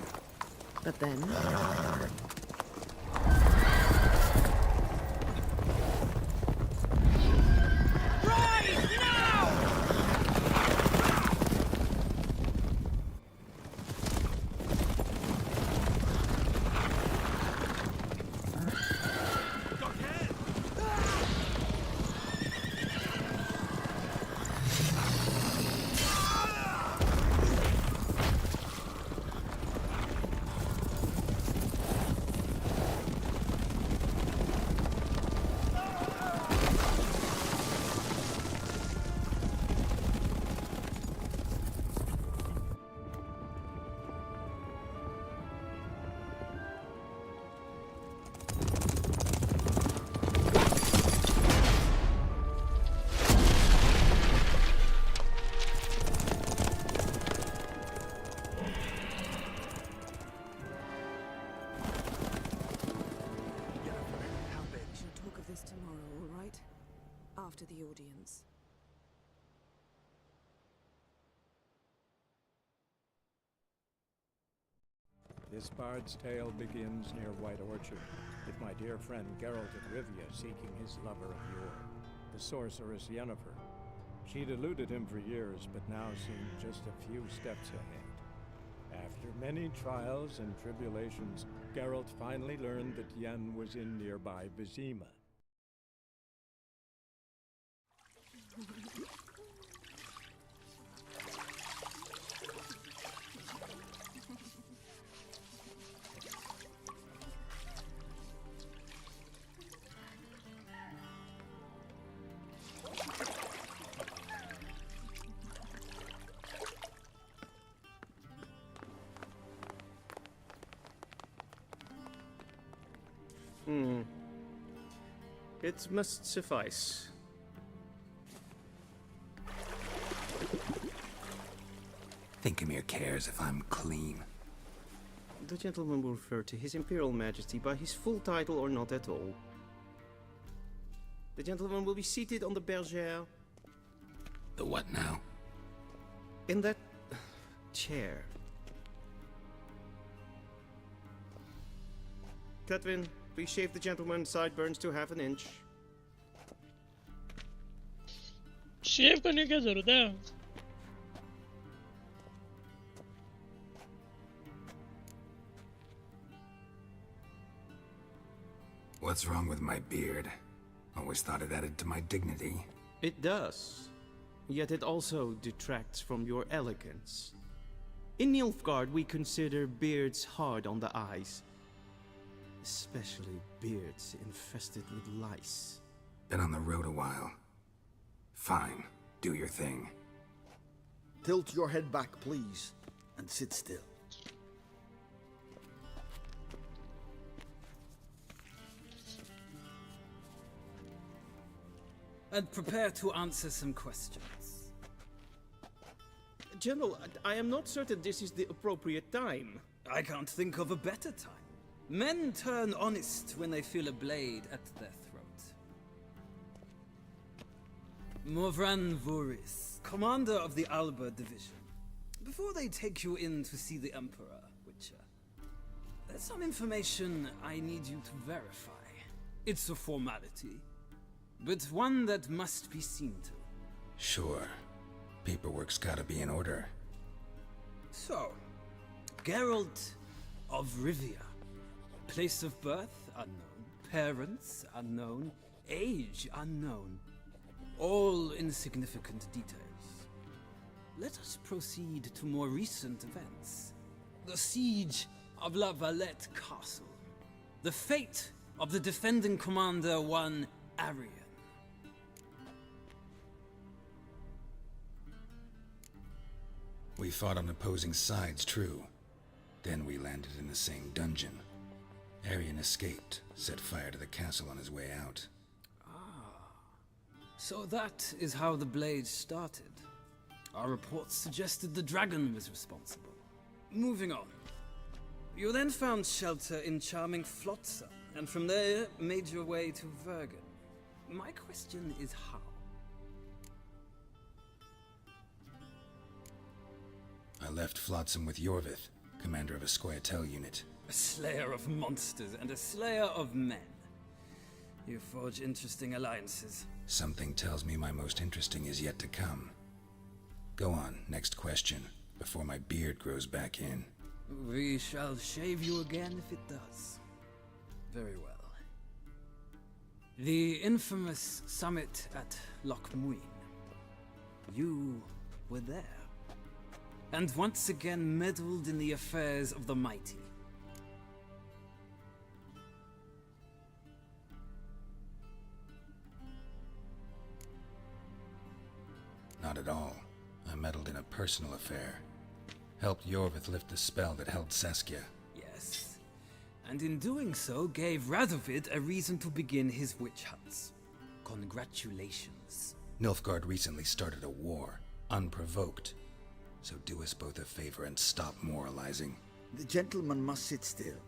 But then... After the audience. This bard's tale begins near White Orchard, with my dear friend Geralt of Rivia seeking his lover of yore, the sorceress Yennefer. She'd eluded him for years, but now seemed just a few steps ahead. After many trials and tribulations, Geralt finally learned that Yen was in nearby Vizima. It must suffice. Thinkamere cares if I'm clean. The gentleman will refer to His Imperial Majesty by his full title or not at all. The gentleman will be seated on the bergère. The what now? In that chair. Catwin, please shave the gentleman's sideburns to half an inch. शेव करने की क्या जरूरत है? What's wrong with my beard? Always thought it added to my dignity. It does. Yet it also detracts from your elegance. In Nilfgaard, we consider beards hard on the eyes. Especially beards infested with lice. Been on the road a while. Fine, do your thing. Tilt your head back, please, and sit still. And prepare to answer some questions. General, I am not certain this is the appropriate time. I can't think of a better time. Men turn honest when they feel a blade at their throat. Morvran Vuris, commander of the Alba Division. Before they take you in to see the Emperor, Witcher, there's some information I need you to verify. It's a formality, but one that must be seen to. Sure. Paperwork's gotta be in order. So, Geralt of Rivia. Place of birth unknown, parents unknown, age unknown. All insignificant details. Let us proceed to more recent events. The siege of La Valette Castle. The fate of the defending commander, one Arian. We fought on opposing sides, true. Then we landed in the same dungeon. Arian escaped, set fire to the castle on his way out. So that is how the blade started. Our reports suggested the dragon was responsible. Moving on. You then found shelter in charming Flotsam, and from there made your way to Vergen. My question is how? I left Flotsam with Yorvith, commander of a Scoia'tael unit. A slayer of monsters and a slayer of men. You forge interesting alliances. Something tells me my most interesting is yet to come. Go on, next question, before my beard grows back in. We shall shave you again if it does. Very well. The infamous summit at Loch Muin. You were there. And once again meddled in the affairs of the mighty. Not at all. I meddled in a personal affair. Helped Yorvith lift the spell that held Saskia. Yes. And in doing so, gave Radovid a reason to begin his witch hunts. Congratulations. Nilfgaard recently started a war, unprovoked. So do us both a favor and stop moralizing. The gentleman must sit still.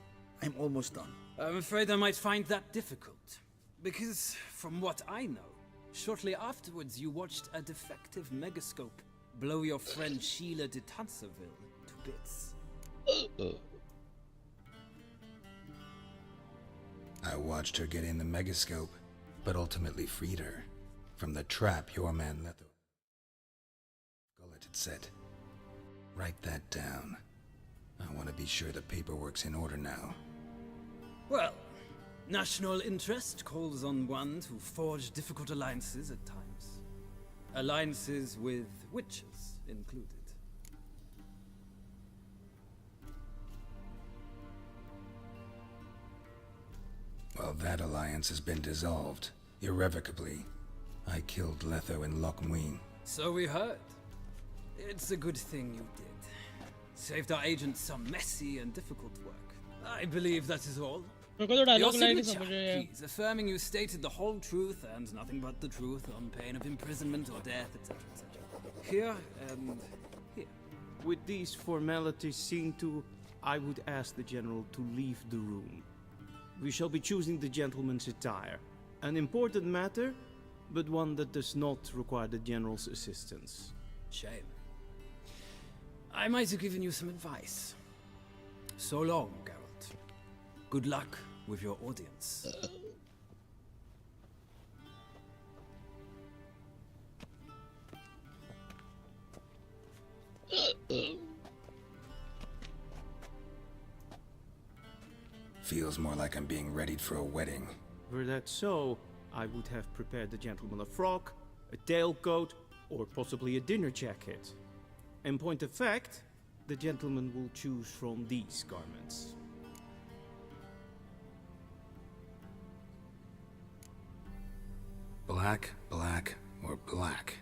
I'm almost done. I'm afraid I might find that difficult. Because, from what I know, shortly afterwards you watched a defective megascope blow your friend Sheila de Tanserville to bits. I watched her get in the megascope, but ultimately freed her from the trap your man Letho Gullet had set. Write that down. I want to be sure the paperwork's in order now. Well, national interest calls on one to forge difficult alliances at times. Alliances with witches included. Well, that alliance has been dissolved, irrevocably. I killed Letho in Loch Muin. So we heard. It's a good thing you did. Saved our agents some messy and difficult work. I believe that is all. Your signature, please, affirming you stated the whole truth and nothing but the truth on pain of imprisonment or death, etc., etc. Here and here. With these formalities seen to, I would ask the General to leave the room. We shall be choosing the gentleman's attire. An important matter, but one that does not require the General's assistance. Shame. I might have given you some advice. So long, Geralt. Good luck with your audience. Feels more like I'm being readied for a wedding. Were that so, I would have prepared the gentleman a frock, a tailcoat, or possibly a dinner jacket. In point of fact, the gentleman will choose from these garments. Black, black, or black?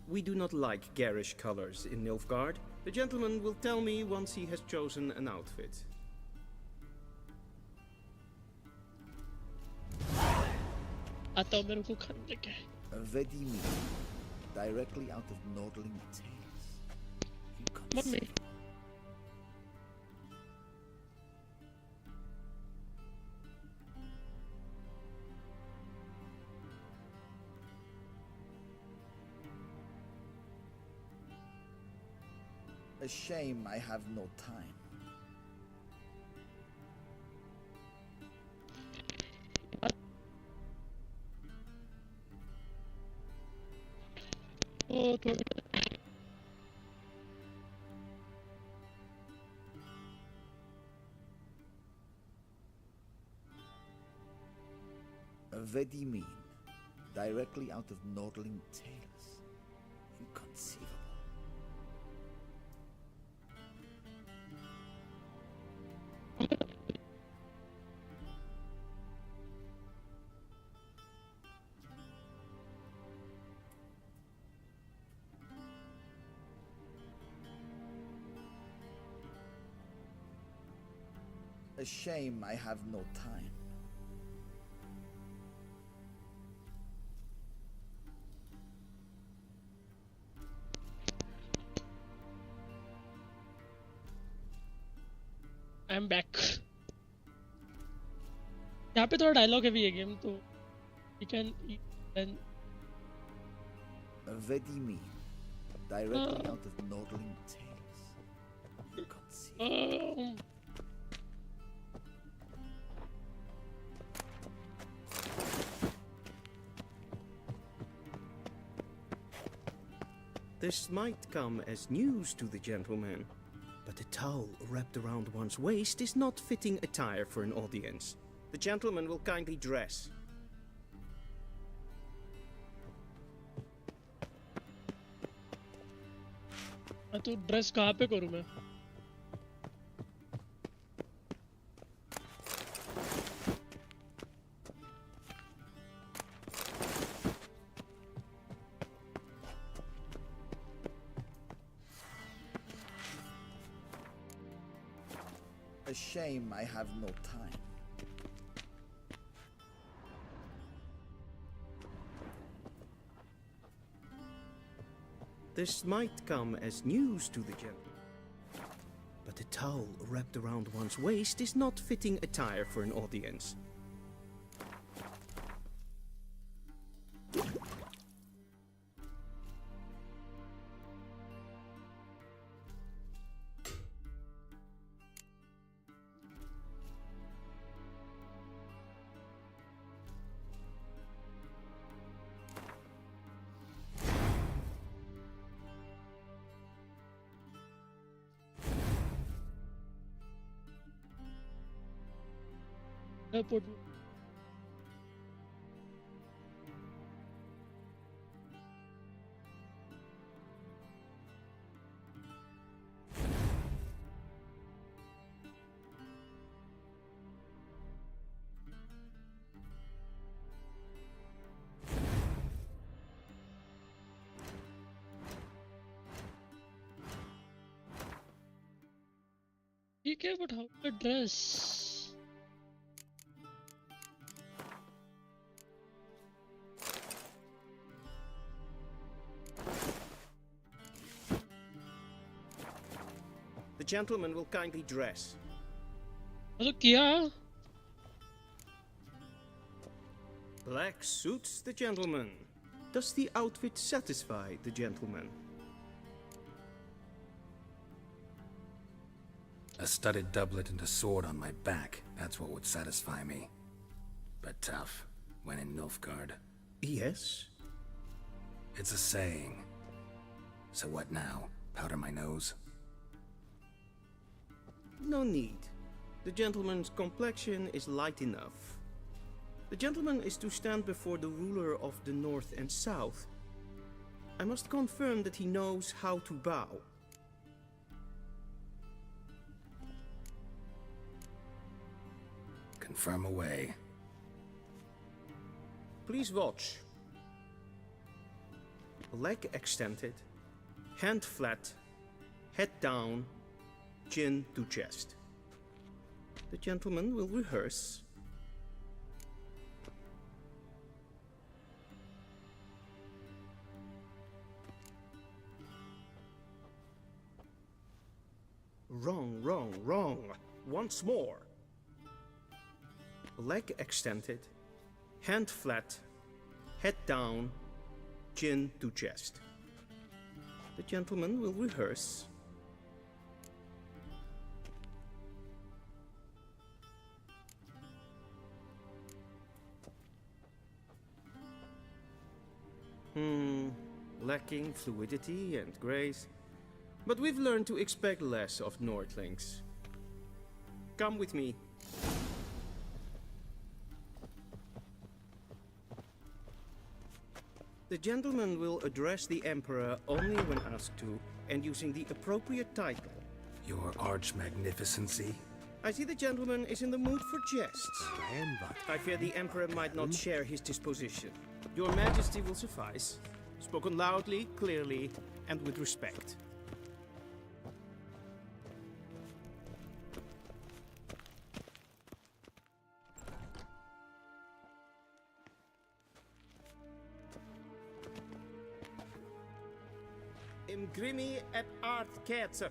We do not like garish colors in Nilfgaard. The gentleman will tell me once he has chosen an outfit. आता मेरे को खाने लगे. Vedi me, directly out of Nordling Tales. Mummy. A shame I have no time. Oh, Vedi mean, directly out of Nordling Tales. Inconceivable. A shame I have no time. I'm back. यहाँ पे थोड़ा dialogue है भी ये game तो you can then Vedimi, directly out of Nordling Tales. You can't see. This might come as news to the gentleman, but a towel wrapped around one's waist is not fitting attire for an audience. The gentleman will kindly dress. तो dress कहाँ पे करूँ मैं? A shame I have no time. This might come as news to the gentleman, but a towel wrapped around one's waist is not fitting attire for an audience. Put ठीक है but how to dress? The gentleman will kindly dress. मतलब किया? Black suits the gentleman. Does the outfit satisfy the gentleman? A studded doublet and a sword on my back, that's what would satisfy me. But tough, when in Nilfgaard. Yes? It's a saying. So what now? Powder my nose? No need. The gentleman's complexion is light enough. The gentleman is to stand before the ruler of the North and South. I must confirm that he knows how to bow. Confirm away. Please watch. Leg extended, hand flat, head down, chin to chest. The gentleman will rehearse. Wrong, wrong, wrong. Once more. Leg extended, hand flat, head down, chin to chest. The gentleman will rehearse. Lacking fluidity and grace. But we've learned to expect less of Nordlings. Come with me. The gentleman will address the Emperor only when asked to, and using the appropriate title. Your Arch-Magnificency? I see the gentleman is in the mood for jests. I fear the Emperor might not share his disposition. Your Majesty will suffice. Spoken loudly, clearly, and with respect. Imgrimi et art ketzer.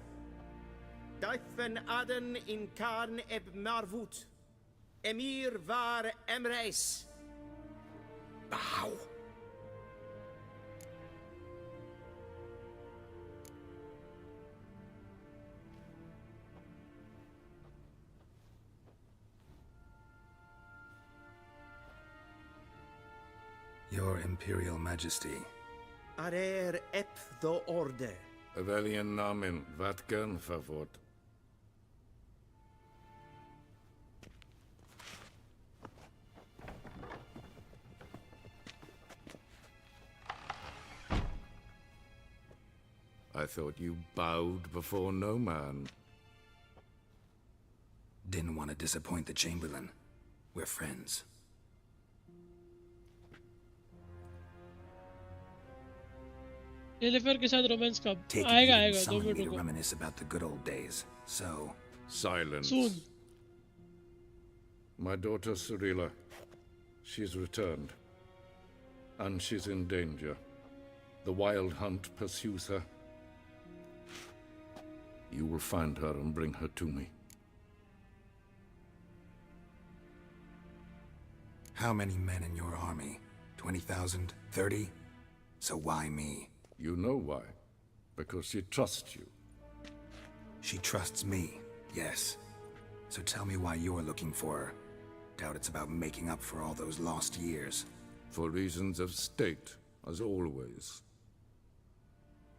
Daifen aden in karn eb marvut. Emir var Emreis. Bow. Your Imperial Majesty. Arer ep do orde. Velian namen, vatkan favort. I thought you bowed before no man. Didn't want to disappoint the Chamberlain. We're friends. एलिफर के साथ romance कब Take it आएगा you've been आएगा 2 summoning minute me to रुको reminisce about the good old days. So, Silence. Soon. My daughter Cirilla, she's returned. And she's in danger. The Wild Hunt pursues her. You will find her and bring her to me. how many men in your army? 20,000? 30? So why me? You know why. Because she trusts you. She trusts me, yes. So tell me why you're looking for her. Doubt it's about making up for all those lost years. For reasons of state, as always.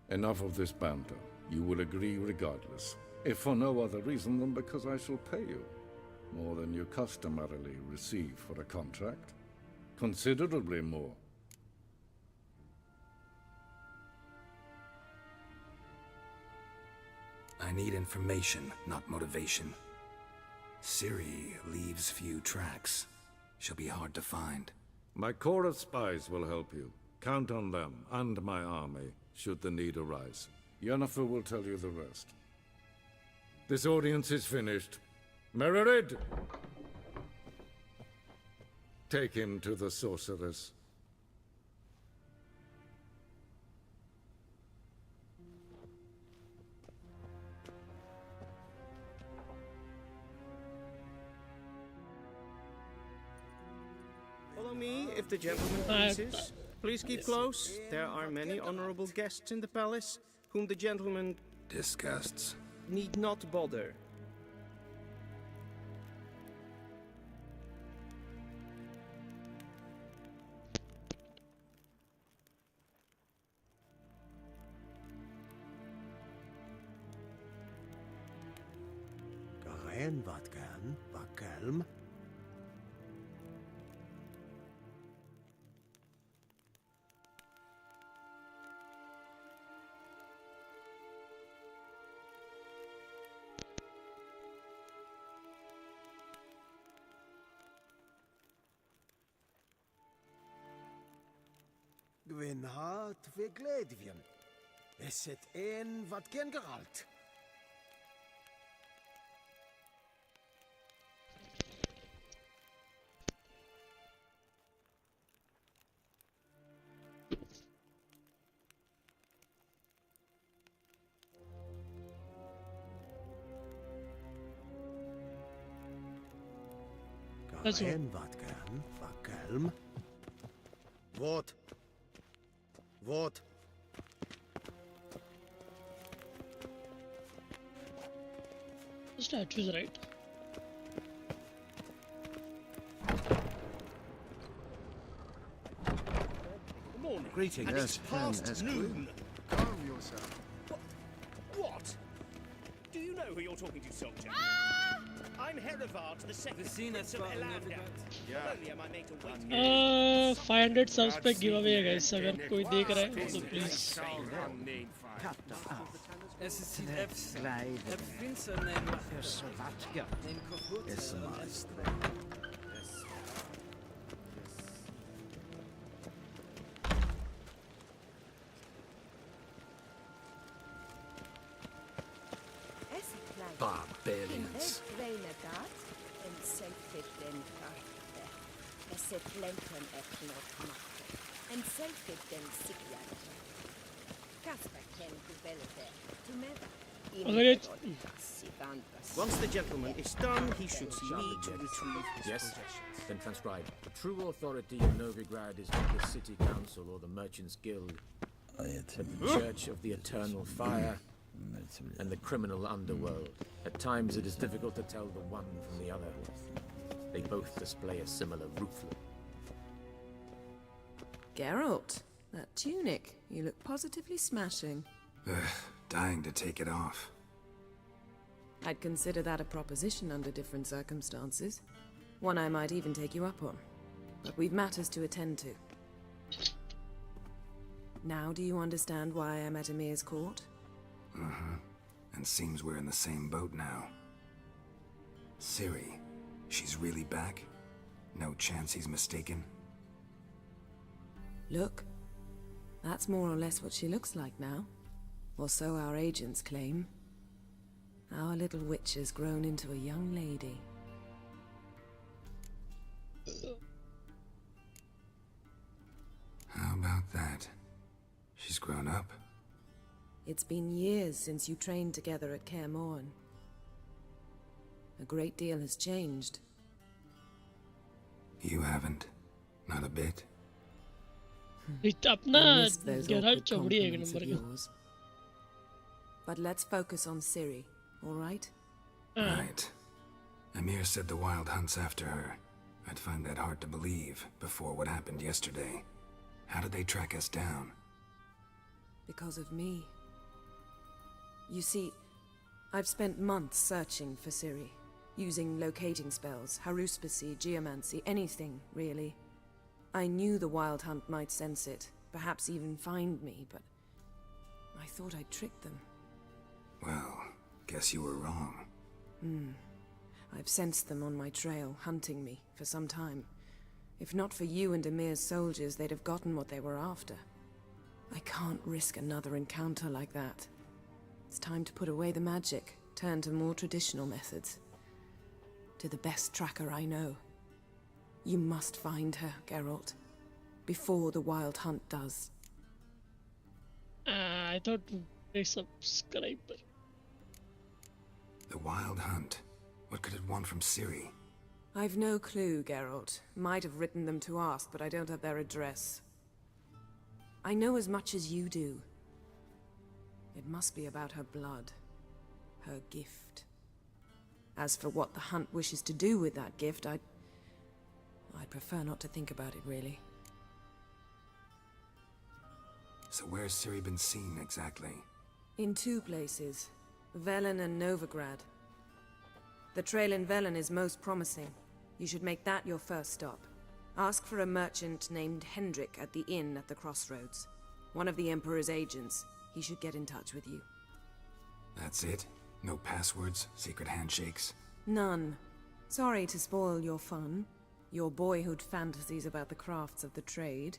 Enough of this banter. You will agree regardless. If for no other reason than because I shall pay you. More than you customarily receive for a contract. Considerably more. I need information, not motivation. Ciri leaves few tracks. She'll be hard to find. My corps of spies will help you. Count on them, and my army, should the need arise. Yennefer will tell you the rest. This audience is finished. Mererid! Take him to the sorceress. Follow me, if the gentleman pleases. Please keep close. There are many honorable guests in the palace, whom the gentleman disgusts. Need not bother. Karen Vatkan, Vakelm. Gwyn hart fe gledfion. Eset een wat gen geralt. Karen Vatkan, Vakelm. Wat? Wat? The statue is right. Good morning. Greetings. And it's Yes, past noon. Calm yourself. What? Do you know who you're talking to, soldier? I'm Herivard, the second Prince of Elanda. Only am I made to wait. 500 subs पे giveaway है guys. अगर कोई देख रहा है तो please. Es ist die Apps. Der Prinz für Schwatka. Es maestro. Barbarians. अगर ये Once the gentleman is done, he should see me to retrieve his Yes? possessions. Then transcribe. The true authority in Novigrad is not the city council or the merchants' guild, but the church of the eternal fire and the criminal underworld. At times it is difficult to tell the one from the other. They both display a similar ruthless. Geralt, that tunic. You look positively smashing. Dying to take it off. I'd consider that a proposition under different circumstances. One I might even take you up on. But we've matters to attend to. Now do you understand why I'm at Emir's court? And seems we're in the same boat now. Ciri, she's really back? No chance he's mistaken? Look, that's more or less what she looks like now. Or so our agents claim. Our little witch has grown into a young lady. How about that? She's grown up? It's been years since you trained together at Kaer Morhen. A great deal has changed. You haven't. Not a bit. अपना I missed those गहरा awkward चौड़ी एक compliments of number का yours. But let's focus on Ciri, all right? Right. Emir said the Wild Hunt's after her. I'd find that hard to believe before what happened yesterday. How did they track us down? Because of me. You see, I've spent months searching for Ciri, using locating spells, haruspicy, geomancy, anything, really. I knew the Wild Hunt might sense it, perhaps even find me, but I thought I'd tricked them. Well, guess you were wrong. I've sensed them on my trail, hunting me, for some time. If not for you and Emir's soldiers, they'd have gotten what they were after. I can't risk another encounter like that. It's time to put away the magic, turn to more traditional methods. To the best tracker I know. You must find her, Geralt. Before the Wild Hunt does. I thought they subscribe. The Wild Hunt. What could it want from Ciri? I've no clue, Geralt. Might have written them to ask, but I don't have their address. I know as much as you do. It must be about her blood. Her gift. As for what the Hunt wishes to do with that gift, I'd prefer not to think about it, really. So where's Ciri been seen, exactly? In two places. Velen and Novigrad. The trail in Velen is most promising. You should make that your first stop. Ask for a merchant named Hendrik at the inn at the crossroads. One of the Emperor's agents. He should get in touch with you. That's it? No passwords? Secret handshakes? None. Sorry to spoil your fun. Your boyhood fantasies about the crafts of the trade.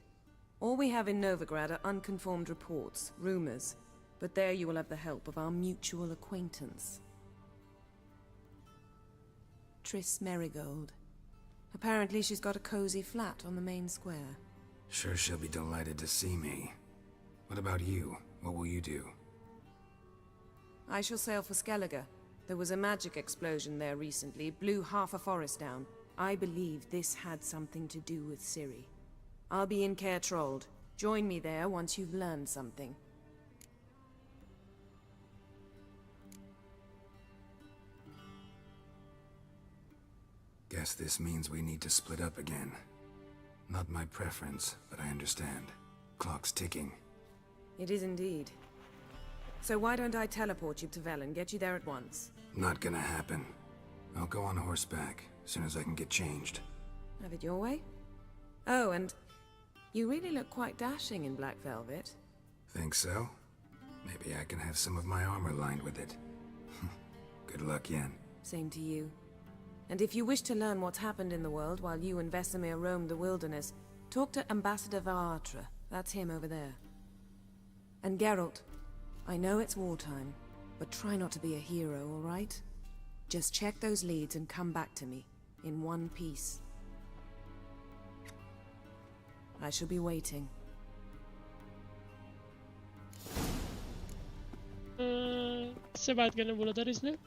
All we have in Novigrad are unconformed reports, rumors. But there you will have the help of our mutual acquaintance. Triss Merigold. Apparently she's got a cozy flat on the main square. Sure she'll be delighted to see me. What about you? What will you do? I shall sail for Skellige. There was a magic explosion there recently, blew half a forest down. I believe this had something to do with Ciri. I'll be in Caer Trold. Join me there once you've learned something. Guess this means we need to split up again. Not my preference, but I understand. Clock's ticking. It is indeed. So why don't I teleport you to Velen, get you there at once? Not gonna happen. I'll go on horseback, as soon as I can get changed. Have it your way? Oh, and you really look quite dashing in black velvet. Think so? Maybe I can have some of my armor lined with it. Good luck, Yen. Same to you. And if you wish to learn what's happened in the world while you and Vesemir roamed the wilderness, talk to Ambassador Varatra. That's him over there. And Geralt, I know it's wartime, but try not to be a hero, all right? Just check those leads and come back to me, in one piece. I shall be waiting. किससे बात करने बोला था इसने?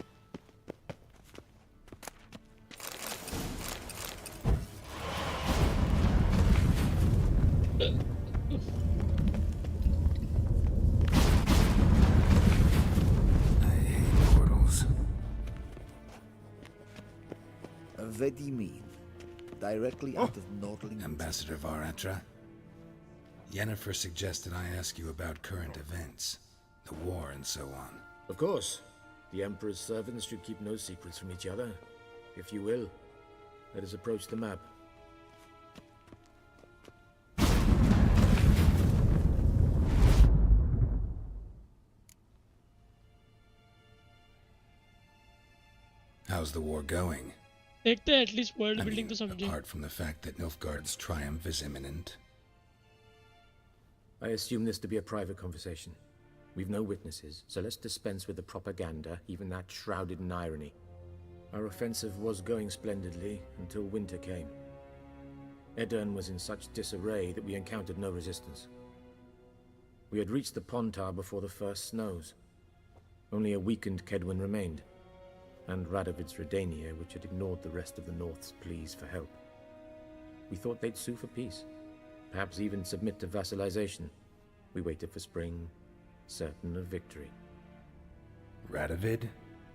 What do you mean? Directly out of Nordling? Ambassador Varatra? Yennefer suggested I ask you about current events, the war and so on. Of course. The Emperor's servants should keep no secrets from each other. If you will, let us approach the map. How's the war going? देखते हैं at least world building तो समझे. Apart from the fact that Nilfgaard's triumph is imminent. I assume this to be a private conversation. We've no witnesses, so let's dispense with the propaganda, even that shrouded in irony. Our offensive was going splendidly until winter came. Edirn was in such disarray that we encountered no resistance. We had reached the Pontar before the first snows. Only a weakened Kedwin remained, and Radovid's Redania, which had ignored the rest of the North's pleas for help. We thought they'd sue for peace, perhaps even submit to vassalization. We waited for spring, certain of victory. Radovid?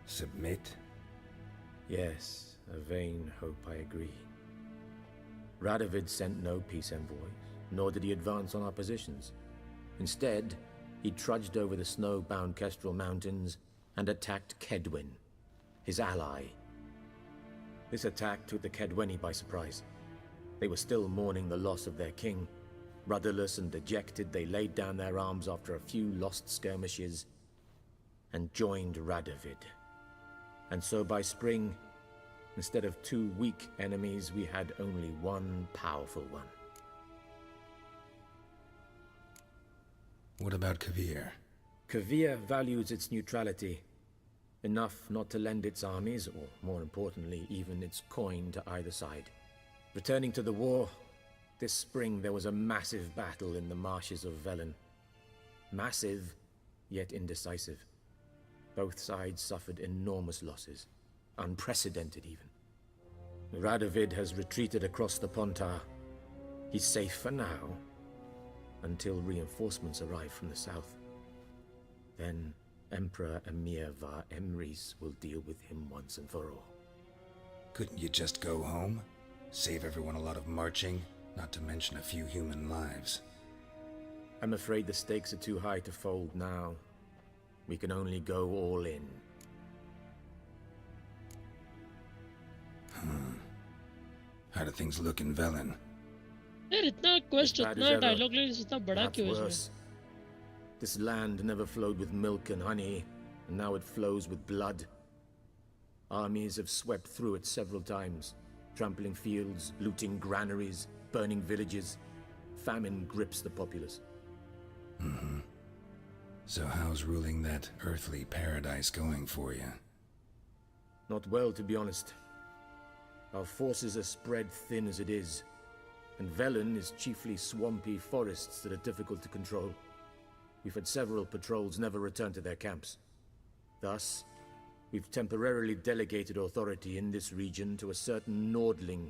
Submit? Yes, a vain hope, I agree. Radovid sent no peace envoys, nor did he advance on our positions. Instead, he trudged over the snow-bound Kestrel Mountains and attacked Kedwin, his ally. This attack took the Kedweni by surprise. They were still mourning the loss of their king. Rudderless and dejected, they laid down their arms after a few lost skirmishes and joined Radovid. And so by spring, instead of 2 weak enemies, we had only one powerful one. What about Kavir? Kavir values its neutrality, enough not to lend its armies, or more importantly, even its coin to either side. Returning to the war, this spring there was a massive battle in the marshes of Velen. Massive, yet indecisive. Both sides suffered enormous losses, unprecedented even. Radovid has retreated across the Pontar. He's safe for now, until reinforcements arrive from the south. Then Emperor Emir var Emrys will deal with him once and for all. Couldn't you just go home? Save everyone a lot of marching, not to mention a few human lives. I'm afraid the stakes are too high to fold now. We can only go all in. How do things look in Velen? यार इतना quest इतना dialogue ले इतना बड़ा क्यों है इसमें? This land never flowed with milk and honey, and now it flows with blood. Armies have swept through it several times, trampling fields, looting granaries, burning villages. Famine grips the populace. So how's ruling that earthly paradise going for you? Not well, to be honest. Our forces are spread thin as it is, and Velen is chiefly swampy forests that are difficult to control. We've had several patrols never return to their camps. Thus, we've temporarily delegated authority in this region to a certain Nordling,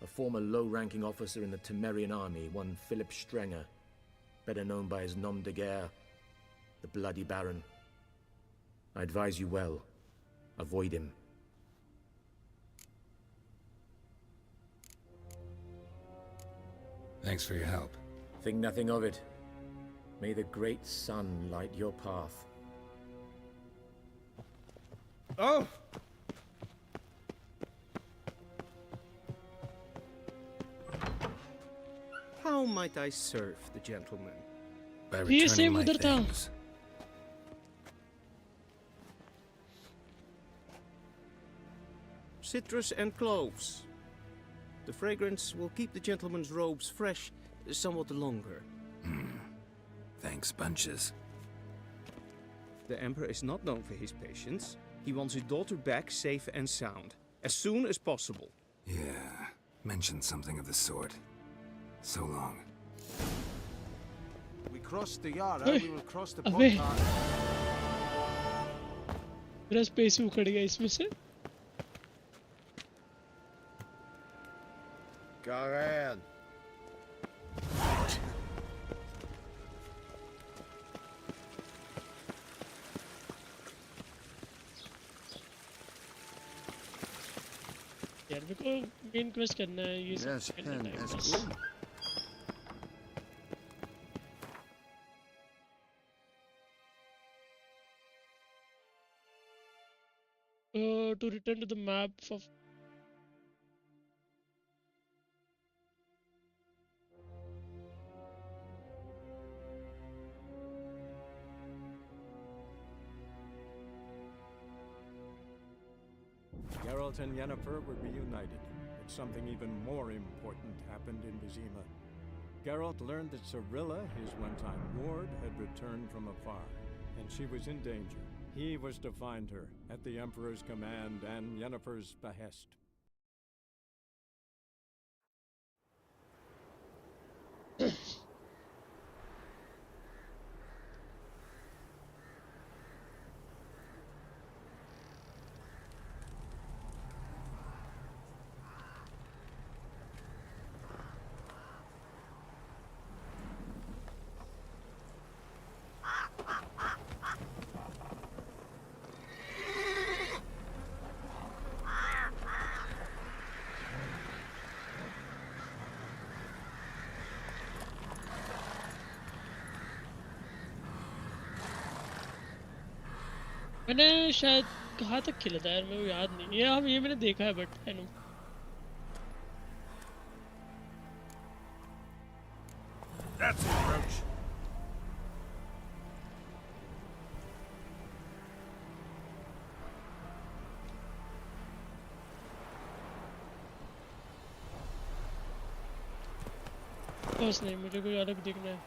a former low-ranking officer in the Temerian army, one Philip Strenger, better known by his nom de guerre, the Bloody Baron. I advise you well. Avoid him. Thanks for your help. Think nothing of it. May the great sun light your path. Oh! How might I serve the gentleman? By returning my उधर था. things. Citrus and cloves. The fragrance will keep the gentleman's robes fresh somewhat longer. Thanks, bunches. The Emperor is not known for his patience. He wants his daughter back safe and sound, as soon as possible. Yeah, mentioned something of the sort. So long. We crossed the Yara, Hey, we will cross the away. Pontar. मेरा space ही उखड़ गया इसमें से। Go ahead. यार मेरे को main quest करना है ये सब Yes, करना and time that's pass. good. To return to the map of Geralt and Yennefer were reunited, but something even more important happened in Vizima. Geralt learned that Cirilla, his one-time ward, had returned from afar, and she was in danger. He was to find her, at the Emperor's command and Yennefer's behest. मैंने शायद कहाँ तक खेला था यार, मेरे को याद नहीं। ये मैंने देखा है but I know. That's it, Roach. बस नहीं, मुझे कोई अलग देखना है।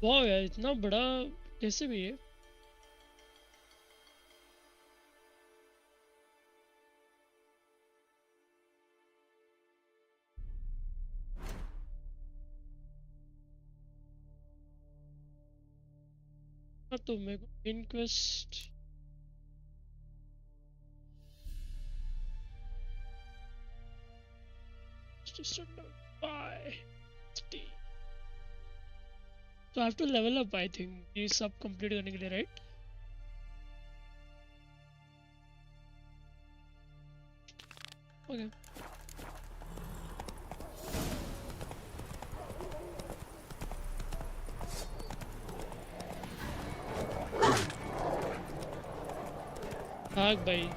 वाह यार, इतना बड़ा कैसे भी है? हाँ तो मेरे को मेन क्वेस्ट तो I have to level up I think ये सब कंप्लीट करने के लिए, राइट? ओके भाग भाई।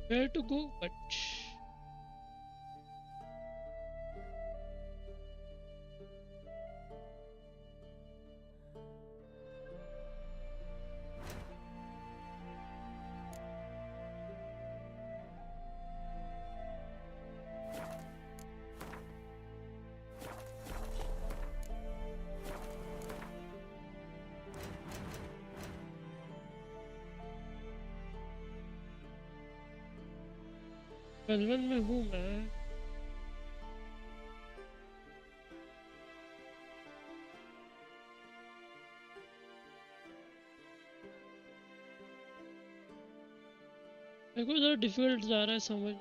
Where to go? But बलवन में हूँ मैं। मेरे को ज़रा डिफिकल्ट जा रहा है समझ।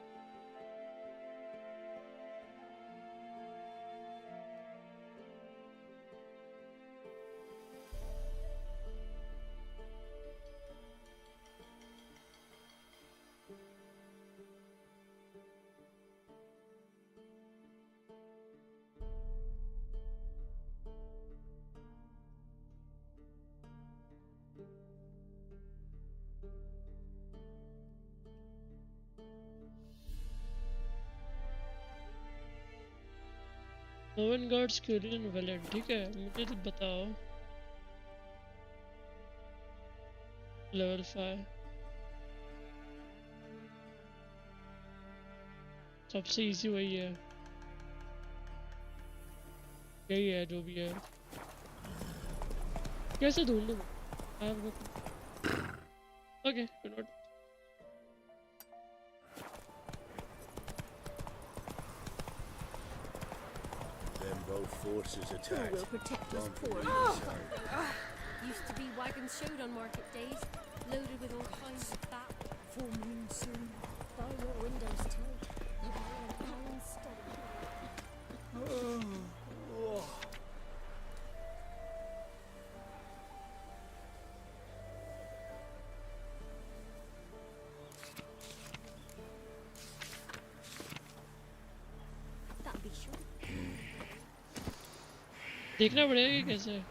नोवन गार्ड स्क्यूरियन वेलेंट, ठीक है मुझे तो बताओ। लेवल 5 सबसे इजी वही है, यही है जो भी है। कैसे ढूंढूं? Okay note. Then both forces Who attacked. will protect us Gone poor? for reasons. Used to be wagons showed on market days, loaded with all kinds of fat. Full moon soon. Bow your windows tight. You hear a long steady. That'd be sure. देखना पड़ेगा कि कैसे।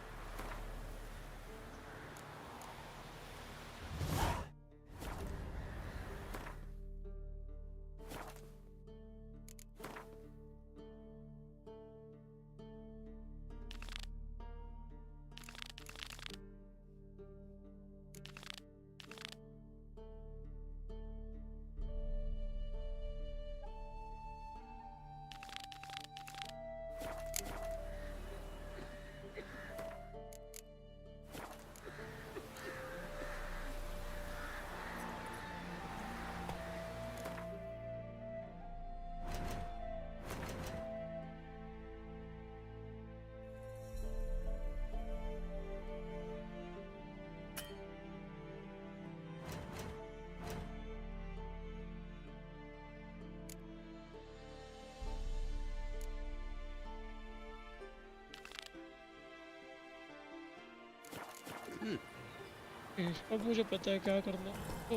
अब मुझे पता है क्या करना है। तो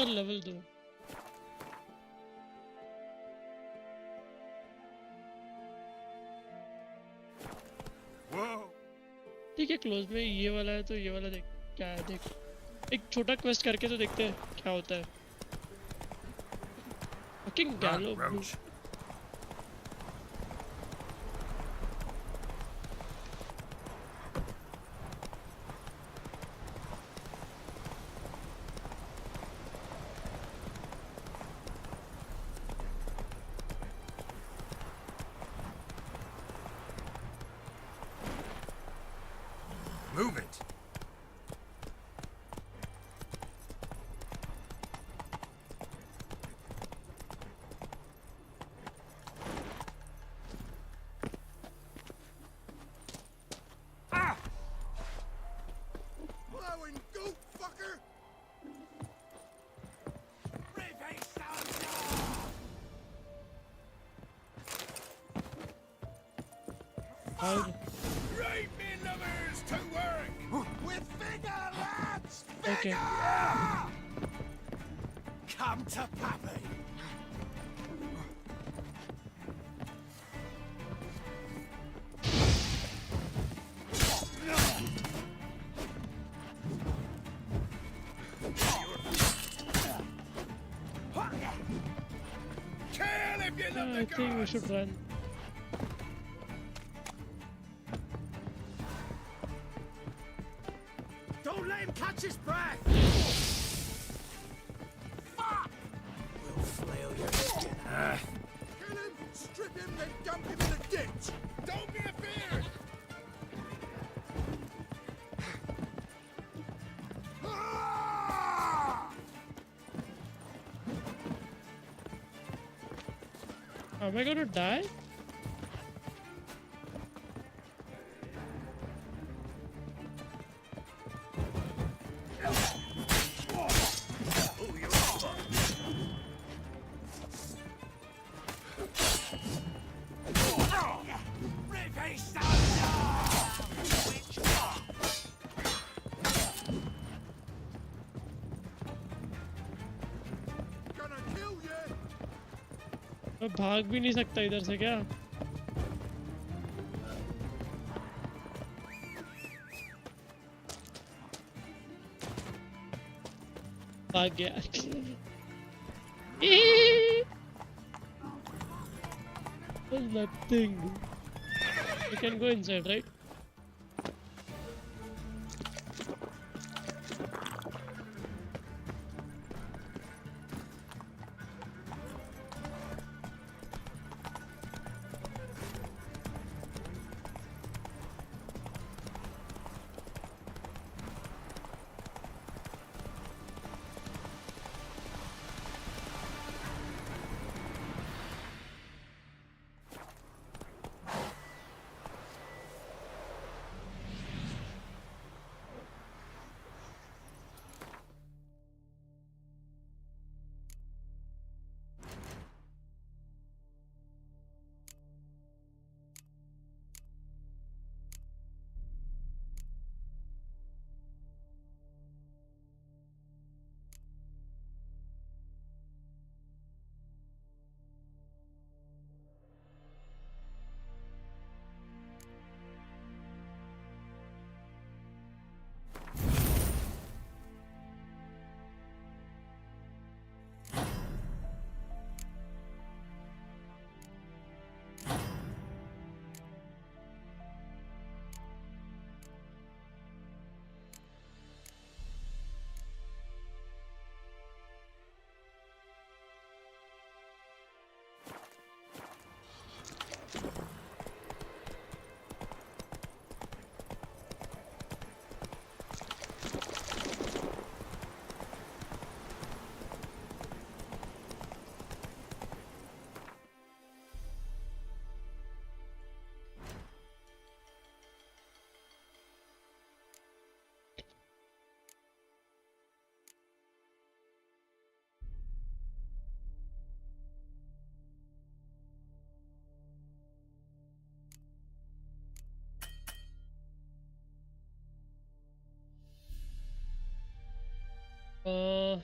लेवल 2 ठीक है। क्लोज में ये वाला है तो ये वाला देख क्या है। देख एक छोटा क्वेस्ट करके तो देखते हैं क्या होता है। फकिंग गैलो Move it! Blowing goat fucker! Right, me lovers, to work! With vigor, lads! Okay. Come to Pappy! Kill if you love I think we should run. Don't let him catch his breath! Fuck! We'll flail your skin. Kill him, strip him, then dump him in the ditch! Don't be afeard! Am I gonna die? मैं भाग भी नहीं सकता इधर से क्या? भाग गया। Nothing. You can go inside, right? Uh,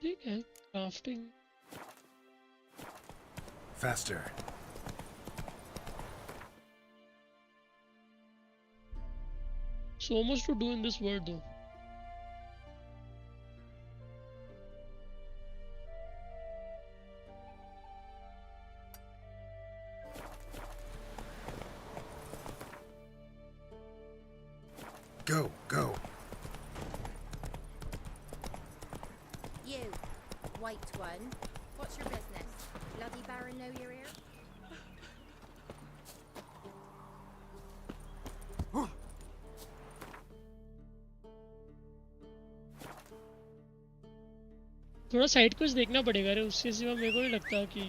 ठीक है crafting. Faster. So much to do in this world though. Go, go. You, white one. What's your business? Bloody Baron know you're here? थोड़ा साइड क्वेस्ट देखना पड़ेगा रे, उसके सिवा मेरे को नहीं लगता कि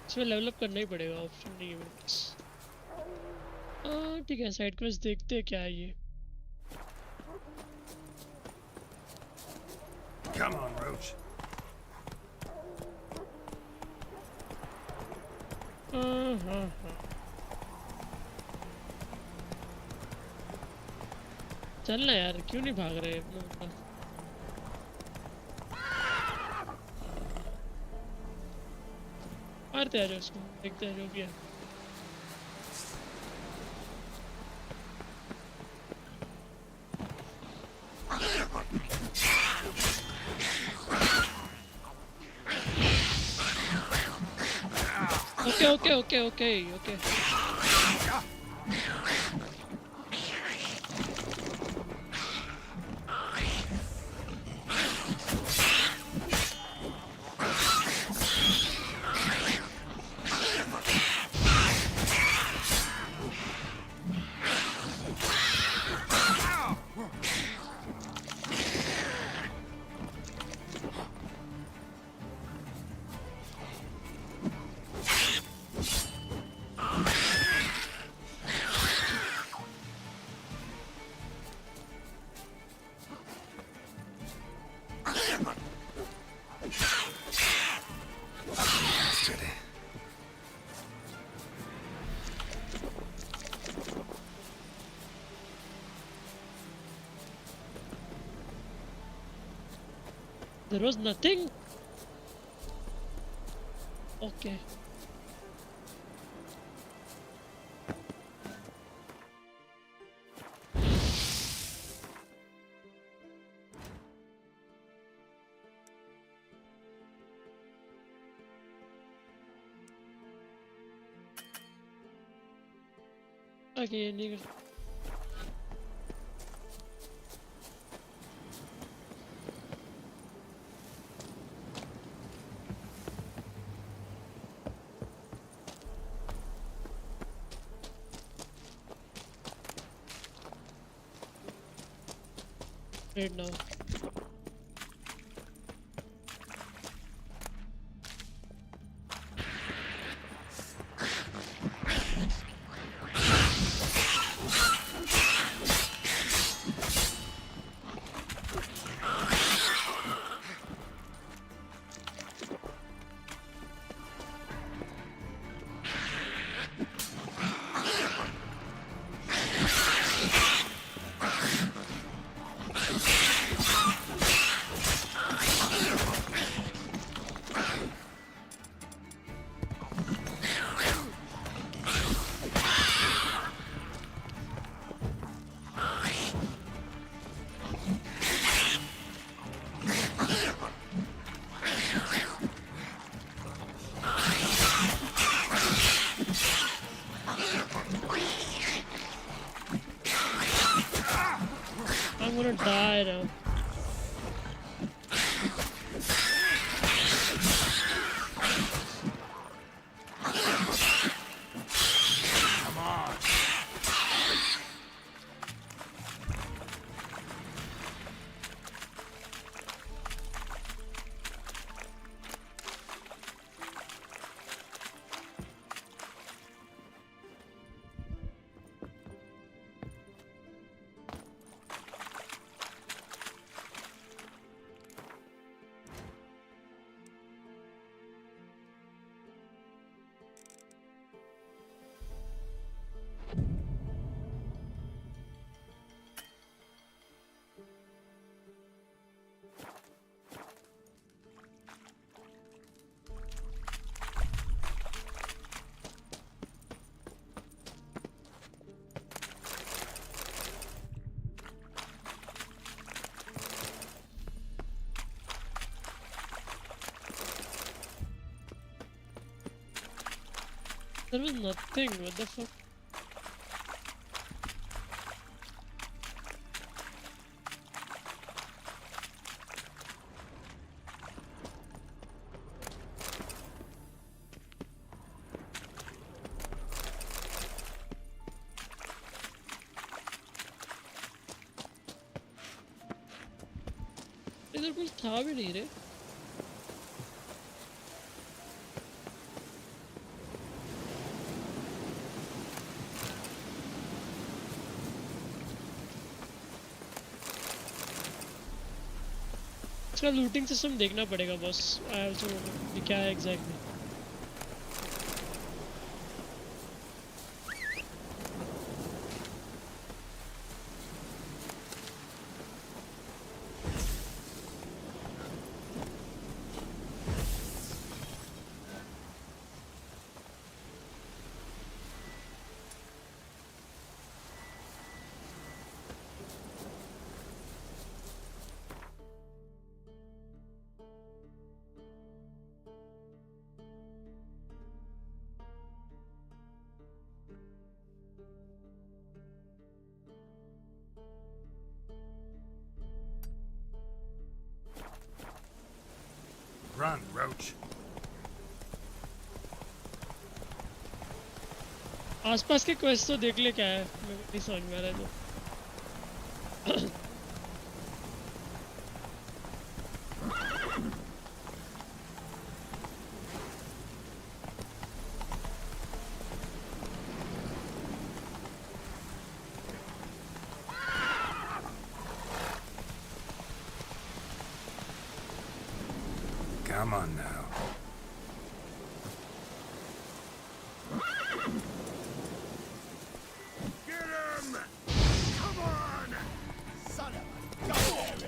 इसमें लेवल अप करना ही पड़ेगा, ऑप्शन नहीं है मेरे पास। ठीक है, साइड क्वेस्ट देखते हैं क्या है ये। Come on, Roach. चलना यार, क्यों नहीं भाग रहे अपना अपना। मारते आ जाओ उसको, देखते हैं जो भी है। Okay. There was nothing. Okay. Okay, nigga. Right now. I'm gonna die now. Come on. There was nothing. What the fuck? इधर कुछ था भी नहीं रे. इसका लूटिंग सिस्टम देखना पड़ेगा बस. आई आल्सो ये क्या है एग्जैक्टली. Run, Roach. आसपास के क्वेस्ट तो देख ले क्या है. मेरे को नहीं समझ में आ रहा है तो. Come on now. Get him! Come on! Son of a gun!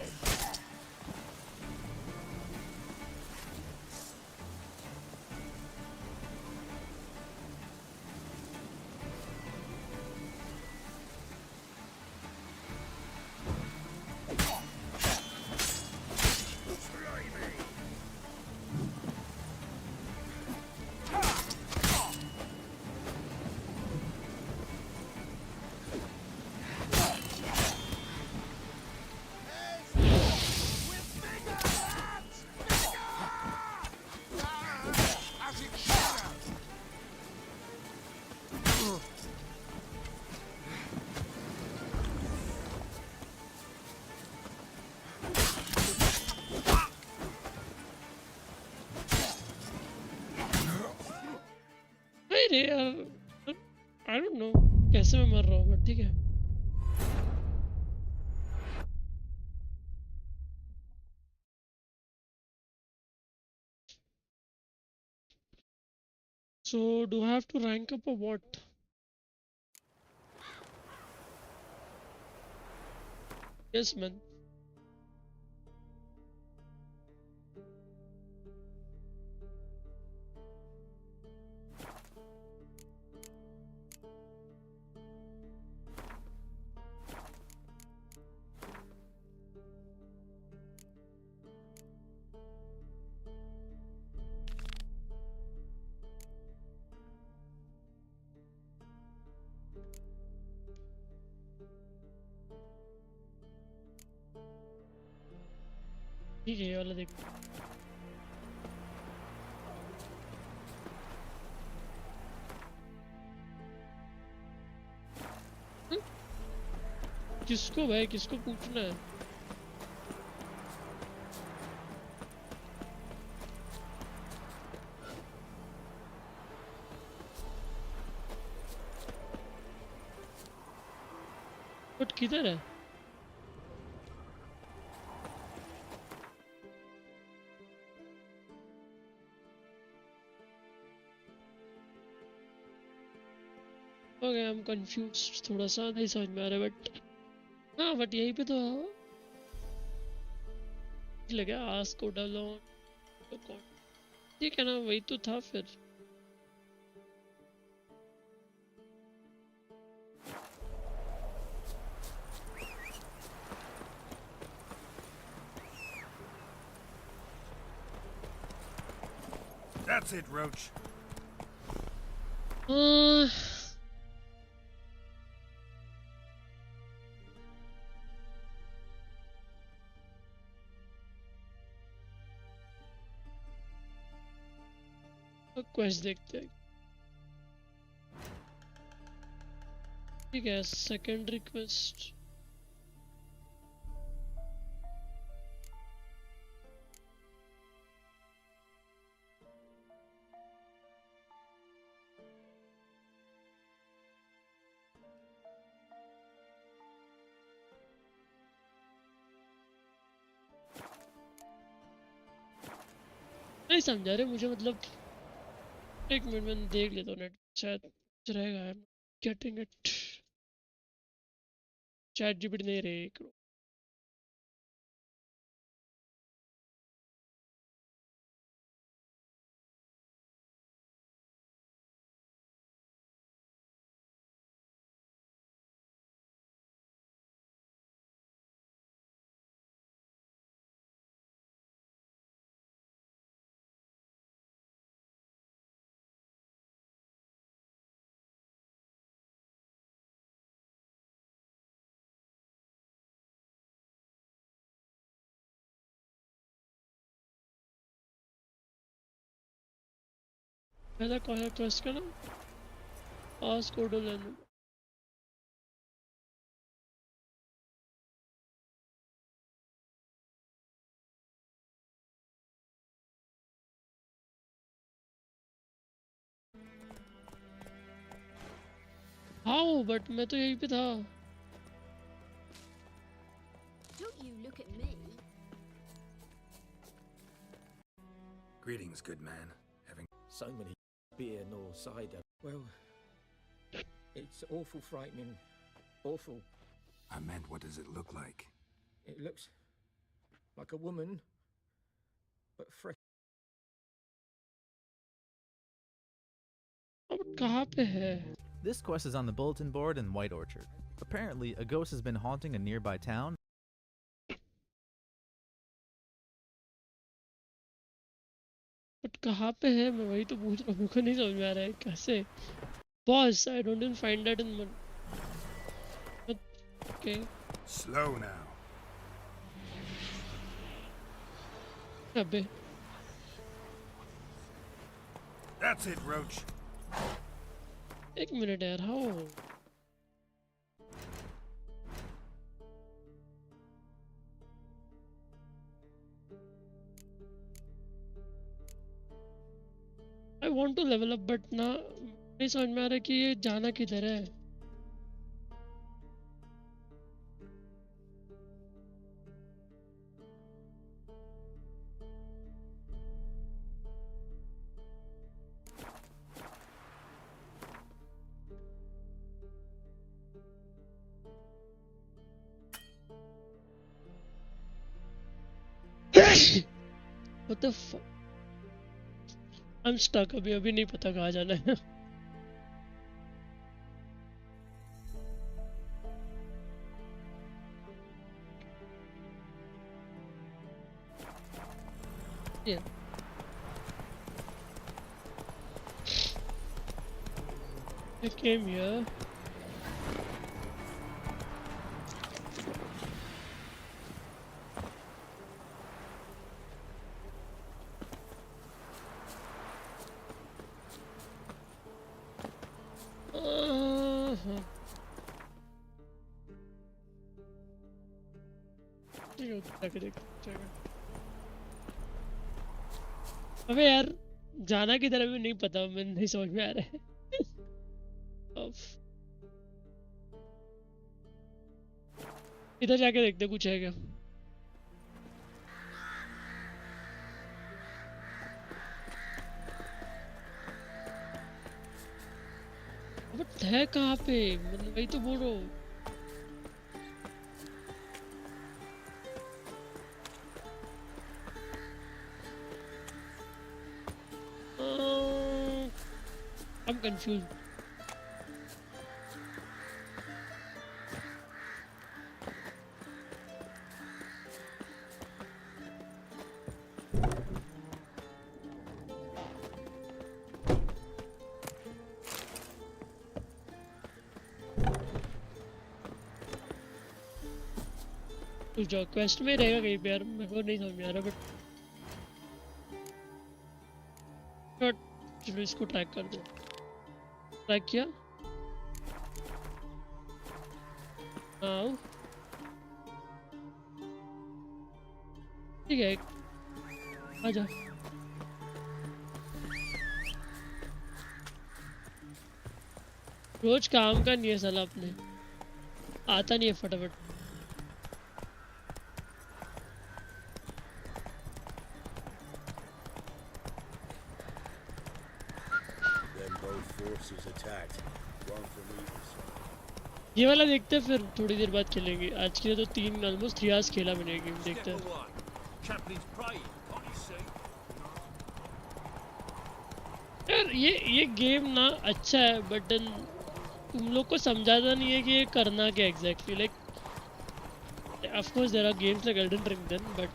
नहीं रे यार, I don't know कैसे मैं मर रहा हूँ, but ठीक है. So do I have to rank up or what? Yes, man. ठीक है, ये वाला देख. किसको भाई, किसको पूछना है? बट किधर है? ओके, आई एम कंफ्यूज, थोड़ा सा नहीं समझ में आ रहा, बट हाँ, बट यहीं पे तो लगा आस्क को डालो. ठीक है ना, वही तो था फिर. That's it, Roach. क्वेस्ट देखते हैं. ठीक है, सेकंड रिक्वेस्ट. नहीं समझा रहे मुझे, मतलब एक मिनट में देख लेता हूँ नेट, शायद रहेगा. I am getting it. Chat GPT नहीं रहे. पहला कौन है क्वेस्ट का नाम? आस्क कोडो लेनो. हाँ, बट मैं तो यहीं पे था. Don't you look at me. Greetings, good man. Having so many beer nor cider. Well, it's awful frightening. Awful. I meant, what does it look like? It looks like a woman, but fresh. कहाँ पे है? This quest is on the bulletin board in White Orchard. Apparently, a ghost has been haunting a nearby town. But कहाँ पे है? मैं वही तो पूछ रहा हूँ, मेरे को नहीं समझ में आ रहा है कैसे. Boss, I don't even find that in one. Okay. Slow now. अबे. That's it, Roach. एक मिनट यार, how? I want to level up, but ना नहीं समझ में आ रहा कि ये जाना किधर है. What the fuck? I'm stuck. अभी नहीं पता कहाँ जाना है. Yeah. I came here. अबे यार जाना किधर अभी नहीं पता. मैं नहीं समझ में आ रहा है. इधर जाके देखते कुछ है क्या. बट है कहाँ पे. मतलब वही तो बोल रहा हूँ. I'm confused. जो क्वेस्ट में रहेगा कहीं पे यार. मेरे को नहीं समझ में आ रहा बट चलो इसको ट्रैक कर दो. ट्रैक किया. आओ ठीक है आजा. रोज काम का नहीं है साला. अपने आता नहीं है फटाफट. ये वाला देखते हैं फिर थोड़ी देर बाद खेलेंगे. आज के लिए तो 3 ऑलमोस्ट 3 आवर्स खेला मैंने गेम. देखते हैं. यार ये गेम ना अच्छा है बट देन तुम लोग को समझाता नहीं है कि ये करना क्या exactly. Like of course there are games like Elden Ring then but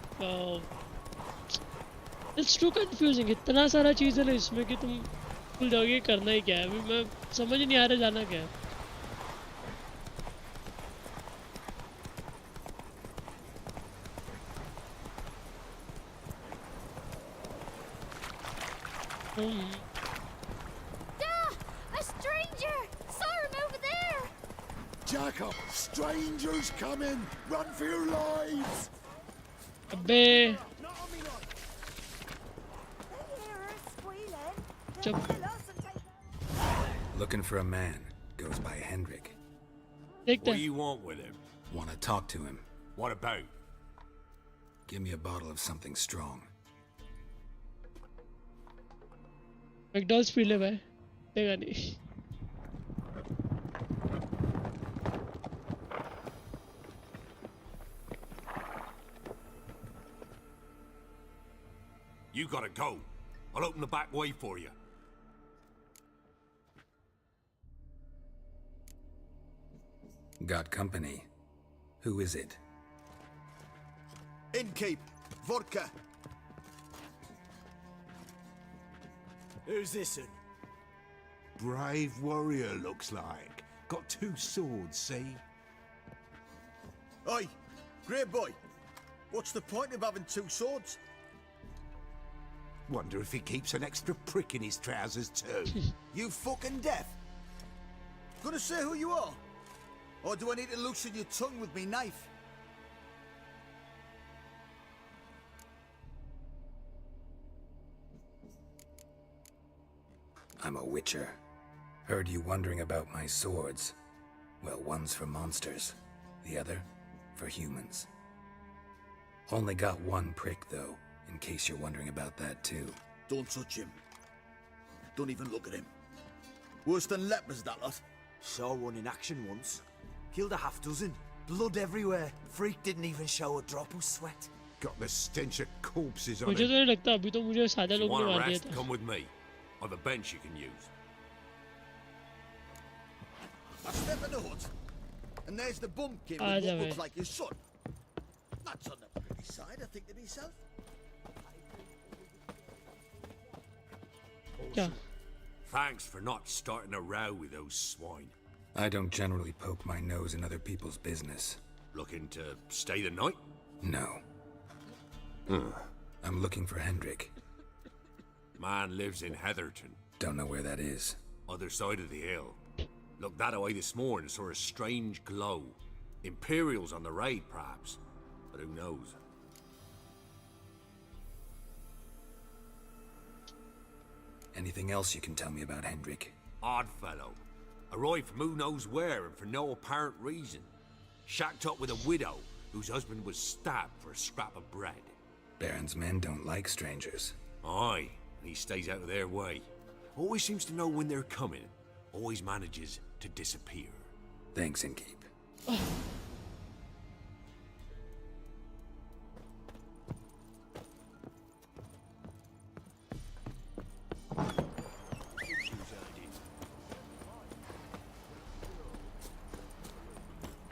it's too confusing. इतना सारा चीज़ है ना इसमें कि तुम भूल जाओगे करना ही क्या है. अभी मैं समझ नहीं आ रहा जाना क्या है. A stranger! Saw him over there! Jacob, strangers coming! Run for your lives! अबे Looking for a man. Goes by Hendrik. What do you want with him? Want to talk to him. What about? Give me a bottle of something strong. McDowell's पी ले भाई. देगा नहीं. You gotta go. I'll open the back way for you. Got company. Who is it? Innkeep, vodka. Who's this one? Brave warrior, looks like. Got 2 swords, see? Oi, great boy. What's the point of having 2 swords? Wonder if he keeps an extra prick in his trousers too. You fucking deaf? Gonna say who you are? Or do I need to loosen your tongue with me knife? I'm a witcher. Heard you wondering about my swords. Well, one's for monsters, the other for humans. Only got one prick, though, in case you're wondering about that, too. Don't touch him. Don't even look at him. Worse than lepers, that lot. Saw one in action once. Killed a half dozen. Blood everywhere. Freak didn't even show a drop of sweat. Got the stench of corpses on मुझे him. तो नहीं लगता अभी तो मुझे सादा If you लोग ने want a मार दिया rest, था. come with me. I've a bench you can use. I step in the hut, and there's the bumpkin Ah, with yeah, what looks mate. like your son. That's on the pretty side, I think to myself. क्या? Thanks for not starting a row with those swine. I don't generally poke my nose in other people's business. Looking to stay the night? No. I'm looking for Hendrik. Man lives in Heatherton. Don't know where that is. Other side of the hill. Looked that away this morning, saw a strange glow. Imperials on the raid, perhaps. But who knows? Anything else you can tell me about Hendrik? Odd fellow. Arrived from who knows where and for no apparent reason. Shacked up with a widow whose husband was stabbed for a scrap of bread. Baron's men don't like strangers. Aye, and he stays out of their way. Always seems to know when they're coming. Always manages to disappear. Thanks, Innkeep.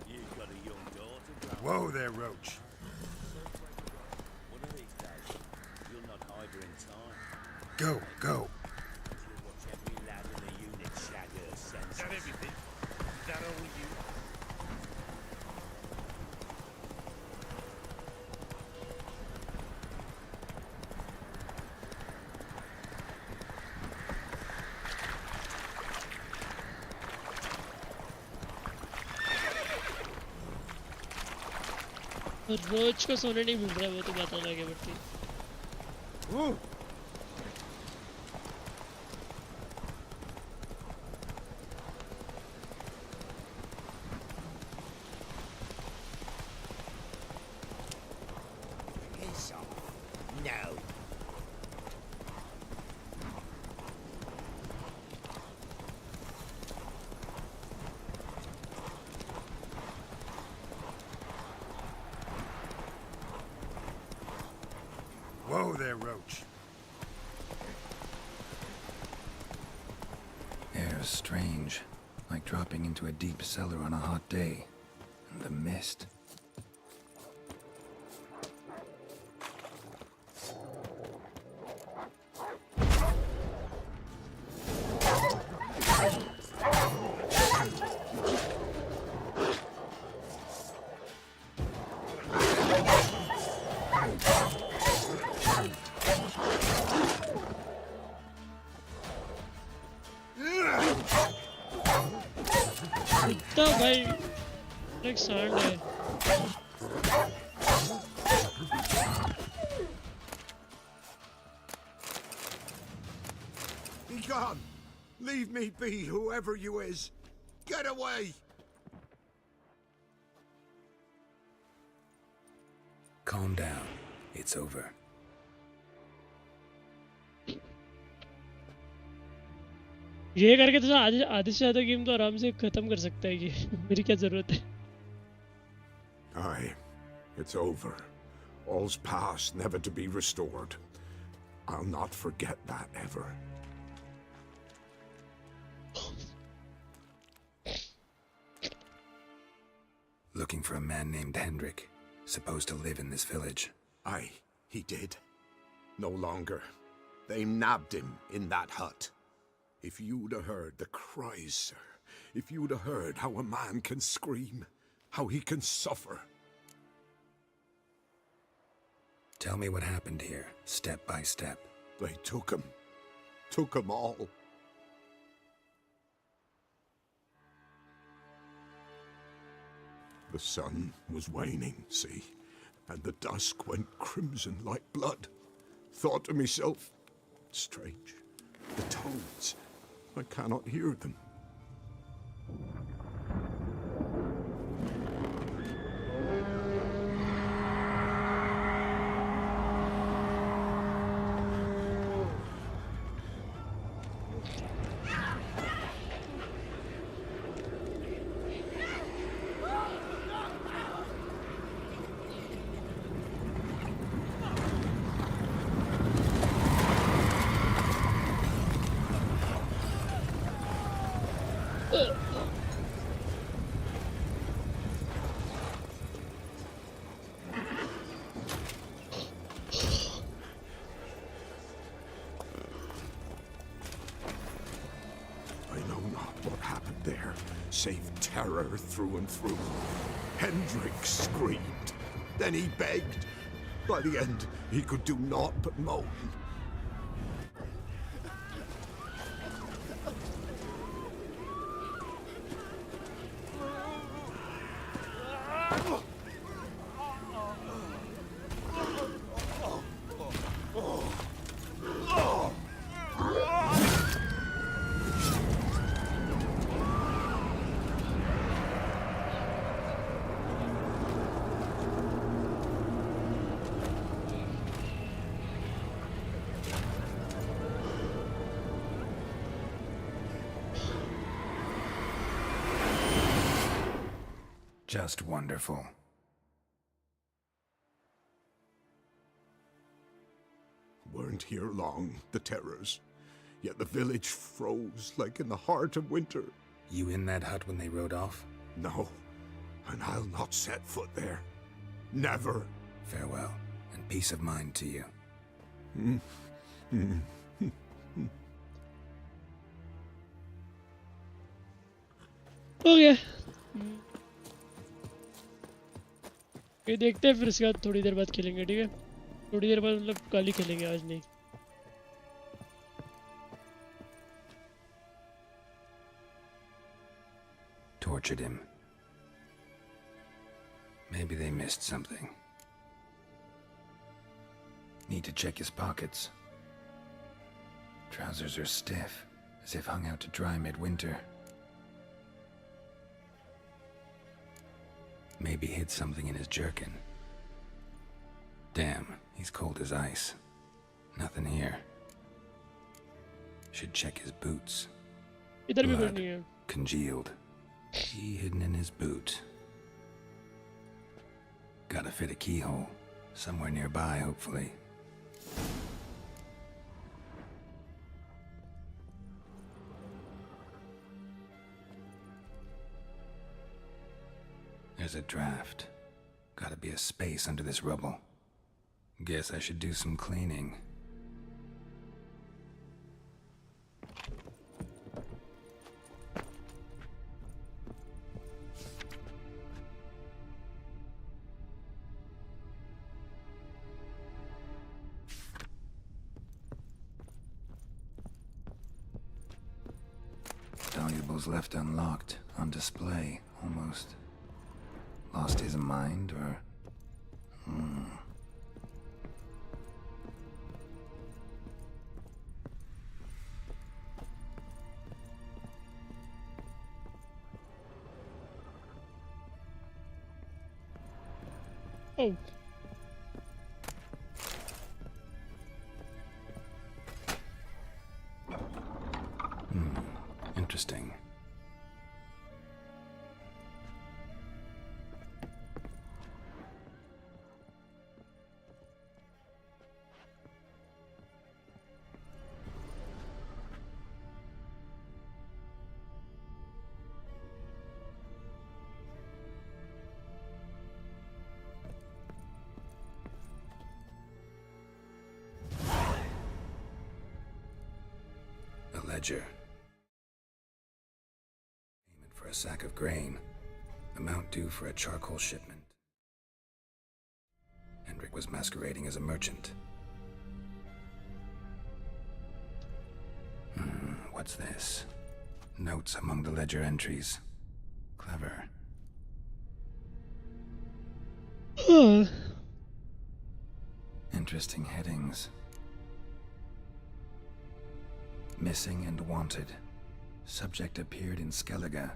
You've got a young daughter. Whoa there, Roach. One of these days, you'll not hide her in time. Go, go. You'll watch every lad in the unit shag her senses. Is that everything? Is that all you? रोज को सोने नहीं मिल रहा है वो तो बात अलग है but Piss off. No. Whoa there, Roach. Air's strange. Like dropping into a deep cellar on a hot day. And the mist. इतना भाई एक सांड है Be gone. Leave me be, whoever you is. Get away. Calm down. It's over. ये करके तो आधे आधे से ज़्यादा गेम तो आराम से ख़त्म कर सकता है ये मेरी क्या ज़रूरत है Aye, it's over. All's past, never to be restored. I'll not forget that ever. Looking for a man named Hendrik. Supposed to live in this village. Aye, he did. No longer. They nabbed him in that hut. If you'd have heard the cries, sir. If you'd have heard how a man can scream. How he can suffer. Tell me what happened here, step by step. They took him. Took him all. The sun was waning, see? And the dusk went crimson like blood. Thought to myself, strange. The toads. I cannot hear them. save terror through and through. Hendrik screamed. Then he begged. By the end, he could do naught but moan. Just wonderful. Weren't here long, the terrors. Yet the village froze like in the heart of winter. You in that hut when they rode off? No, and I'll not set foot there. Never. Farewell, and peace of mind to you. Okay. ये देखते हैं फिर इसके बाद थोड़ी देर बाद खेलेंगे ठीक है थोड़ी देर बाद मतलब कल ही खेलेंगे आज नहीं Tortured him. Maybe they missed something. Need to check his pockets. Trousers are stiff, as if hung out to dry midwinter. Maybe hid something in his jerkin. Damn, he's cold as ice. Nothing here. Should check his boots. इधर भी कुछ Blood नहीं है congealed. Key hidden in his boot. Gotta fit a keyhole. Somewhere nearby, hopefully. There's a draft. Gotta be a space under this rubble. Guess I should do some cleaning. Valuables left unlocked, on display, almost. Lost his mind, or... Oh. Interesting. A ledger. Payment for a sack of grain. Amount due for a charcoal shipment. Hendrik was masquerading as a merchant. What's this? Notes among the ledger entries. Clever. Interesting headings. Missing and wanted. Subject appeared in Skellige,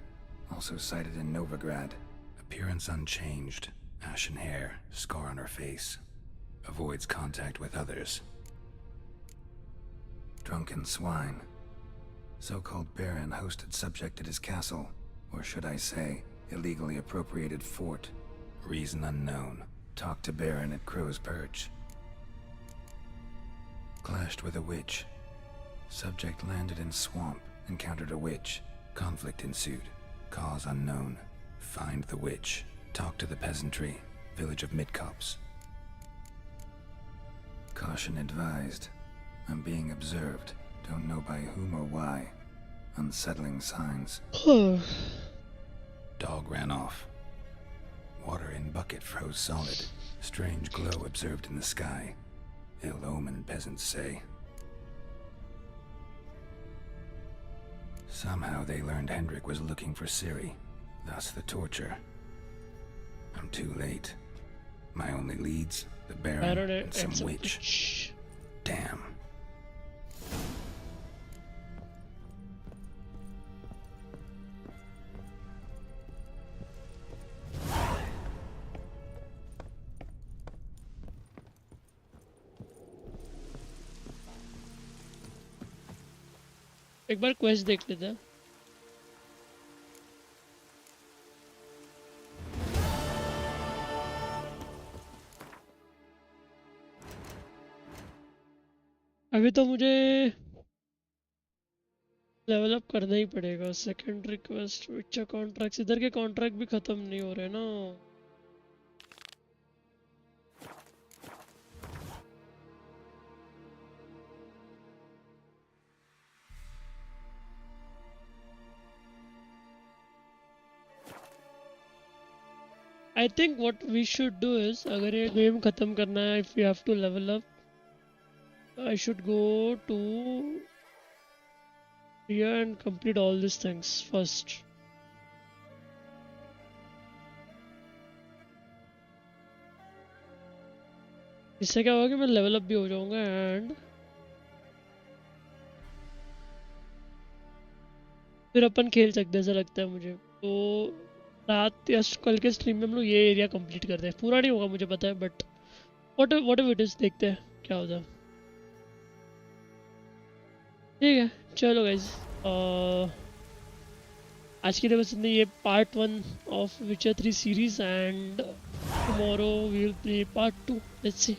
also cited in Novigrad. Appearance unchanged. Ashen hair, scar on her face. Avoids contact with others. Drunken swine. So-called baron hosted subject at his castle, or should I say, illegally appropriated fort. Reason unknown. Talked to baron at Crow's Perch. Clashed with a witch. Subject landed in swamp, encountered a witch. Conflict ensued. Cause unknown. Find the witch. Talk to the peasantry. Village of Midcopse. Caution advised. I'm being observed. Don't know by whom or why. Unsettling signs. Dog ran off. Water in bucket froze solid. Strange glow observed in the sky. Ill omen, peasants say. Somehow they learned Hendrik was looking for Ciri, thus the torture. I'm too late. My only leads, the Baron and some witch. Damn. एक बार quest देख लेते हैं। अभी तो मुझे level up करना ही पड़ेगा। Second request विच contracts, इधर के कॉन्ट्रैक्ट भी खत्म नहीं हो रहे ना। I think what we should do is, अगर ये गेम ख़त्म करना है, if we have to level up, I should go to here and complete all these things first. इससे क्या होगा कि मैं लेवल अप भी हो जाऊंगा एंड फिर अपन खेल सकते हैं, ऐसा लगता है मुझे। तो रात या कल के स्ट्रीम में हम लोग ये एरिया कंप्लीट करते हैं। पूरा नहीं होगा मुझे पता है, but what ever it is, देखते हैं क्या होता है। ठीक है, चलो गाइज, आज के लिए बस इतने। ये part 1 of Witcher 3 series and tomorrow we will play part 2। Let's C.